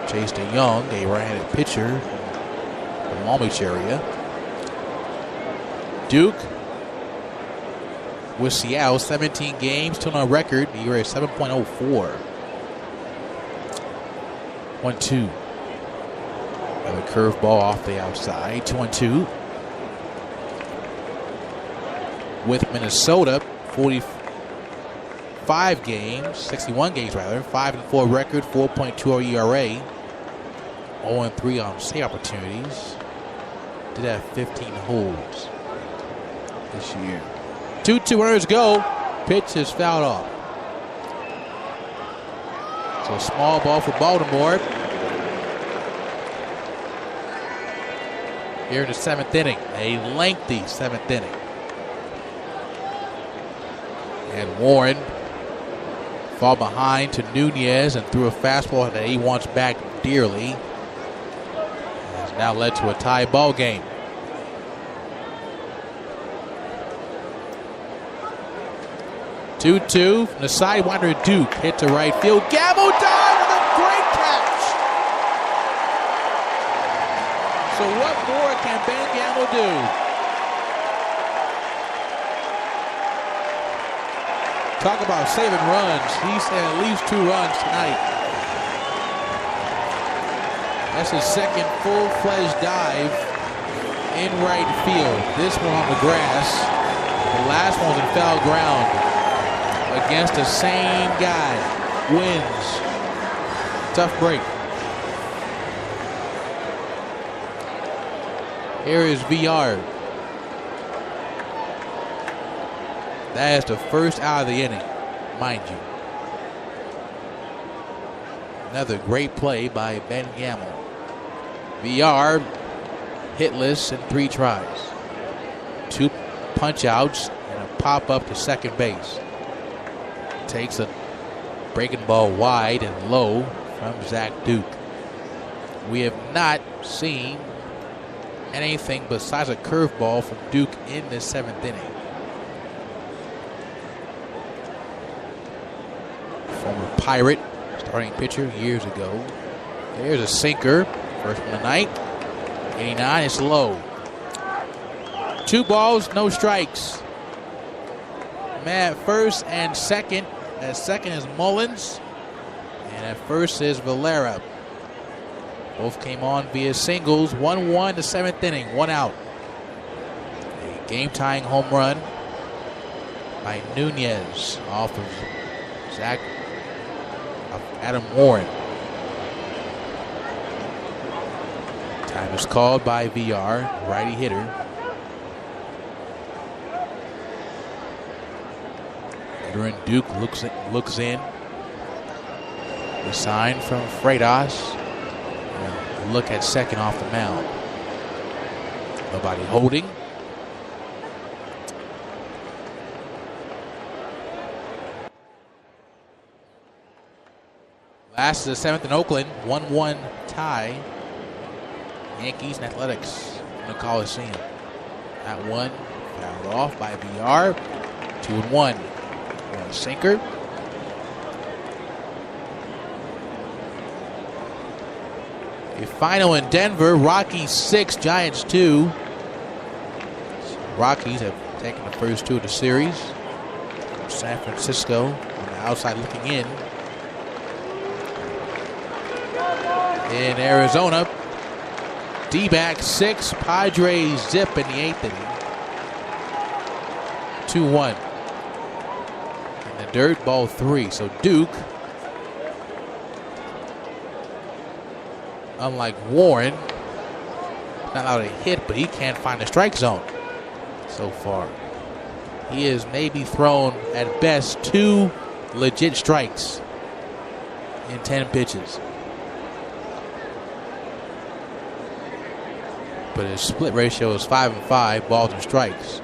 Chase DeYoung, a right-handed pitcher from the Long Beach area. Duke with Seattle, 17 games, still on record. The ERA is 7.04. 1-2. Another curveball off the outside. 2-1-2. With Minnesota, 45 games, 61 games rather, 5-4 record, 4.20 ERA, 0-3 on save opportunities. Did have 15 holds this year. 2-2 runners go. Pitch is fouled off. So small ball for Baltimore. Here in the 7th inning. A lengthy 7th inning. And Warren fall behind to Nunez and threw a fastball that he wants back dearly. Has now led to a tie ball game. Two-two from the sidewinder. Duke hit to right field. Gamble dive with a great catch. So what more can Ben Gamble do? Talk about saving runs. He's had at least 2 runs tonight. That's his second full-fledged dive in right field. This one on the grass. The last one was in foul ground. Against the same guy. Wins. Tough break. Here is VR. That is the first out of the inning, mind you. Another great play by Ben Gamble. VR hitless in 3 tries. 2 punch outs and a pop up to second base. Takes a breaking ball wide and low from Zach Duke. We have not seen anything besides a curveball from Duke in the 7th inning. Former Pirate, starting pitcher years ago. There's a sinker, first one tonight. 89, it's low. 2 balls, no strikes. Man at first and second. At second is Mullins. And at first is Valera. Both came on via singles. 1-1 the 7th inning. 1 out. A game-tying home run by Nunez off of Adam Warren. Time is called by VR, righty hitter. Veteran Duke looks in. The sign from Freitas. Look at second off the mound. Nobody holding. Last is the 7th in Oakland. 1-1 tie. Yankees and Athletics in the Coliseum. That one fouled off by VR. 2-1. One sinker. A final in Denver. Rockies 6, Giants 2. Rockies have taken the first 2 of the series. San Francisco on the outside looking in. In Arizona, D-back 6, Padres zip in the 8th inning. 2-1. In the dirt, ball 3. So Duke, unlike Warren, not allowed to hit, but he can't find the strike zone so far. He has maybe thrown at best 2 legit strikes in 10 pitches. But his split ratio is 5-5 balls and strikes.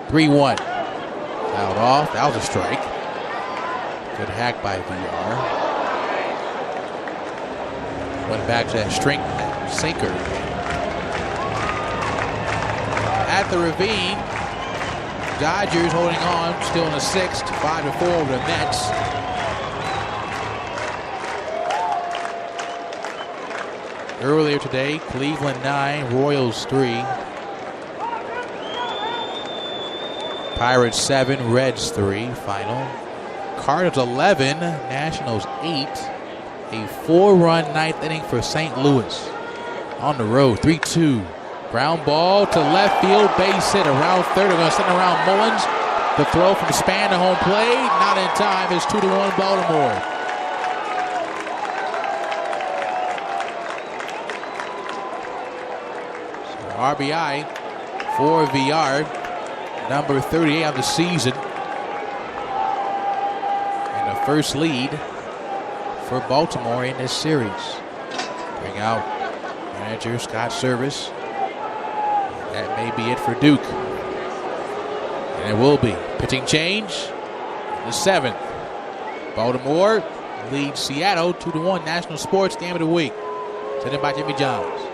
3-1. Fouled off. That was a strike. Good hack by VR. Went back to that strength sinker. At the Ravine, Dodgers holding on, still in the 6th, 5-4 over the Mets. Earlier today, Cleveland 9, Royals 3. Pirates 7, Reds 3, final. Cardinals 11, Nationals 8. A 4-run 9th inning for St. Louis. On the road, 3-2. Ground ball to left field, base hit around third. They're going to send around Mullins. The throw from Span to home plate, not in time. It's 2-1 Baltimore. RBI for VR, number 38 on the season. And the first lead for Baltimore in this series. Bring out manager Scott Service. That may be it for Duke. And it will be. Pitching change, the 7th. Baltimore leads Seattle 2-1. National Sports Game of the Week. Sent in by Jimmy Johns.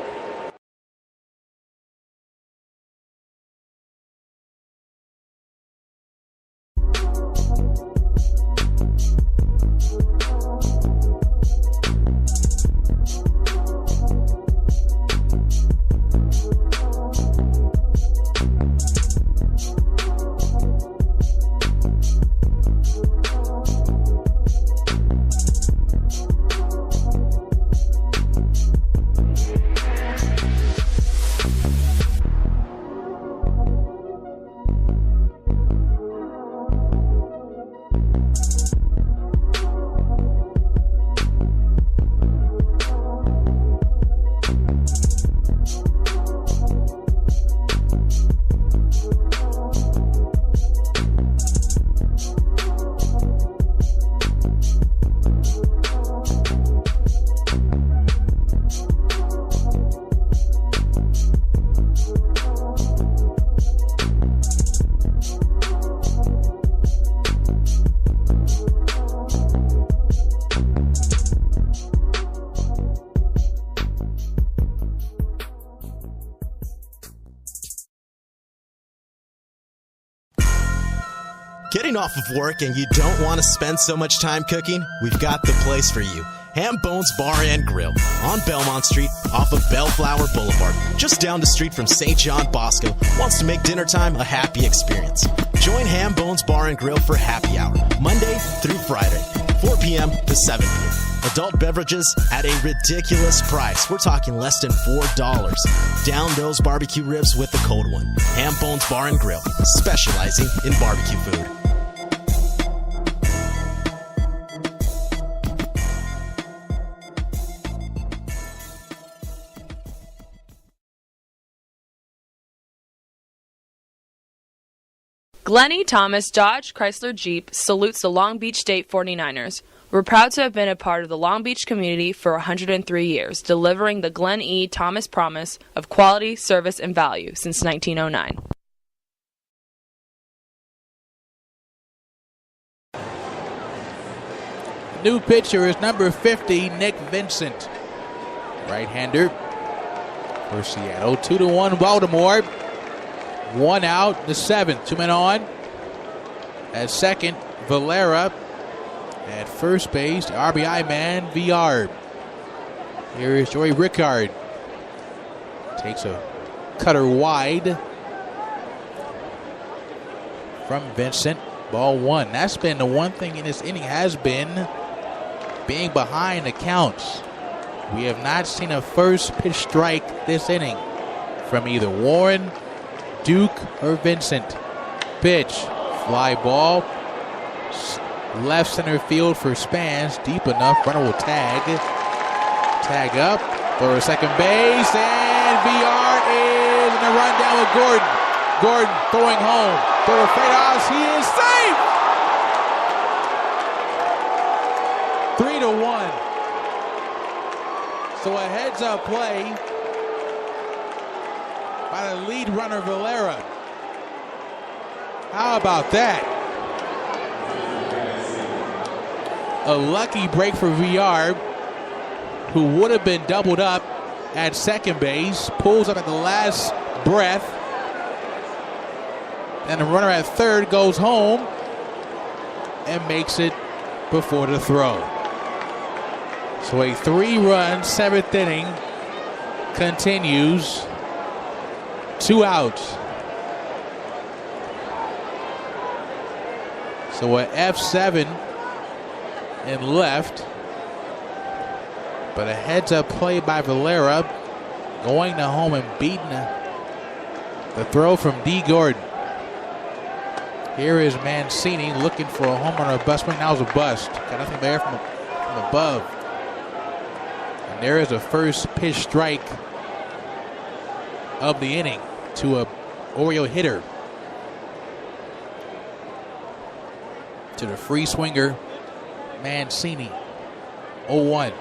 Getting off of work and you don't want to spend so much time cooking? We've got the place for you. Ham Bones Bar and Grill on Belmont Street off of Bellflower Boulevard. Just down the street from St. John Bosco. Wants to make dinner time a happy experience. Join Ham Bones Bar and Grill for happy hour, Monday through Friday, 4 p.m. to 7 p.m. Adult beverages at a ridiculous price. We're talking less than $4. Down those barbecue ribs with the cold one. Ham Bones Bar and Grill, specializing in barbecue food. Glennie Thomas Dodge Chrysler Jeep salutes the Long Beach State 49ers. We're proud to have been a part of the Long Beach community for 103 years, delivering the Glenn E. Thomas promise of quality, service, and value since 1909. New pitcher is number 50, Nick Vincent. Right-hander for Seattle. 2-1 Baltimore. 1 out, the 7th. 2 men on. At second, Valera. At first base, RBI man, VR. Here is Joey Rickard. Takes a cutter wide. from Vincent. Ball one. That's been the one thing in this inning, has been being behind the counts. We have not seen a first pitch strike this inning from either Warren, Duke, or Vincent. Pitch. Fly ball. Left center field for Spans. Deep enough. Runner will tag. Tag up. Throw to second base. And VR is in the rundown with Gordon. Gordon throwing home. Throw to Freitas. He is safe! 3-1. So a heads-up play by the lead runner, Valera. How about that? A lucky break for VR, who would have been doubled up at second base. Pulls up at the last breath. And the runner at third goes home and makes it before the throw. So a 3-run 7th inning continues. 2 outs. So a F7 in left. But a heads-up play by Valera, going to home and beating the throw from D. Gordon. Here is Mancini looking for a home run or a bust swing. That was a bust. Got nothing there from above. And there is a first pitch strike of the inning to a Oriole hitter. To the free swinger, Mancini. 0-1.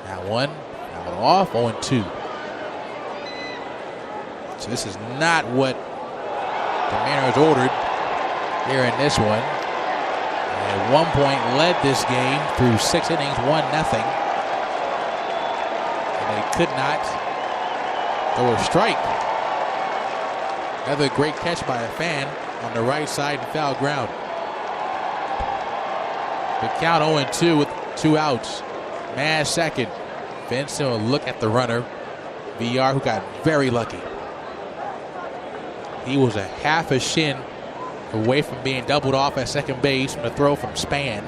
Now one. Now off. 0-2. So this is not what the Mariners ordered here in this one. And at one point led this game through 6 innings, 1-0. And they could not throw a strike. Another great catch by a fan on the right side and foul ground. The count 0-2 with 2 outs. Man second. Vincent will look at the runner. VR, who got very lucky. He was a half a shin away from being doubled off at second base from the throw from Span.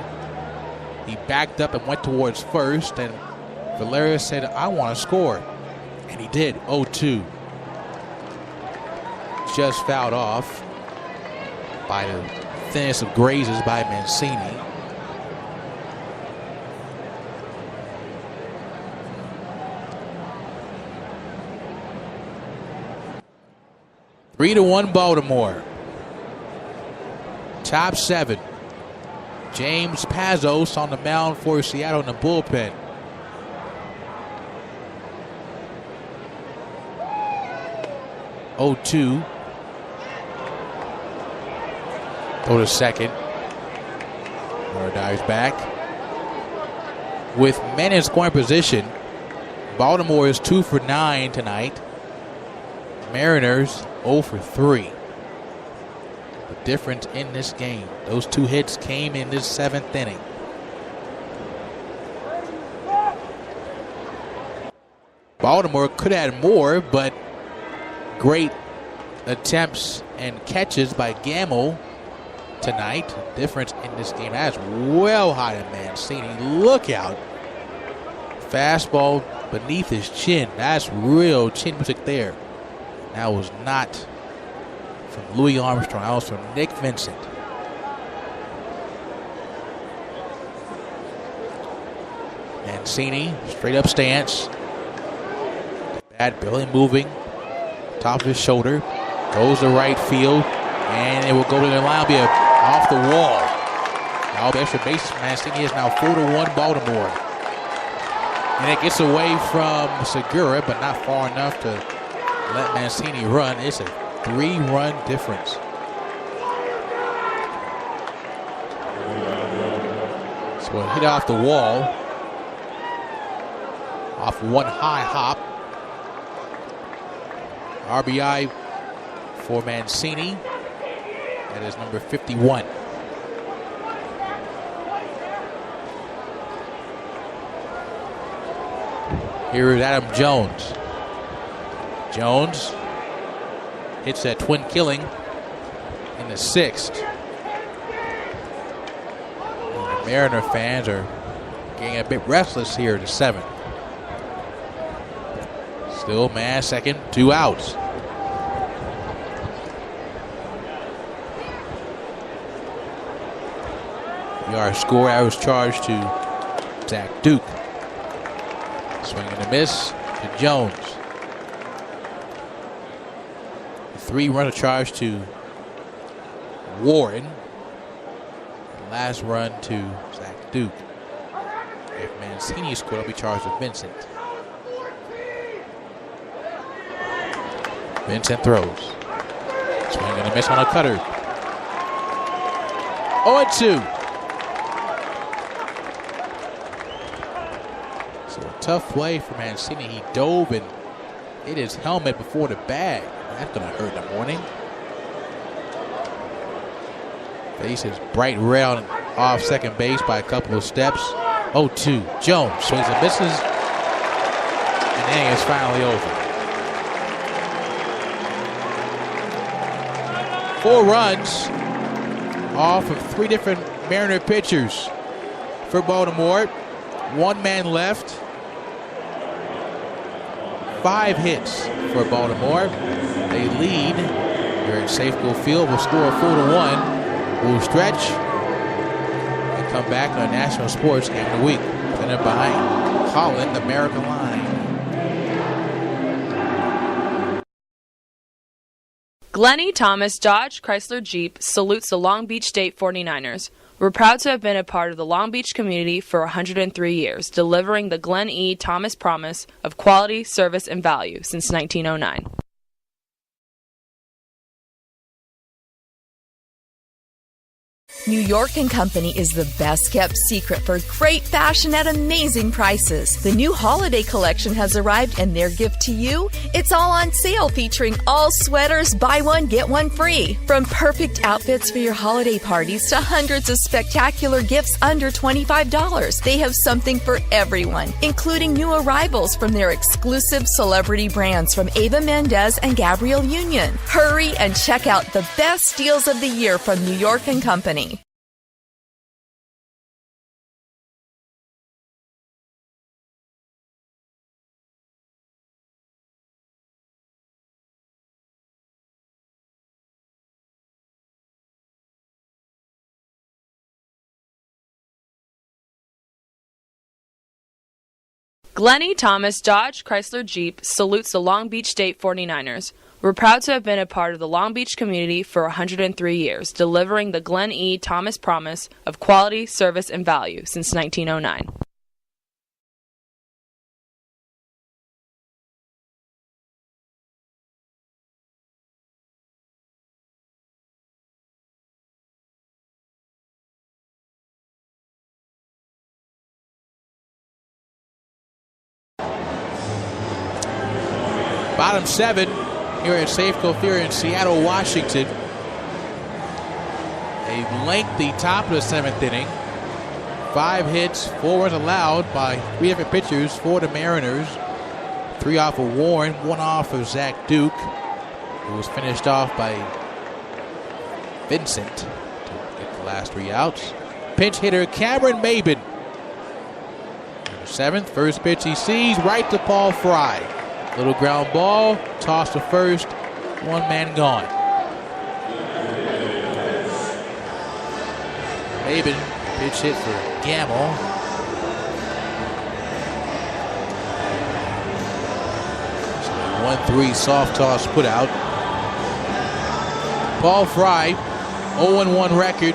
He backed up and went towards first, and Valera said, I want to score. And he did. 0-2. Just fouled off by the thinnest of grazes by Mancini. Three to 1 Baltimore. Top 7. James Pazos on the mound for Seattle in the bullpen. (0-2). Go to second. Murray dives back. With men in scoring position, Baltimore is 2 for 9 tonight. Mariners 0 for 3. The difference in this game, those 2 hits came in this 7th inning. Baltimore could add more, but great attempts and catches by Gamble tonight. The difference in this game, that's well high to Mancini. Look out. Fastball beneath his chin. That's real chin music there. That was not from Louis Armstrong. That was from Nick Vincent. Mancini, straight up stance. Bat barely moving. Top of his shoulder. Goes to right field. And it will go to the line. Be off the wall. Now the extra bases. Mancini is now 4-1 Baltimore. And it gets away from Segura, but not far enough to let Mancini run. It's a 3-run difference. So a hit off the wall. Off one high hop. RBI for Mancini. That is number 51. Here is Adam Jones. Jones hits that twin killing in in the sixth. And the Mariner fans are getting a bit restless here in the seventh. Still man second, 2 outs. Our score average charge to Zach Duke. Swing and a miss to Jones. 3-run charge to Warren. Last run to Zach Duke. If Mancini scored, it'll be charged with Vincent. Vincent throws. Swing and a miss on a cutter. 0-2. So a tough play for Mancini. He dove and hit his helmet before the bag. That's going to hurt in the morning. Face is bright red off second base by a couple of steps. 0-2. Jones swings and misses. And the inning is finally over. 4 runs off of 3 different Mariner pitchers for Baltimore. 1 man left. 5 hits for Baltimore. They lead here at Safeco Field. Will score 4-1. Will stretch and come back on a National Sports Game of the Week. Presented by Holland American Line. Glennie Thomas Dodge Chrysler Jeep salutes the Long Beach State 49ers. We're proud to have been a part of the Long Beach community for 103 years, delivering the Glenn E. Thomas promise of quality, service, and value since 1909. New York & Company is the best kept secret for great fashion at amazing prices. The new holiday collection has arrived, and their gift to you, it's all on sale, featuring all sweaters, buy one, get one free. From perfect outfits for your holiday parties to hundreds of spectacular gifts under $25, they have something for everyone, including new arrivals from their exclusive celebrity brands from Eva Mendes and Gabrielle Union. Hurry and check out the best deals of the year from New York & Company. Glennie Thomas Dodge Chrysler Jeep salutes the Long Beach State 49ers. We're proud to have been a part of the Long Beach community for 103 years, delivering the Glenn E. Thomas promise of quality, service, and value since 1909. Bottom 7 here at Safeco Field in Seattle, Washington. A lengthy top of the 7th inning. 5 hits, 4 runs allowed by 3 different pitchers for the Mariners. 3 off of Warren, 1 off of Zach Duke, who was finished off by Vincent to get the last 3 outs. Pinch hitter Cameron Maben. 7th, first pitch he sees, right to Paul Fry. Little ground ball, toss to first, 1 man gone. Maben, pitch hit for Gamble. So 1-3 soft toss put out. Paul Fry, 0-1 record.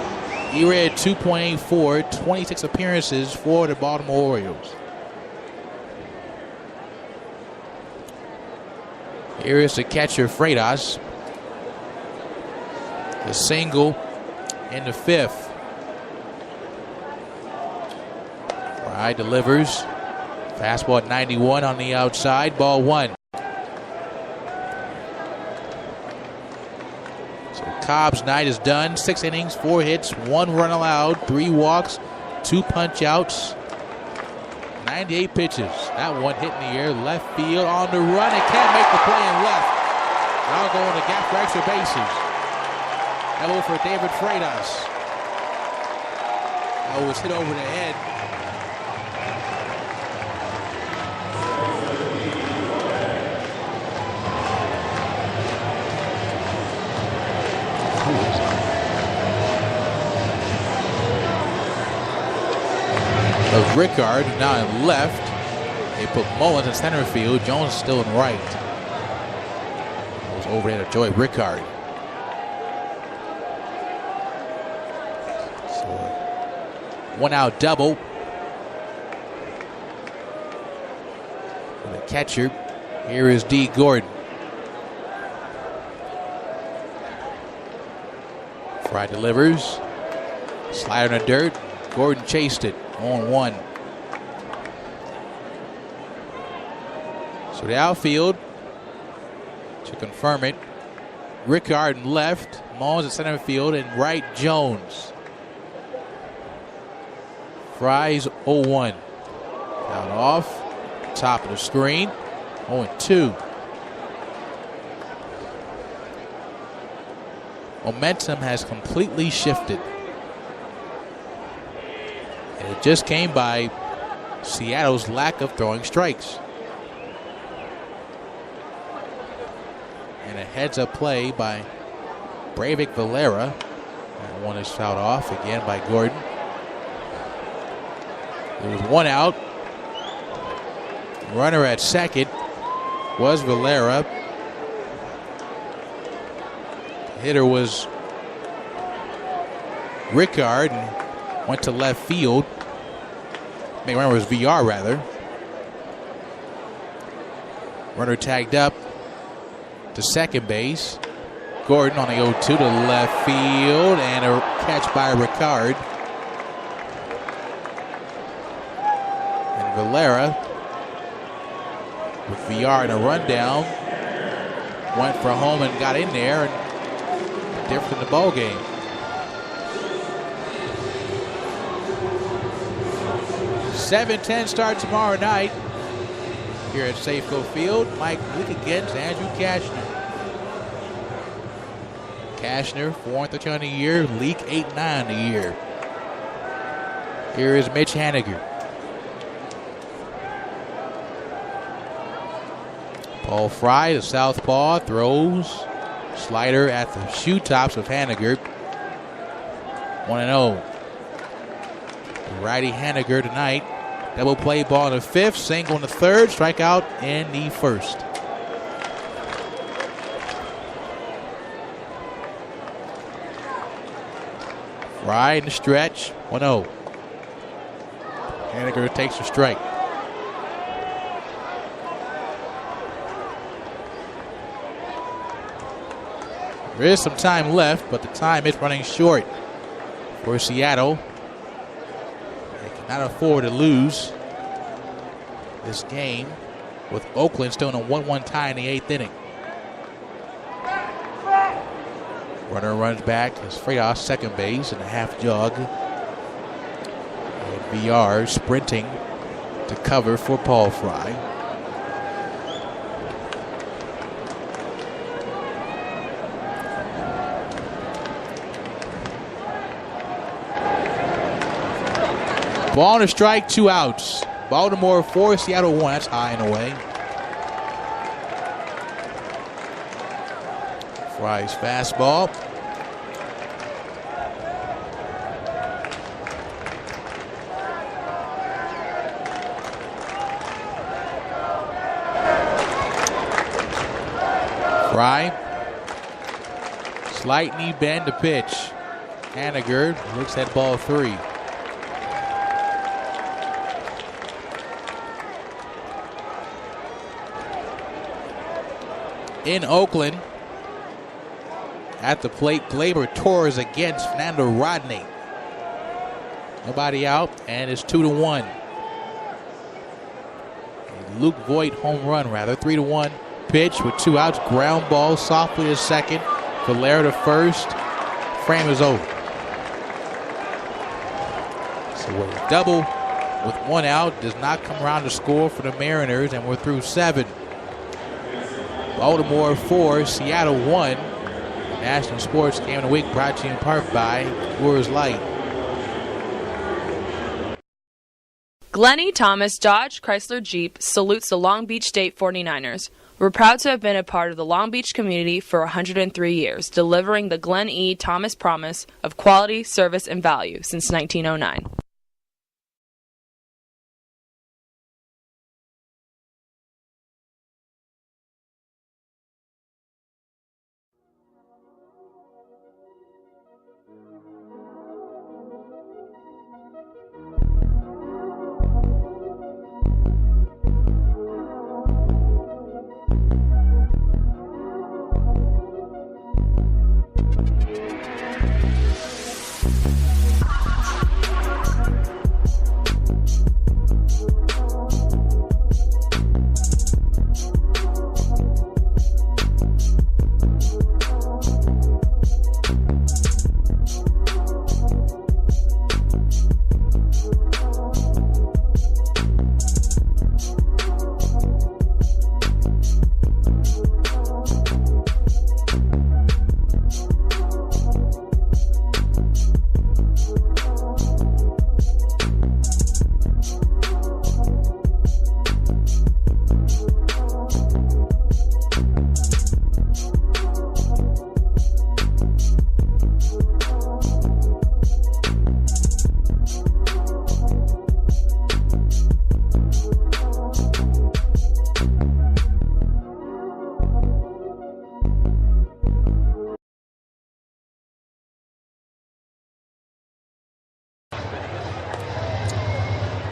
ERA at 2.84, 26 appearances for the Baltimore Orioles. Here is the catcher, Freitas. The single in the 5th. Fry delivers. Fastball at 91 on the outside. Ball 1. So Cobb's night is done. 6 innings, 4 hits, 1 run allowed, 3 walks, 2 punch outs. 98 pitches. That one hit in the air, left field on the run. It can't make the play in left. Now going to gap for extra bases. Elbow for David Freitas. That was hit over the head. Of Rickard now in left. They put Mullins in center field. Jones still in right. It was over there to Joey Rickard. So, one out double. And the catcher, here is D. Gordon. Fry delivers. Slider in the dirt. Gordon chased it. 0-1. So the outfield, to confirm it, Rickard in left, Mullins at center field, and right Jones. Fry's 0-1. Down off, top of the screen, 0-2. Momentum has completely shifted. And it just came by Seattle's lack of throwing strikes. And a heads-up play by Breivik Valera. That one is fouled off again by Gordon. There was one out. Runner at second was Valera. The hitter was Rickard and went to left field. Main runner was VR rather. Runner tagged up to second base. Gordon on the 0-2 to left field and a catch by Rickard. And Valera with VR in a rundown went for home and got in there and different in the ball game. .7:10 start tomorrow night here at Safeco Field. Mike Leake against Andrew Cashner. Cashner, 4th on the year. Leake, 8-9 the year. Here is Mitch Haniger. Paul Fry, the southpaw, throws. Slider at the shoe tops of Haniger. 1-0. Righty Haniger tonight. Double play ball in the 5th, single in the 3rd, strikeout in the 1st. Fry in the stretch, 1-0. Haniger takes a strike. There is some time left, but the time is running short for Seattle. Not afford to lose this game with Oakland still in a 1-1 tie in the 8th inning. Runner runs back as Freitas second base in a half jog. And VR sprinting to cover for Paul Fry. Ball and a strike, 2 outs. Baltimore 4, Seattle 1. That's high and away. Fry's fastball. Fry. Slight knee bend to pitch. Haniger looks at ball 3. In Oakland, at the plate, Glaber Torres against Fernando Rodney. Nobody out, and it's 2-1. Luke Voigt home run, rather. 3-1 pitch with 2 outs. Ground ball softly to second. Valera to first. Frame is over. So a double with 1 out does not come around to score for the Mariners, and we're through 7. Baltimore 4, Seattle 1. National Sports Game of the Week brought to you in part by Coors Light. Glennie Thomas Dodge Chrysler Jeep salutes the Long Beach State 49ers. We're proud to have been a part of the Long Beach community for 103 years, delivering the Glenn E. Thomas promise of quality, service, and value since 1909.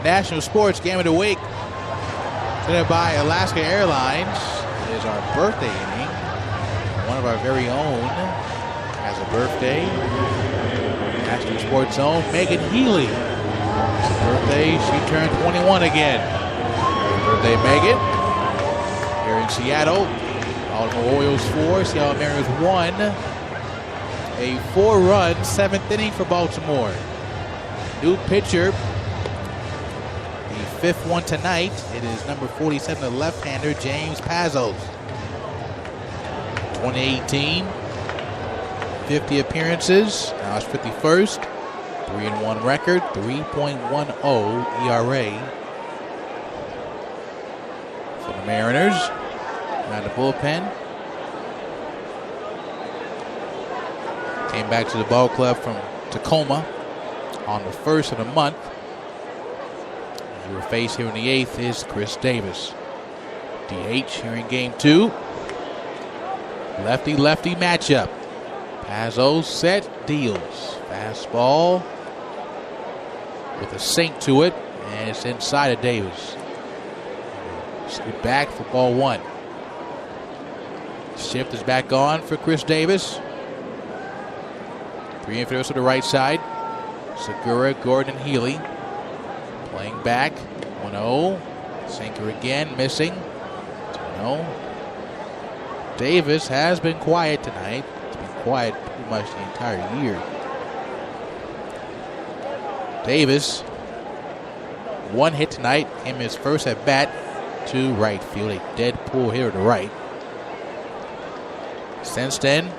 National Sports Game of the Week presented by Alaska Airlines. It is our birthday inning. One of our very own has a birthday. National Sports Zone, Megan Healy. It's her birthday. She turned 21 again. Happy birthday, Megan. Here in Seattle, Baltimore Orioles 4, Seattle Mariners 1. A 4-run 7th inning for Baltimore. New pitcher. Fifth one tonight. It is number 47, the left-hander, James Pazos. 2018, 50 appearances. Now it's 51st. 3-1 record, 3.10 ERA for the Mariners. Now the bullpen. Came back to the ball club from Tacoma on the 1st of the month. Your face here in the 8th is Chris Davis. DH here in game 2. Lefty-lefty matchup. Pazos set, deals. Fastball with a sink to it, and it's inside of Davis. Skip back for ball 1. Shift is back on for Chris Davis. 3 infielders to the right side. Segura, Gordon, and Healy. Playing back, 1-0. Sinker again, missing. 2-0. Davis has been quiet tonight. It's been quiet pretty much the entire year. Davis, 1 hit tonight, in his first at bat to right field. A dead pull here to right. Since then, a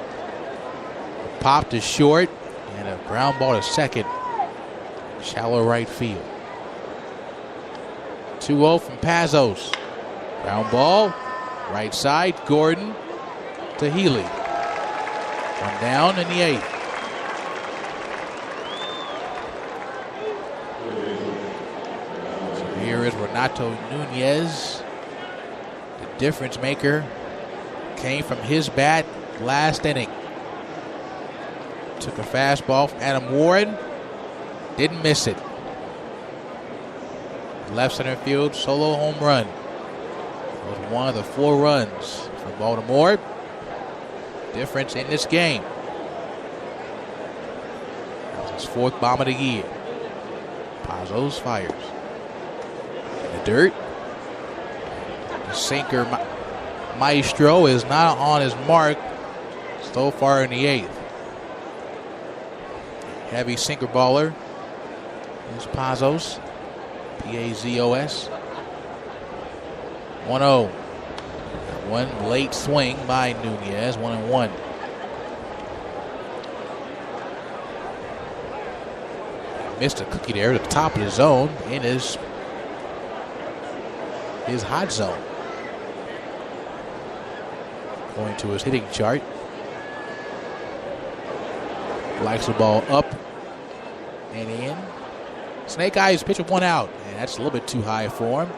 pop to short and a ground ball to second. Shallow right field. 2-0 from Pazos. Ground ball, right side, Gordon to Healy. 1 down in the 8th. So here is Renato Nunez. The difference maker came from his bat last inning. Took a fastball from Adam Warren. Didn't miss it. Left center field, solo home run. It was one of the 4 runs for Baltimore. Difference in this game. That was his 4th bomb of the year. Pazos fires. In the dirt. The sinker Maestro is not on his mark so far in the 8th. Heavy sinker baller. Here's Pazos. P-A-Z-O-S. 1-0. One late swing by Nunez. 1-1. missed a cookie there at the top of the zone in his hot zone. Going to his hitting chart. Likes the ball up and in. Snake Eyes pitch with 1 out, and that's a little bit too high for him.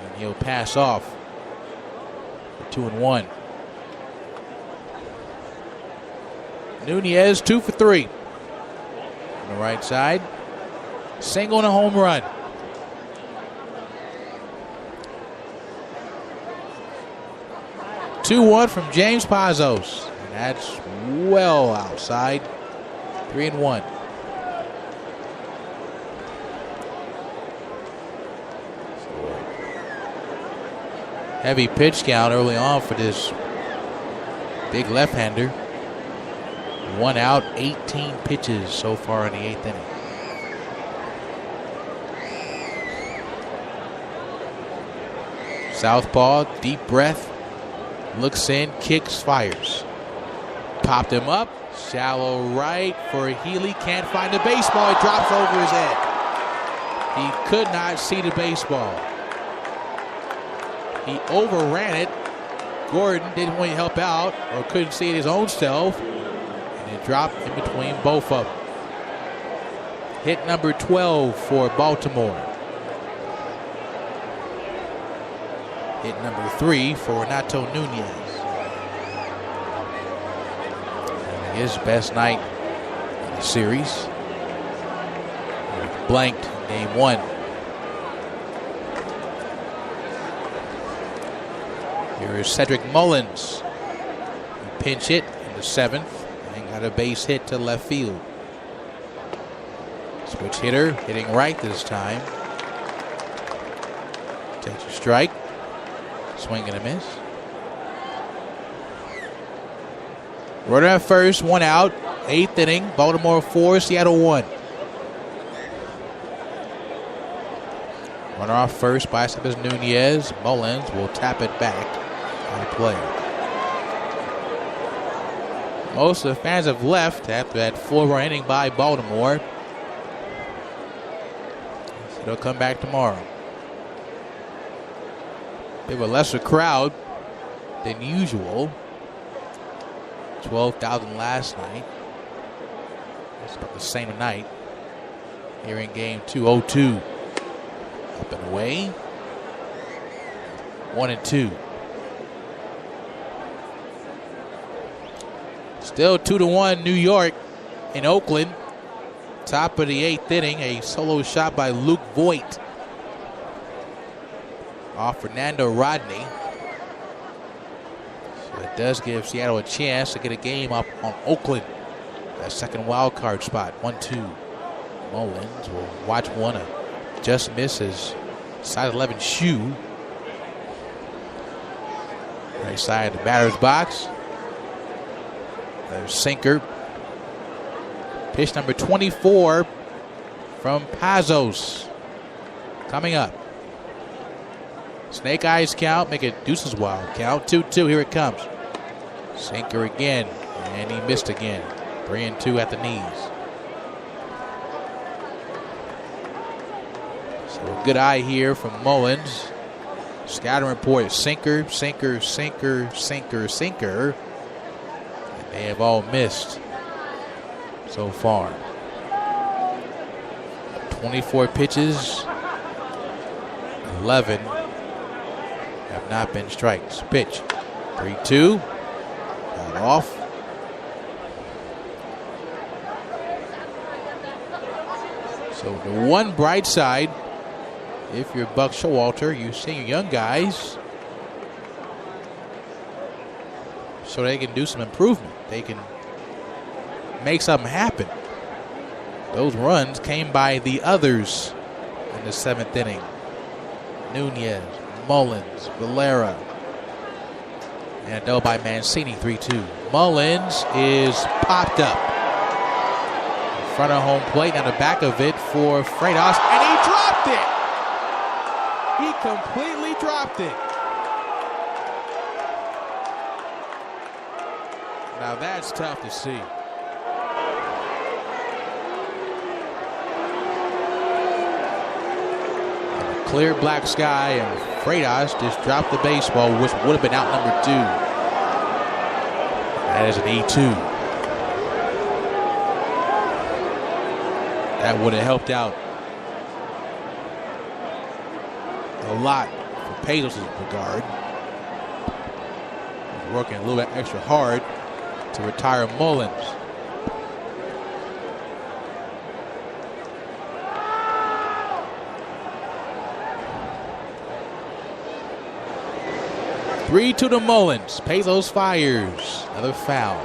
And he'll pass off for 2-1. Nunez 2 for 3. On the right side. Single and a home run. Two-1 from James Pazos. And that's well outside. 3-1. Heavy pitch count early on for this big left-hander. 1 out, 18 pitches so far in the 8th inning. Southpaw, deep breath, looks in, kicks, fires. Popped him up, shallow right for Healy, can't find the baseball, it drops over his head. He could not see the baseball. He overran it. Gordon didn't want to help out or couldn't see it his own self, and it dropped in between both of them. Hit number 12 for Baltimore. Hit number 3 for Renato Nunez. His best night in the series. Blanked game 1. Here is Cedric Mullins. He pinch hit in the 7th and got a base hit to left field. Switch hitter, hitting right this time. Takes a strike. Swing and a miss. Runner at first, 1 out. 8th inning, Baltimore 4, Seattle 1. Runner off first by Cesar Nunez. Mullins will tap it back on play. Most of the fans have left after that 4-run inning by Baltimore. So they'll come back tomorrow. They have a lesser crowd than usual. 12,000 last night. It's about the same tonight. Here in game 2, 0-2. Up and away. 1-2. Still 2-1 New York in Oakland. Top of the 8th inning. A solo shot by Luke Voigt off Fernando Rodney. So it does give Seattle a chance to get a game up on Oakland. That second wild card spot. 1-2. Mullins will watch one of just misses. Side 11 shoe. Right side of the batter's box. There's sinker. Pitch number 24 from Pazos. Coming up. Snake Eyes count, make it Deuces Wild count. 2-2, here it comes. Sinker again, and he missed again. 3-2 at the knees. So a good eye here from Mullins. Scouting report, sinker, sinker, sinker, sinker, sinker. And they have all missed so far. 24 pitches, 11 have not been strikes. Pitch, 3-2, got off. So the one bright side, if you're Buck Showalter, you see your young guys so they can do some improvement. They can make something happen. Those runs came by the others in the 7th inning. Nunez, Mullins, Valera, and a double by Mancini, 3-2. Mullins is popped up in front of home plate, on the back of it for Freitas, and he dropped it. He completely dropped it. Now that's tough to see. Clear black sky, and Freitas just dropped the baseball, which would have been out number 2. That is an E2. That would have helped out a lot for Pazos' regard. He's working a little bit extra hard to retire Mullins. Three to the Mullins. Pazos fires. Another foul.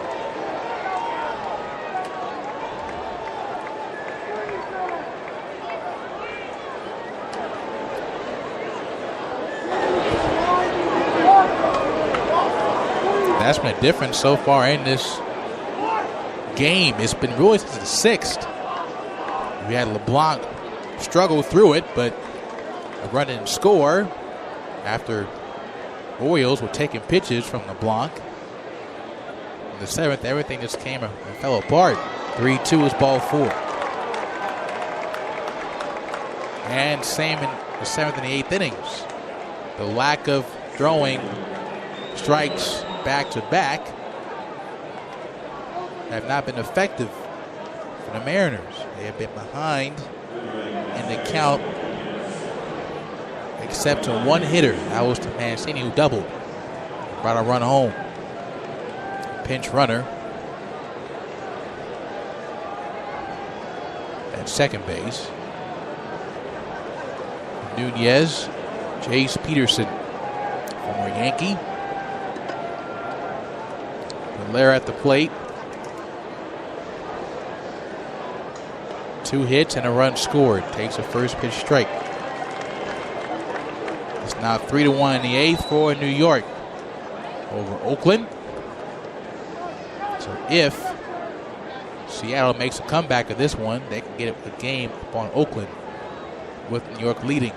That's been a difference so far in this game. It's been really since the 6th. We had LeBlanc struggle through it, but a run and score after Orioles were taking pitches from LeBlanc. In the 7th, everything just came and fell apart. 3-2 is ball 4. And same in the 7th and the 8th innings. The lack of throwing strikes back-to-back have not been effective for the Mariners. They have been behind in the count except to one hitter. That was to Mancini, who doubled. Brought a run home. Pinch runner at second base. Nunez, Jace Peterson, former Yankee. Valera at the plate. 2 hits and a run scored. Takes a first pitch strike. It's now 3-1 in the 8th for New York over Oakland. So if Seattle makes a comeback of this one, they can get a game upon Oakland with New York leading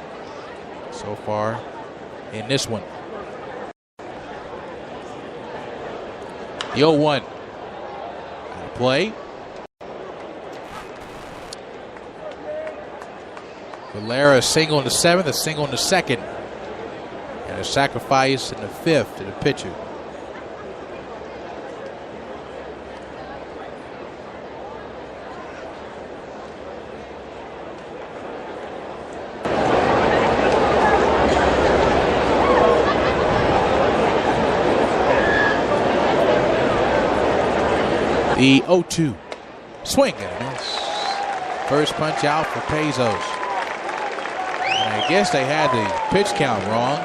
so far in this one. The 0-1. Play. Valera a single in the 7th, a single in the 2nd. And a sacrifice in the 5th to the pitcher. The 0-2. Swing and a miss. First punch out for Pazos. And I guess they had the pitch count wrong.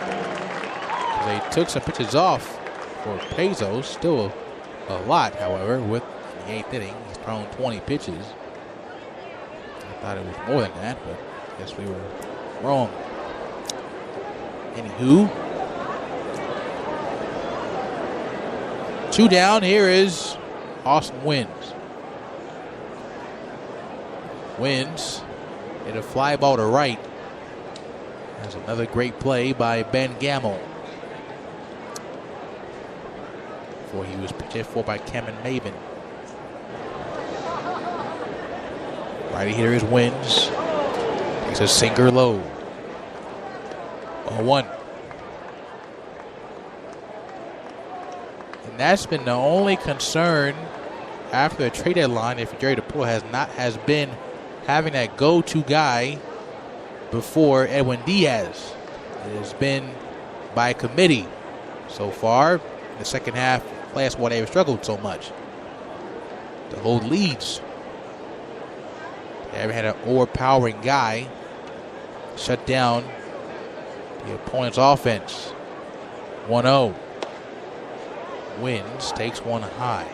They took some pitches off for Pazos. Still a lot, however, with the 8th inning. He's thrown 20 pitches. I thought it was more than that, but I guess we were wrong. Anywho. 2 down. Here is Austin Wins. Wins hit a fly ball to right. That's another great play by Ben Gamble. Before he was pitched for by Cameron Maven. Righty hitter is Wins. Takes a sinker low. 0-1. And that's been the only concern after the trade deadline, if Jerry DePull has been having that go-to guy before Edwin Diaz. It has been by committee so far. In the second half, last why they've struggled so much to hold leads. They haven't had an overpowering guy shut down the opponent's offense. 1-0. Wins, takes one high.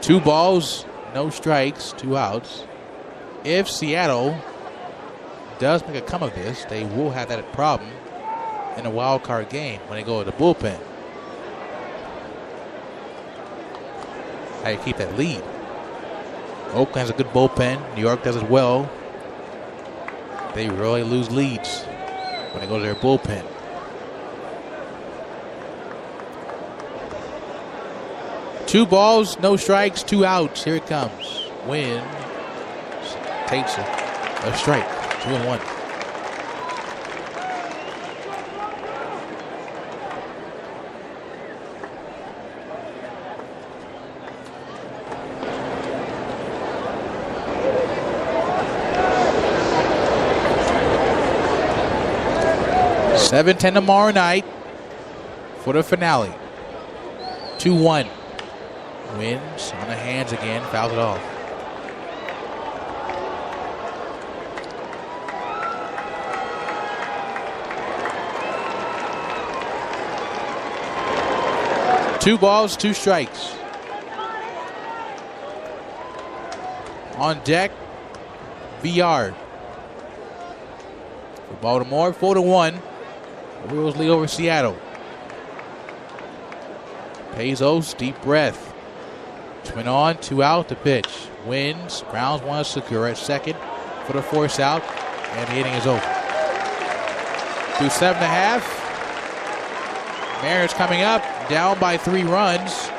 Two balls, no strikes, 2 outs. If Seattle does make a come of this, they will have that problem in a wild card game when they go to the bullpen. How you keep that lead? Oakland has a good bullpen. New York does as well. They really lose leads when they go to their bullpen. Two balls, no strikes, 2 outs. Here it comes. Wins. Takes a strike. 2-1. $7:10 tomorrow night for the finale. 2-1. Wins on the hands again, fouls it off. Two balls, two strikes. On deck, VR. For Baltimore, 4-1. The Orioles lead over Seattle. Pezos, deep breath. Twin on, 2 out, the pitch. Wins, grounds one, Segura at second for the force out, and the inning is over. Through 7.5. Mariners coming up, down by 3 runs.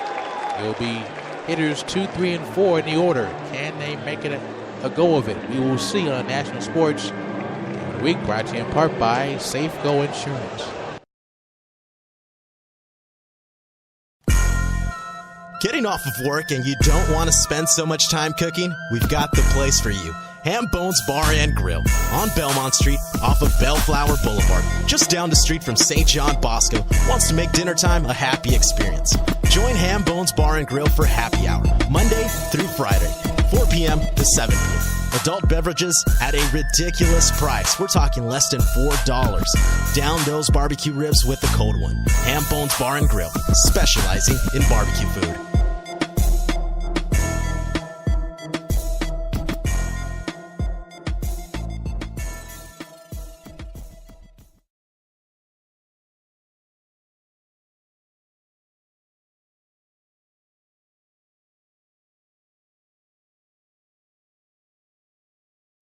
It'll be hitters 2, 3, and 4 in the order. Can they make it a go of it? We will see on National Sports Week, brought to you in part by Safeco Insurance. Getting off of work and you don't want to spend so much time cooking? We've got the place for you. Ham Bones Bar and Grill on Belmont Street off of Bellflower Boulevard, just down the street from St. John Bosco. Wants to make dinner time a happy experience. Join Ham Bones Bar and Grill for happy hour, Monday through Friday, 4 p.m. to 7 p.m. Adult beverages at a ridiculous price. We're talking less than $4. Down those barbecue ribs with the cold one. Ham Bones Bar and Grill, specializing in barbecue food.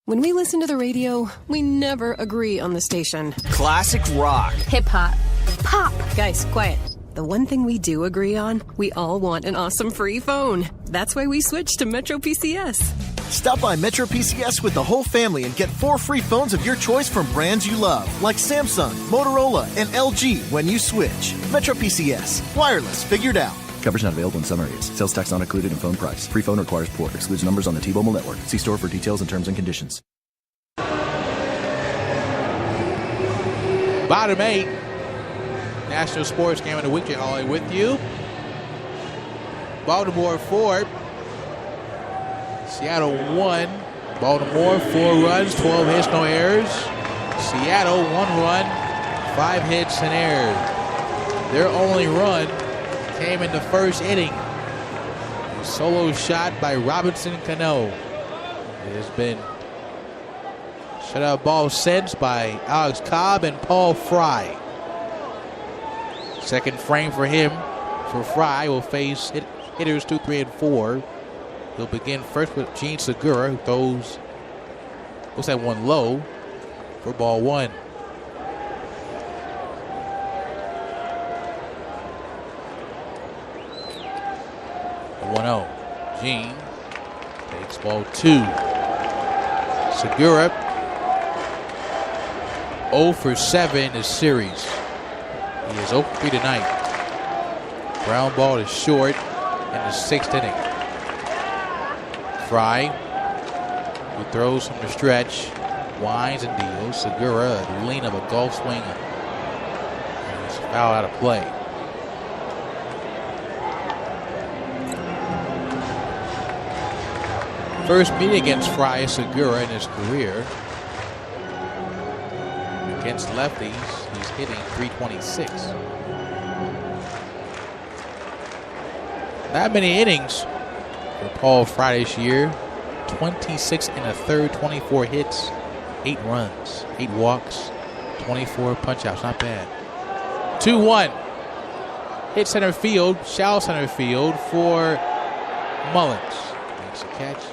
When we listen to the radio, we never agree on the station. Classic rock. Hip-hop. Pop. Guys, quiet. The one thing we do agree on, we all want an awesome free phone. That's why we switched to Metro PCS. Stop by Metro PCS with the whole family and get 4 free phones of your choice from brands you love, like Samsung, Motorola, and LG when you switch. Metro PCS. Wireless figured out. Coverage not available in some areas. Sales tax not included in phone price. Free phone requires port. Excludes numbers on the T-Mobile network. See store for details and terms and conditions. Bottom 8. National Sports Game of the Week. Holly with you. Baltimore 4. Seattle 1. Baltimore 4 runs, 12 hits, no errors. Seattle 1 run, 5 hits and errors. Their only run came in the first inning. A solo shot by Robinson Cano. It has been shutout ball since by Alex Cobb and Paul Fry. Second frame for him. For Fry will face hitters 2, 3, and 4. He'll begin first with Gene Segura, who throws, looks like one low for ball 1. The 1-0. Gene takes ball 2. Segura 0 for 7 in the series. He is 0 for 3 tonight. Ground ball is short in the 6th inning. Fry, who throws from the stretch, winds and deals. Segura, the lean of a golf swing, and he's fouled out of play. First meeting against Fry Segura in his career. Against lefties, he's hitting .326. Not many innings for Paul Fry this year. 26 and a third, 24 hits, 8 runs, 8 walks, 24 punch-outs. Not bad. 2-1. Hit center field, shallow center field for Mullins. Makes a catch.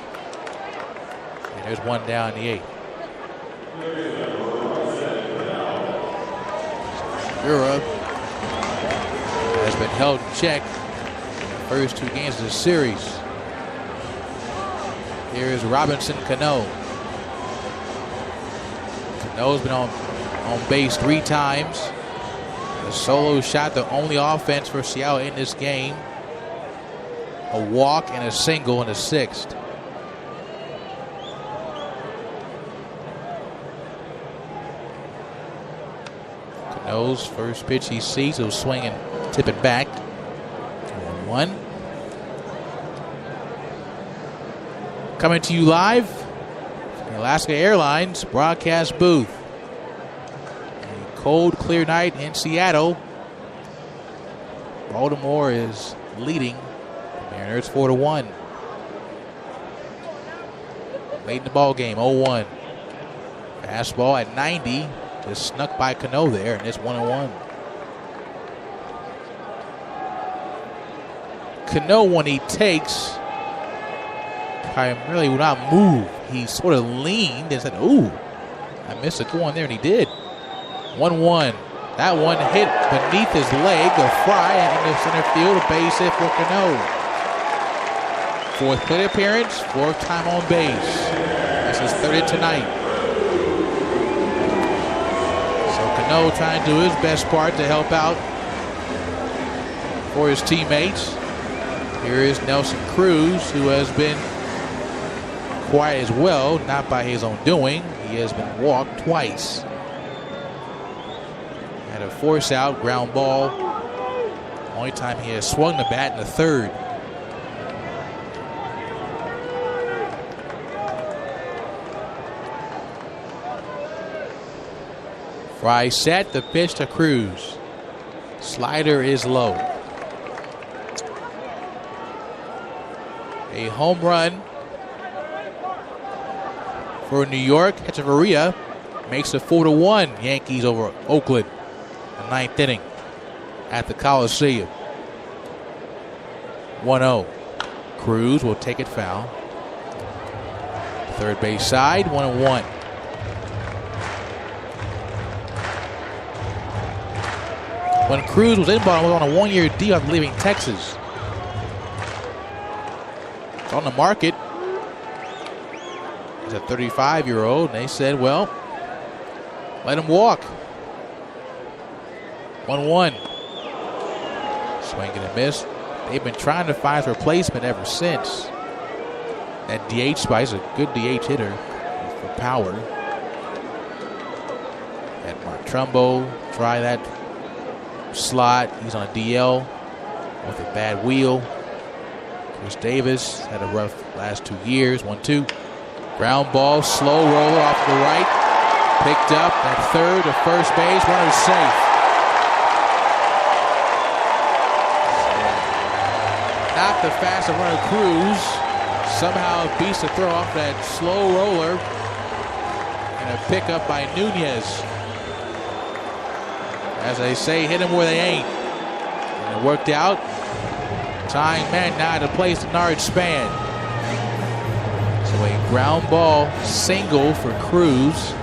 And there's one down in the 8th. Segura has been held in check in the first 2 games of the series. Here's Robinson Cano. Cano's been on base 3 times. A solo shot, the only offense for Seattle in this game. A walk and a single in the 6th. Cano's first pitch he sees, he'll swing and tip it back. 1-1. Coming to you live from the Alaska Airlines broadcast booth. A cold, clear night in Seattle. Baltimore is leading the Mariners 4-1. Late in the ball game, 0-1. Fastball at 90. Just snuck by Cano there, and it's 1-1. Cano, when he takes, primarily would not move. He sort of leaned and said, ooh, I missed it. Go on there, and he did. 1-1. That one hit beneath his leg, a fly into center field, a base hit for Cano. 4th plate appearance, 4th time on base. This is 3rd tonight. So Cano trying to do his best part to help out for his teammates. Here is Nelson Cruz, who has been quiet as well, not by his own doing. He has been walked twice. Had a force out, ground ball. Only time he has swung the bat in the 3rd. Fry set, the pitch to Cruz. Slider is low. A home run for New York. Echeverria makes it 4-1 Yankees over Oakland in the 9th inning at the Coliseum. 1-0. Cruz will take it foul. 3rd base side, 1-1. When Cruz was in Baltimore, was on a 1-year deal after leaving Texas. It's on the market. He's a 35-year-old, and they said, well, let him walk. 1-1. Swing and a miss. They've been trying to find a replacement ever since. That DH spot is a good DH hitter for power. And Mark Trumbo try that slot. He's on a DL with a bad wheel. Chris Davis had a rough last 2 years. 1-2. Ground ball, slow roller off the right. Picked up at 3rd to first base. Runner safe. Not the fastest runner, Cruz. Somehow beats the throw off that slow roller. And a pickup by Nunez. As they say, hit them where they ain't. And it worked out. Tying man now to place Denard Span. So a ground ball single for Cruz.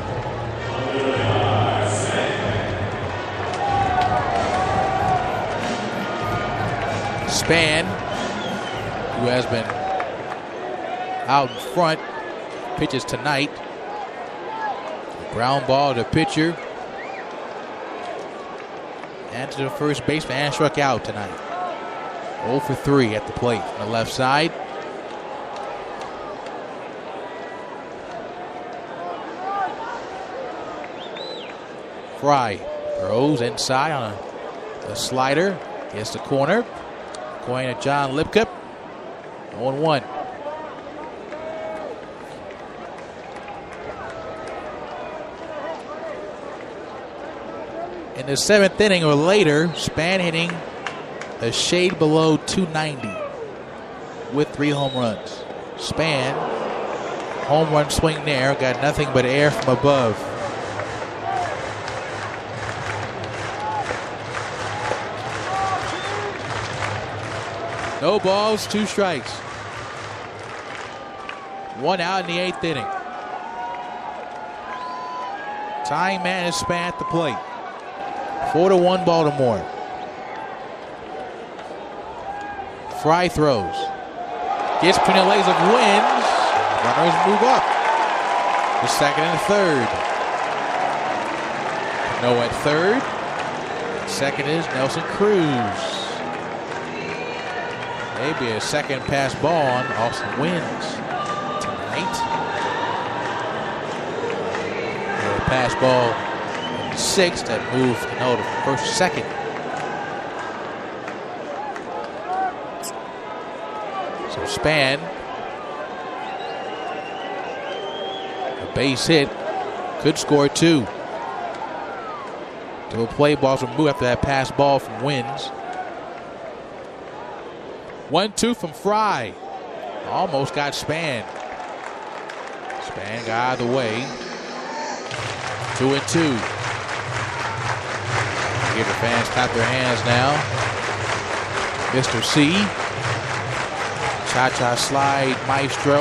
Span, who has been out in front, pitches tonight. Ground ball to pitcher. And to the first baseman, and struck out tonight. 0 for 3 at the plate on the left side. Fry throws inside on a slider. Gets the corner. Going to John Lipcup. 0-1. In the 7th inning or later, Span hitting a shade below 290 with 3 home runs. Span, home run swing there, got nothing but air from above. No balls, 2 strikes. 1 out in the 8th inning. Tying man is Span at the plate. 4-1 Baltimore. Fry throws. Gets between the legs of Wins. Runners move up. The second and third. No at third. Second is Nelson Cruz. Maybe a second pass ball on Austin Wins tonight. A pass ball in sixth that moved to first, second. So Span. A base hit. Could score two. To a play, balls will move after that pass ball from Wins. 1-2 from Fry. Almost got Span. Span got out of the way. 2-2. Give the fans clap their hands now. Mr. C. Cha-cha slide maestro.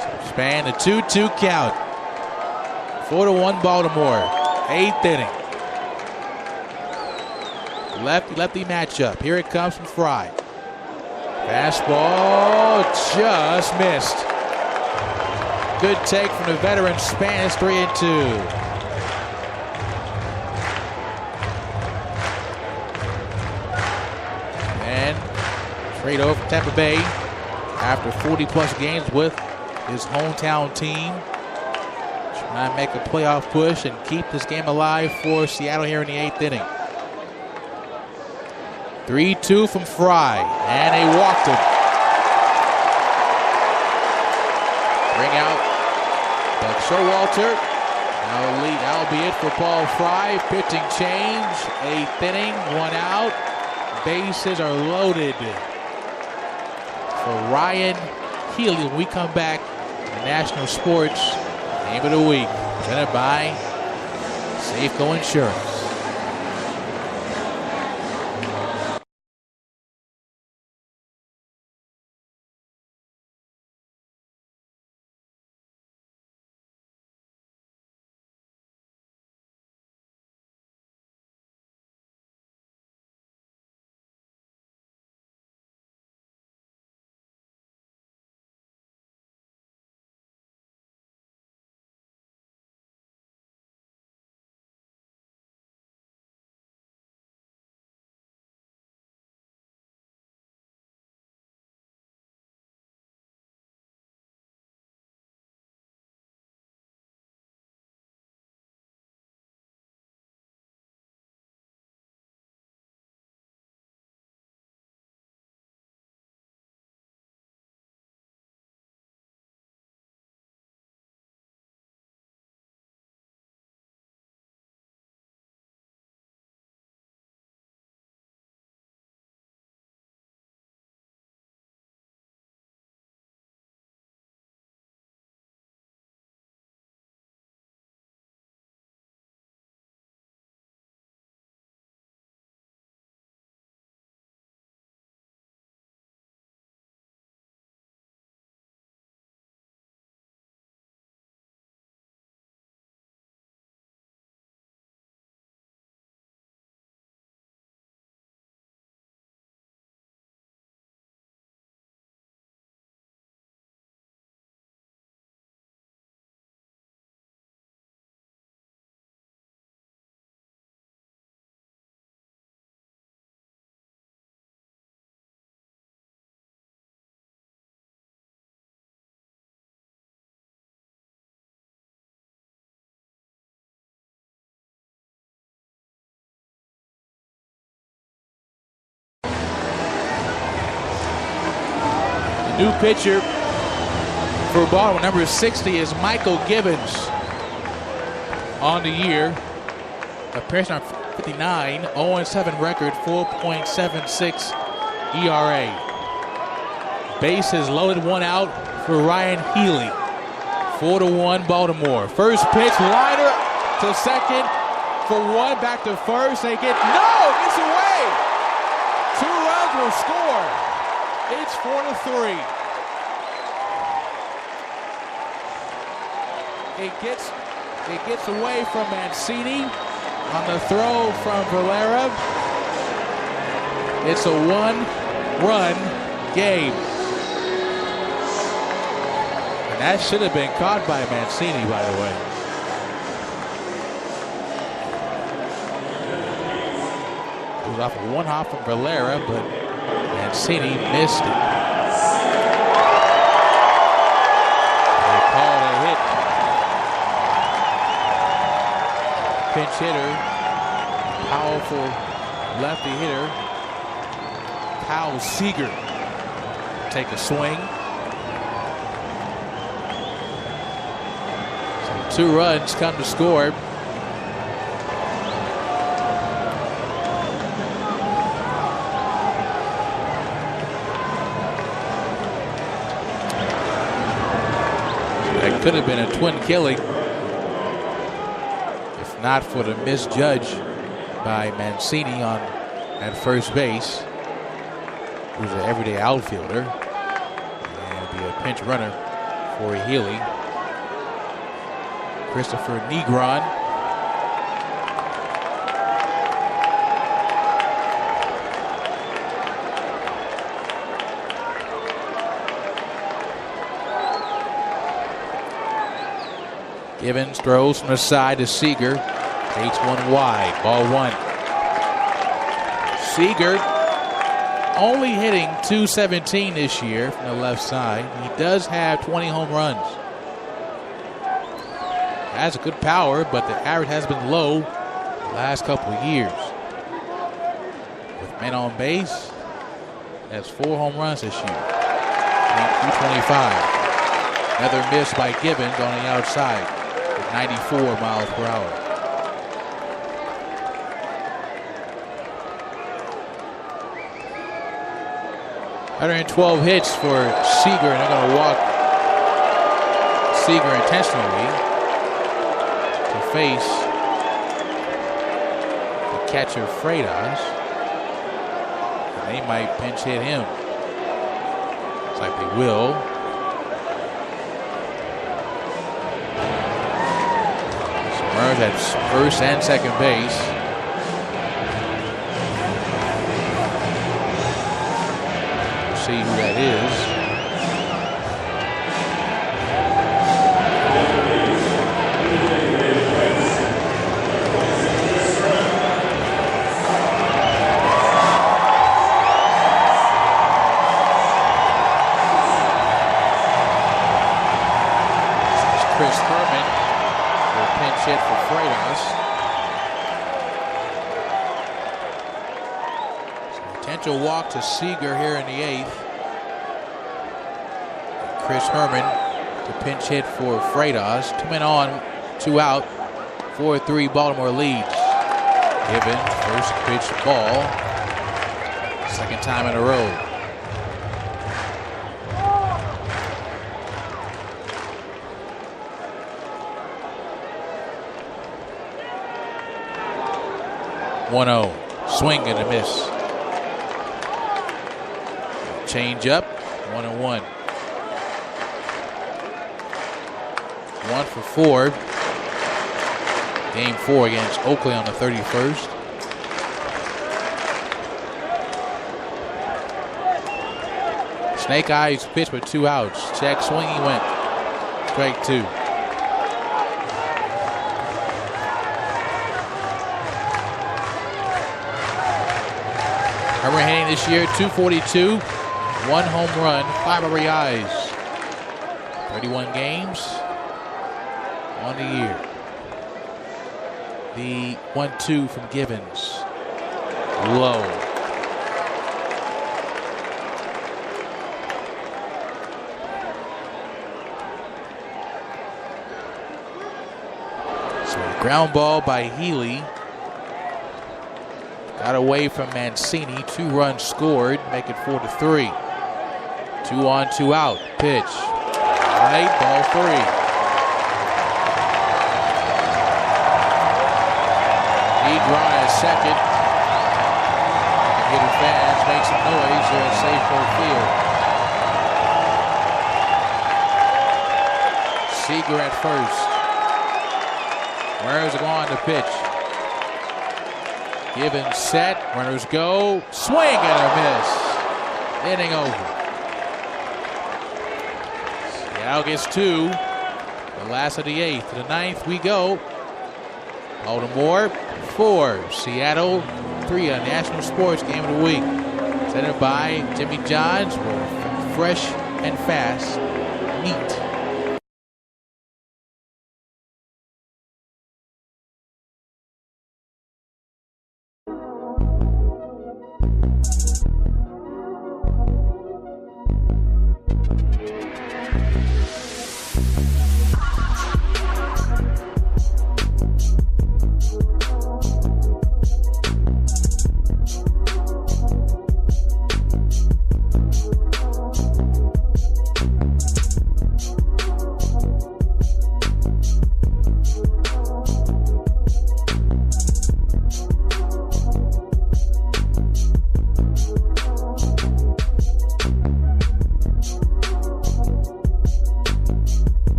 So Span, a 2-2 count. 4-1 Baltimore. 8th inning. Lefty matchup. Here it comes from Fry. Fastball just missed. Good take from the veteran Span. It's 3-2. And trade over from Tampa Bay after 40-plus games with his hometown team. Trying to make a playoff push and keep this game alive for Seattle here in the 8th inning. 3-2 from Fry, and they walked him. Bring out Doug Showalter. That'll be it for Paul Fry. Pitching change, 8th inning, 1 out. Bases are loaded for Ryan Healy. When we come back, the National Sports Game of the Week, presented by Safeco Insurance. New pitcher for Baltimore, number 60, is Michael Gibbons on the year. Appearance on 59, 0-7 record, 4.76 ERA. Bases loaded, 1 out for Ryan Healy. 4-1 Baltimore. First pitch, liner to second for 1, back to first. They get, no, it gets away. 2 runs will score. It's 4-3. It gets away from Mancini on the throw from Valera. It's a 1 run game. And that should have been caught by Mancini, by the way. It was off of one hop from Valera, but Mancini missed it. They called a hit. Pinch hitter, powerful lefty hitter, Kyle Seager, take a swing. So 2 runs come to score. That could have been a twin killing if not for the misjudge by Mancini at first base, who's an everyday outfielder, and be a pinch runner for Healy. Christopher Negron. Givens throws from the side to Seager. Takes one wide. Ball 1. Seager only hitting .217 this year from the left side. He does have 20 home runs. Has a good power, but the average has been low the last couple of years. With men on base, has 4 home runs this year. 225. Another miss by Givens on the outside. 94 miles per hour. $112 hits for Seager, and they're going to walk Seager intentionally to face the catcher Freitas. And they might pinch hit him. Looks like they will. At first and second base. We'll see who that is. This is Chris Herman. Pinch hit for Freitas. So potential walk to Seager here in the 8th. Chris Herman to pinch hit for Freitas. 2 men on, 2 out. 4-3 Baltimore leads. Given first pitch ball. Second time in a row. .1-0. Swing and a miss. Change up. 1-1. 1 for 4. Game 4 against Oakley on the 31st. Snake eyes pitch with 2 outs. Check swing, he went. Strike 2. Herman hitting this year, .242, 1 home run, 5 RBIs, 31 games on the year. The 1-2 from Givens, low. So a ground ball by Healy. Got away from Mancini. 2 runs scored. Make it 4-3. 2 on, 2 out. Pitch. Right, ball 3. Negron at second. Hitting fans make some noise. They're at Safeco Field. Seager at first. Where's it going to pitch? Given set, runners go, swing and a miss. Inning over. Seattle gets 2. The last of the 8th. To the 9th we go. Baltimore 4. Seattle 3. A national sports game of the week. Presented by Jimmy John's. We're fresh and fast. Neat.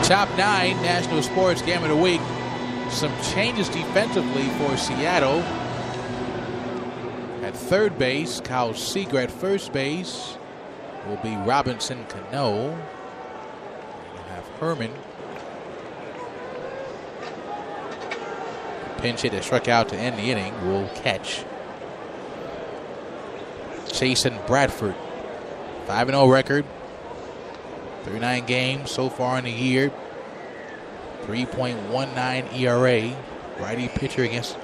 Top 9 national sports game of the week. Some changes defensively for Seattle. At third base, Kyle Seager. At first base will be Robinson Cano. We'll have Herman. Pinch hit that struck out to end the inning will catch. Jason Bradford. 5-0 record. 39 games so far in the year. 3.19 ERA. Righty pitcher against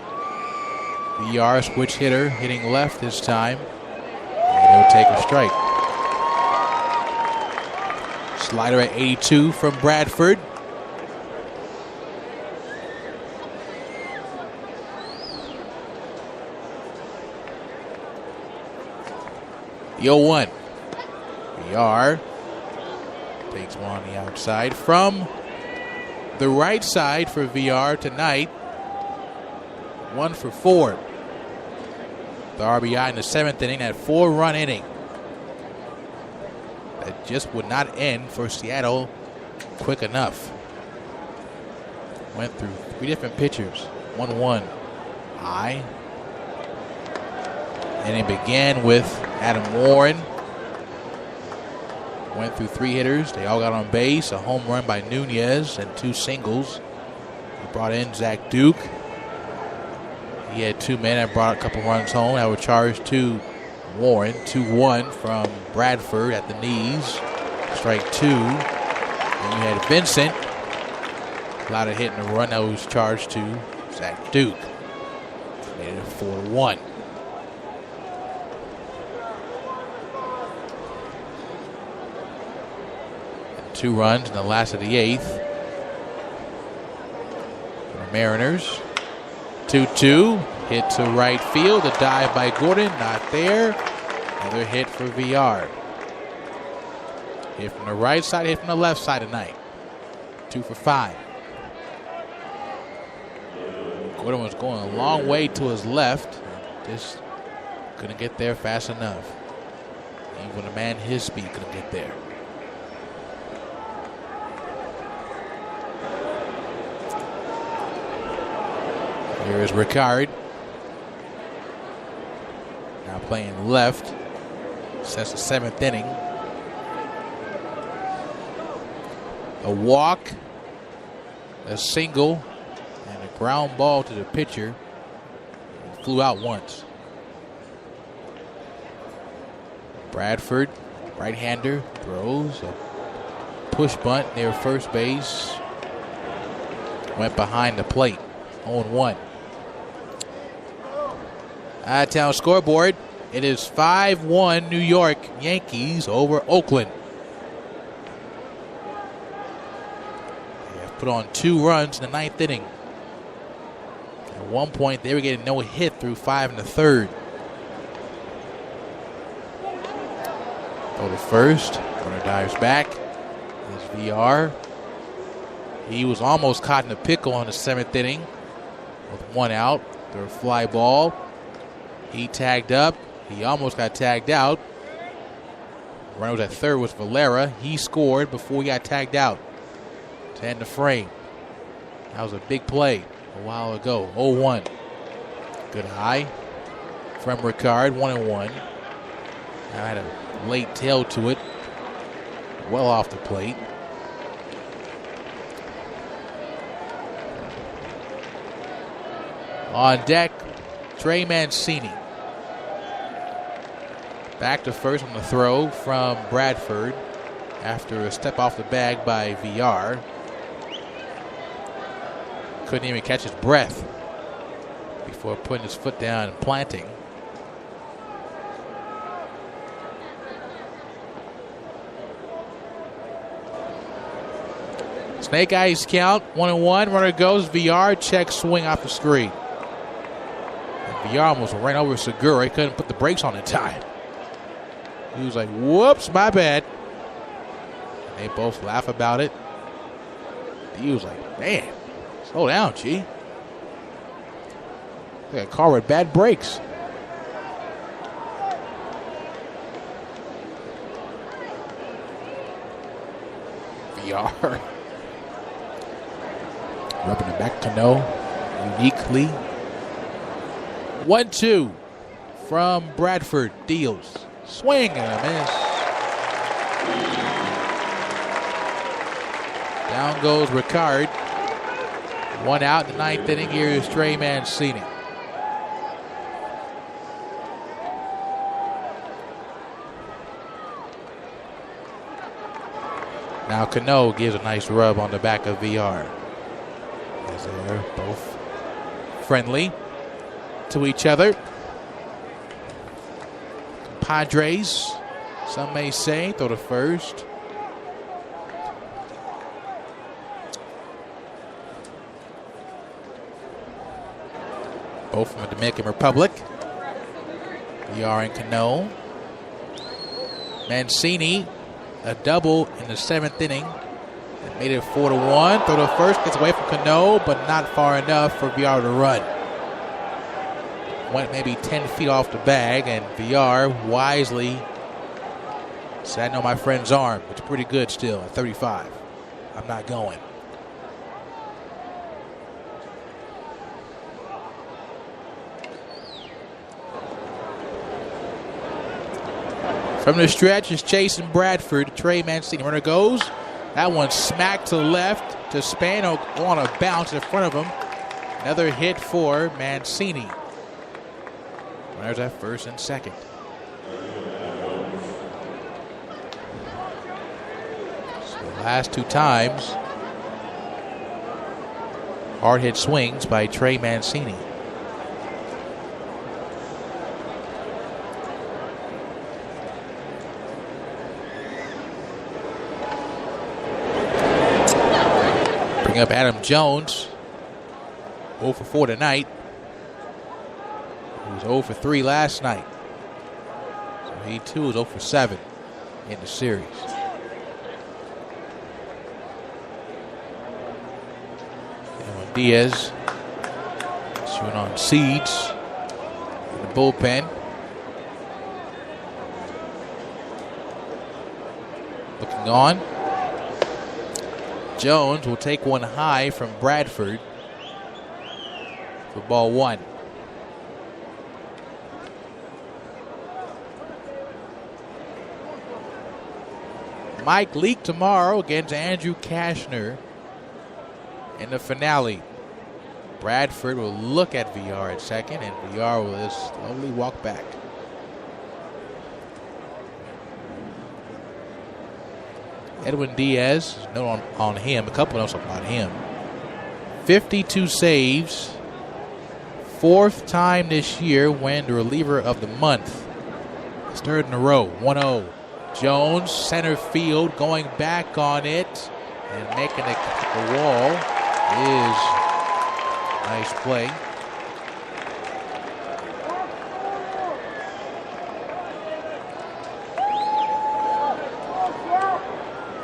VR, switch hitter, hitting left this time. And he'll take a strike. Slider at 82 from Bradford. The 0-1. VR takes one on the outside from the right side for VR tonight. 1 for 4. The RBI in the 7th inning, that 4-run inning. That just would not end for Seattle quick enough. Went through 3 different pitchers. 1-1 high. And it began with Adam Warren. Went through 3 hitters. They all got on base. A home run by Nunez and 2 singles. He brought in Zach Duke. He had 2 men and brought a couple runs home. That was charged to Warren. 2-1 from Bradford at the knees. Strike 2. And you had Vincent. A lot of hit and a run that was charged to Zach Duke. Made it 4-1. And 2 runs in the last of the 8th. For the Mariners. 2-2. Hit to right field. A dive by Gordon. Not there. Another hit for VR. Hit from the right side, hit from the left side tonight. 2 for 5. Gordon was going a long way to his left. Just couldn't get there fast enough. Even a man his speed couldn't get there. Here is Ricard. Now playing left since the 7th inning. A walk, a single, and a ground ball to the pitcher. He flew out once. Bradford, right-hander, throws a push bunt near first base. Went behind the plate. 0-1. Out-of-town scoreboard. It is 5-1 New York Yankees over Oakland. They have put on 2 runs in the 9th inning. At one point, they were getting no hit through 5 1/3. Go to first. Runner dives back. There's VR. He was almost caught in a pickle on the 7th inning with 1 out. Through a fly ball. He tagged up. He almost got tagged out. Runner was at third was Valera. He scored before he got tagged out to end the frame. That was a big play a while ago. 0-1. Good high from Ricard. 1-1. Now had a late tail to it. Well off the plate. On deck, Trey Mancini. Back to first on the throw from Bradford after a step off the bag by VR. Couldn't even catch his breath before putting his foot down and planting. Snake eyes count, 1-1. Runner goes. VR check swing off the screen. And VR almost ran over Segura. He couldn't put the brakes on in time. He was like, whoops, my bad. And they both laugh about it. He was like, man, slow down, G. Like a car with bad brakes. VR. Rubbing it back to no. Uniquely. 1-2 from Bradford. Deals. Swing and a miss. Down goes Ricard. 1 out in the 9th inning. Here is Trey Mancini. Now Cano gives a nice rub on the back of VR. As they're both friendly to each other. Padres, some may say, throw to first. Both from the Dominican Republic. VR and Cano. Mancini, a double in the 7th inning. That made it 4-1. Throw to first, gets away from Cano, but not far enough for VR to run. Went maybe 10 feet off the bag, and VR wisely said, I know my friend's arm. It's pretty good still at 35. I'm not going. From the stretch is chasing Bradford. Trey Mancini. Runner goes. That one smacked to the left to Spano on a bounce in front of him. Another hit for Mancini. Runners at first and second. So the last 2 times, hard hit swings by Trey Mancini. Bring up Adam Jones. 0 for 4 tonight. He was 0 for 3 last night. So he too is 0 for 7 in the series. And Diaz shooting on seeds in the bullpen. Looking on. Jones will take one high from Bradford. for ball one. Mike Leake tomorrow against Andrew Kashner in the finale. Bradford will look at VR at second, and VR will just slowly walk back. Edwin Diaz, note on him, a couple notes about him. 52 saves, fourth time this year when the reliever of the month. It's third in a row, 1-0. Jones, center field, going back on it and making the wall is nice play.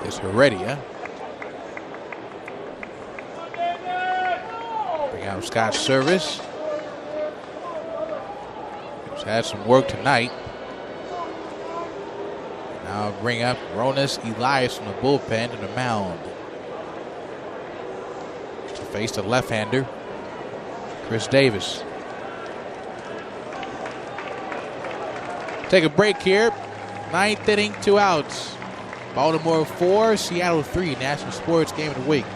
It's Heredia. Bring out Scott Service. He's had some work tonight. Now bring up Ronas Elias from the bullpen to the mound. To face the left-hander, Chris Davis. Take a break here. Ninth inning, 2 outs. Baltimore 4, Seattle 3, National Sports Game of the Week.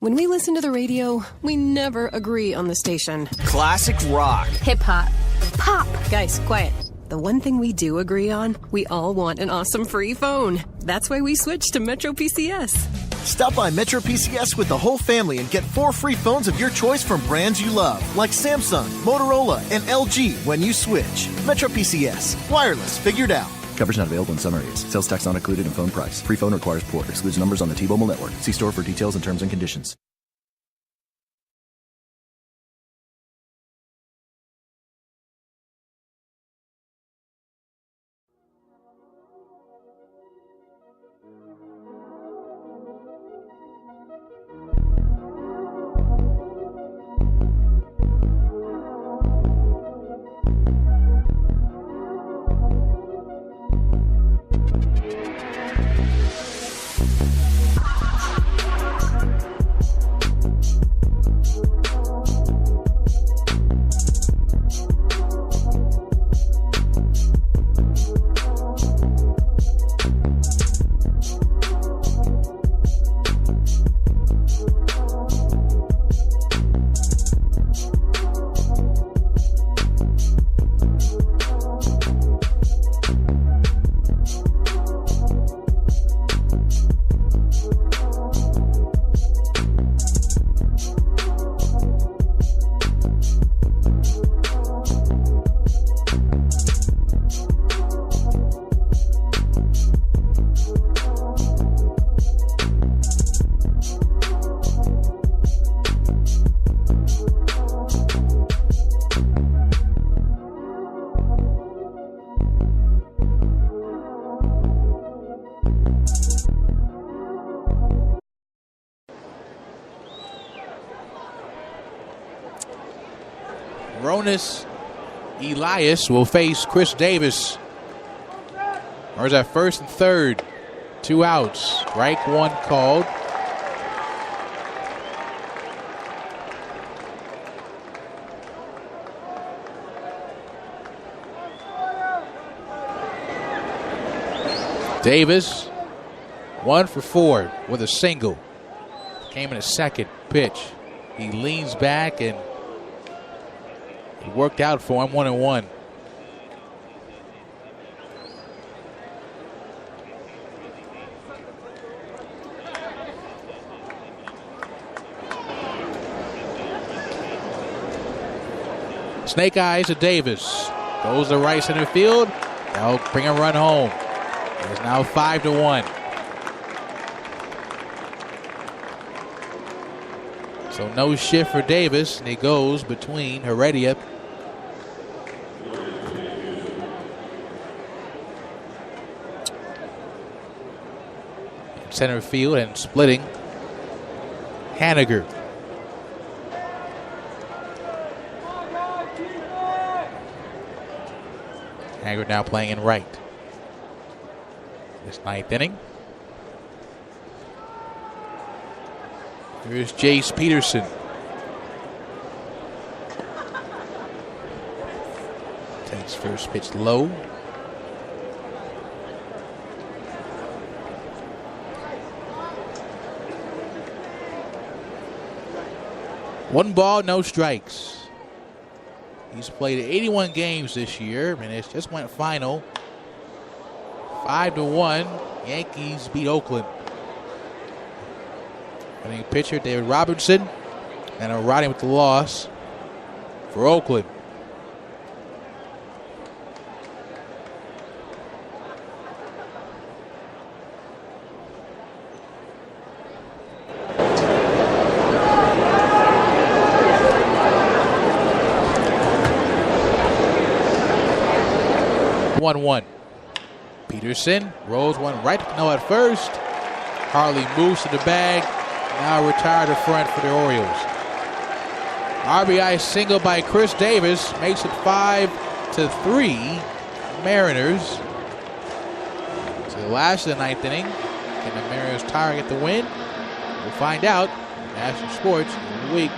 When we listen to the radio, we never agree on the station. Classic rock. Hip hop. Pop. Guys, quiet. The one thing we do agree on, we all want an awesome free phone. That's why we switched to Metro PCS. Stop by Metro PCS with the whole family and get 4 free phones of your choice from brands you love, like Samsung, Motorola, and LG when you switch. Metro PCS. Wireless figured out. Coverage not available in some areas. Sales tax not included in phone price. Free phone requires port. Excludes numbers on the T-Mobile network. See store for details and terms and conditions. Ronas Elias will face Chris Davis. Or is that first and third? 2 outs. Strike one called. Davis, 1 for 4 with a single. Came in a second pitch. He leans back and it worked out for him, 1-1. Snake eyes to Davis. Goes to right center field. That'll bring a run home. It's now 5-1. So no shift for Davis, and he goes between Heredia center field and splitting Haniger. Haniger now playing in right. This ninth inning. Here's Jace Peterson. Takes first pitch low. One ball, no strikes. He's played 81 games this year, and it just went final. 5-1. Yankees beat Oakland. Winning pitcher David Robertson, and a riding with the loss for Oakland. One. Peterson rolls one right to Cano at first. Harley moves to the bag. Now retired to front for the Orioles. RBI single by Chris Davis makes it 5-3 Mariners. To the last of the ninth inning. Can the Mariners tire and get the win? We'll find out. National Sports in the week.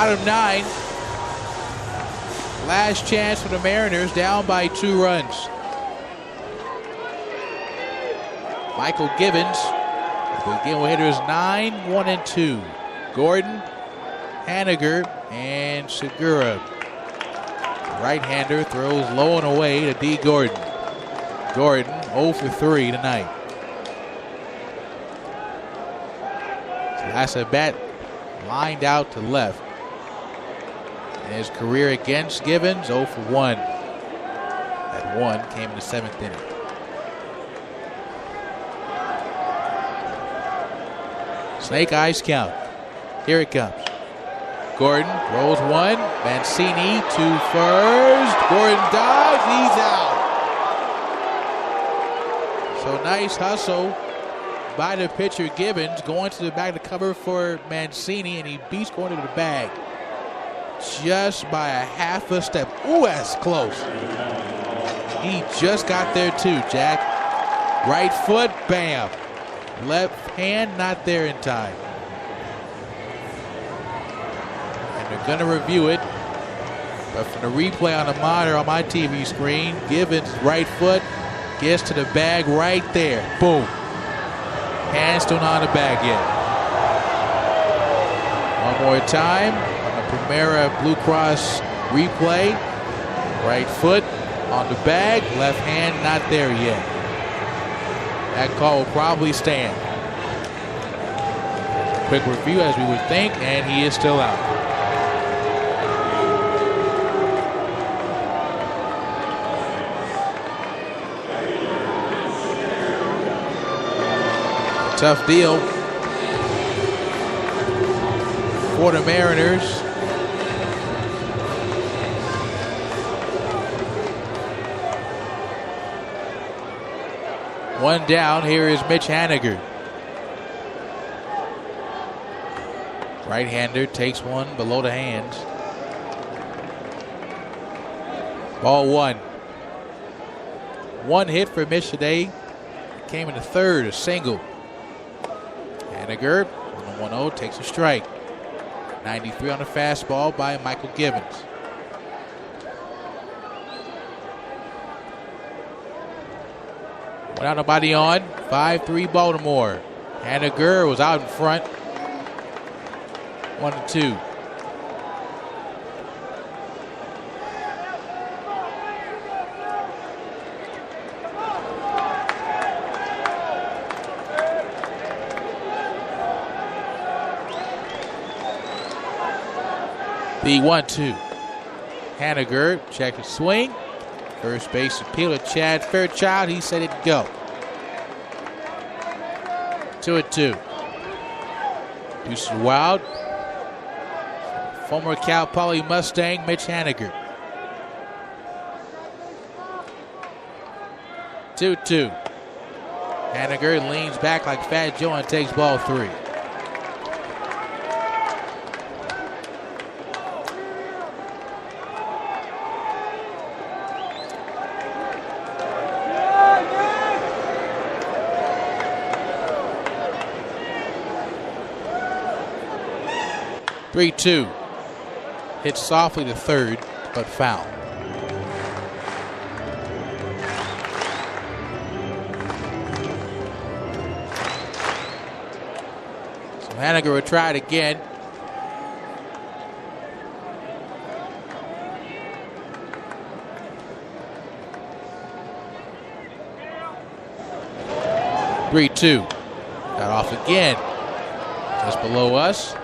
Bottom 9. Last chance for the Mariners, down by 2 runs. Michael Givens. The game hitters 9, 1, and 2. Gordon, Haniger, and Segura. Right-hander throws low and away to D. Gordon. Gordon 0 for 3 tonight. Last at bat, lined out to left. And his career against Givens, 0 for 1. That one came in the 7th inning. Snake eyes count. Here it comes. Gordon rolls one. Mancini to first. Gordon dives. He's out. So nice hustle by the pitcher Givens, going to the back of the cover for Mancini, and he beats going to the bag just by a half a step. Ooh, that's close. He just got there too, Jack. Right foot, bam. Left hand, not there in time. And they're going to review it. But from the replay on the monitor on my TV screen, Givens' right foot gets to the bag right there. Boom. Hand still not on the bag yet. One more time on the Primera Blue Cross replay. Right foot on the bag. Left hand not there yet. That call will probably stand. Quick review as we would think, and he is still out. Tough deal for the Mariners. One down. Here is Mitch Haniger. Right-hander takes one below the hands. Ball one. One hit for Mitch today. Came in the third, a single. Haniger on the 1-0 takes a strike. 93 on the fastball by Michael Givens. Without nobody on, 5-3 Baltimore. Haniger was out in front. 1-2. The 1-2. Haniger checked his swing. First base appeal to Chad Fairchild. He said it'd go. 2-2. Deuces wild. Former Cal Poly Mustang, Mitch Haniger. 2-2. Haniger leans back like Fat Joe and takes ball three. Three-two. Hit softly to third, but foul. So Haniger will try it again. Three-two. Got off again. Just below us.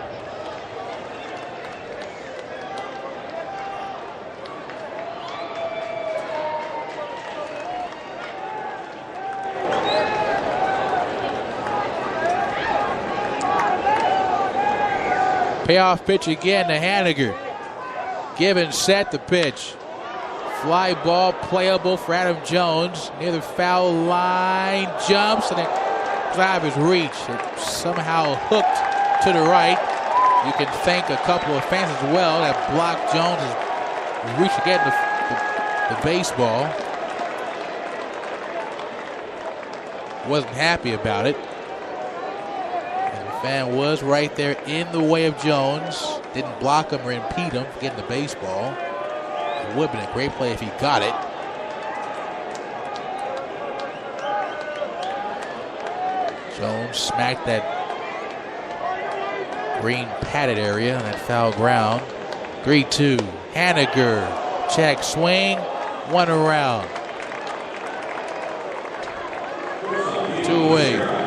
Payoff pitch again to Haniger. Given set the pitch. Fly ball playable for Adam Jones. Near the foul line. Jumps and it driver's reach. It somehow hooked to the right. You can thank a couple of fans as well that blocked Jones' reach to get the baseball. Wasn't happy about it. Fan was right there in the way of Jones. Didn't block him or impede him from getting the baseball. It would have been a great play if he got it. Jones smacked that green padded area on that foul ground. 3-2. Haniger. Check swing. One around. Two away.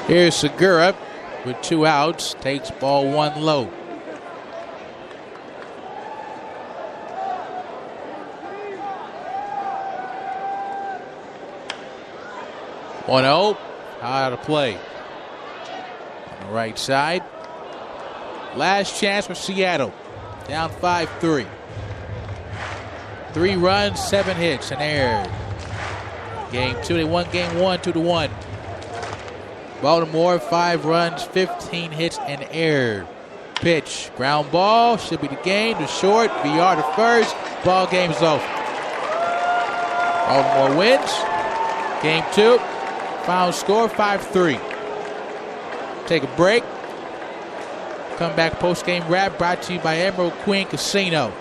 Here's Segura with 2 outs. Takes ball one low. One 0. Out of play. On the right side. Last chance for Seattle. Down 5-3. 3 runs, 7 hits, and error. Game 2. They won game 1, 2-1. Baltimore, 5 runs, 15 hits, and error. Pitch, ground ball, should be the game to short, VR to first, ball game's over. Baltimore wins. Game 2, final score 5-3. Take a break. Come back post-game wrap brought to you by Emerald Queen Casino.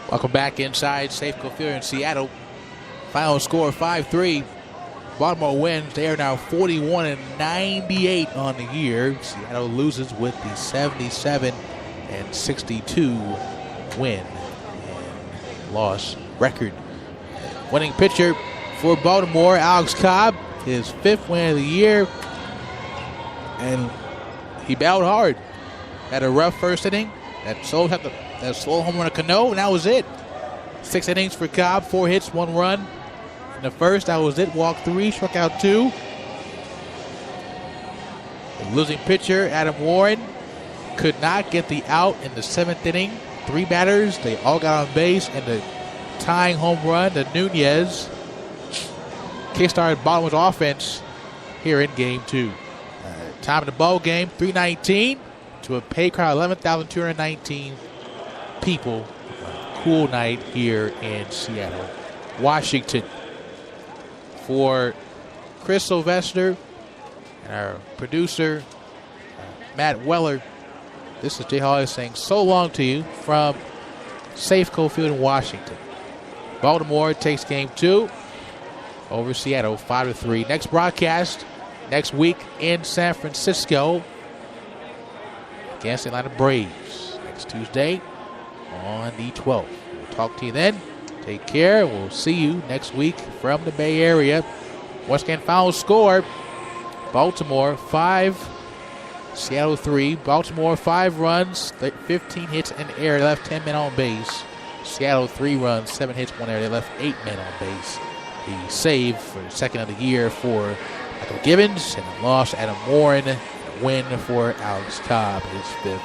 Welcome back inside Safeco Field in Seattle. Final score 5-3. Baltimore wins. They are now 41-98 on the year. Seattle loses with the 77-62 win and loss record. Winning pitcher for Baltimore, Alex Cobb, his 5th win of the year. And he battled hard. Had a rough first inning. That slow home run to Cano, and that was it. 6 innings for Cobb, 4 hits, 1 run. In the first, that was it. Walked 3, struck out 2. The losing pitcher, Adam Warren, could not get the out in the 7th inning. 3 batters, they all got on base, and the tying home run to Nunez kickstarted Baltimore's offense here in Game 2. Time of the ball game, 3:19 to a pay crowd, 11,219 people. Cool night here in Seattle, Washington. For Chris Sylvester and our producer, Matt Weller, this is Jay Hawley saying so long to you from Safeco Field in Washington. Baltimore takes Game 2 over Seattle, 5-3. Next broadcast next week in San Francisco against the Atlanta Braves. Next Tuesday on the 12th. We'll talk to you then. Take care. We'll see you next week from the Bay Area. Once again, final score, Baltimore 5, Seattle 3. Baltimore 5 runs, 15 hits in the air. They left 10 men on base. Seattle 3 runs, 7 hits, 1 error. They left 8 men on base. The save for the second of the year for Michael Gibbons, and a loss Adam Warren, and a win for Alex Cobb, his 5th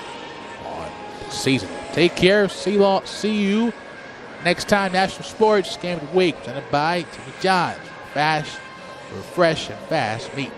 on the season. Take care. See you next time. National Sports Game of the Week presented by Timmy John's. Fresh and fast meat.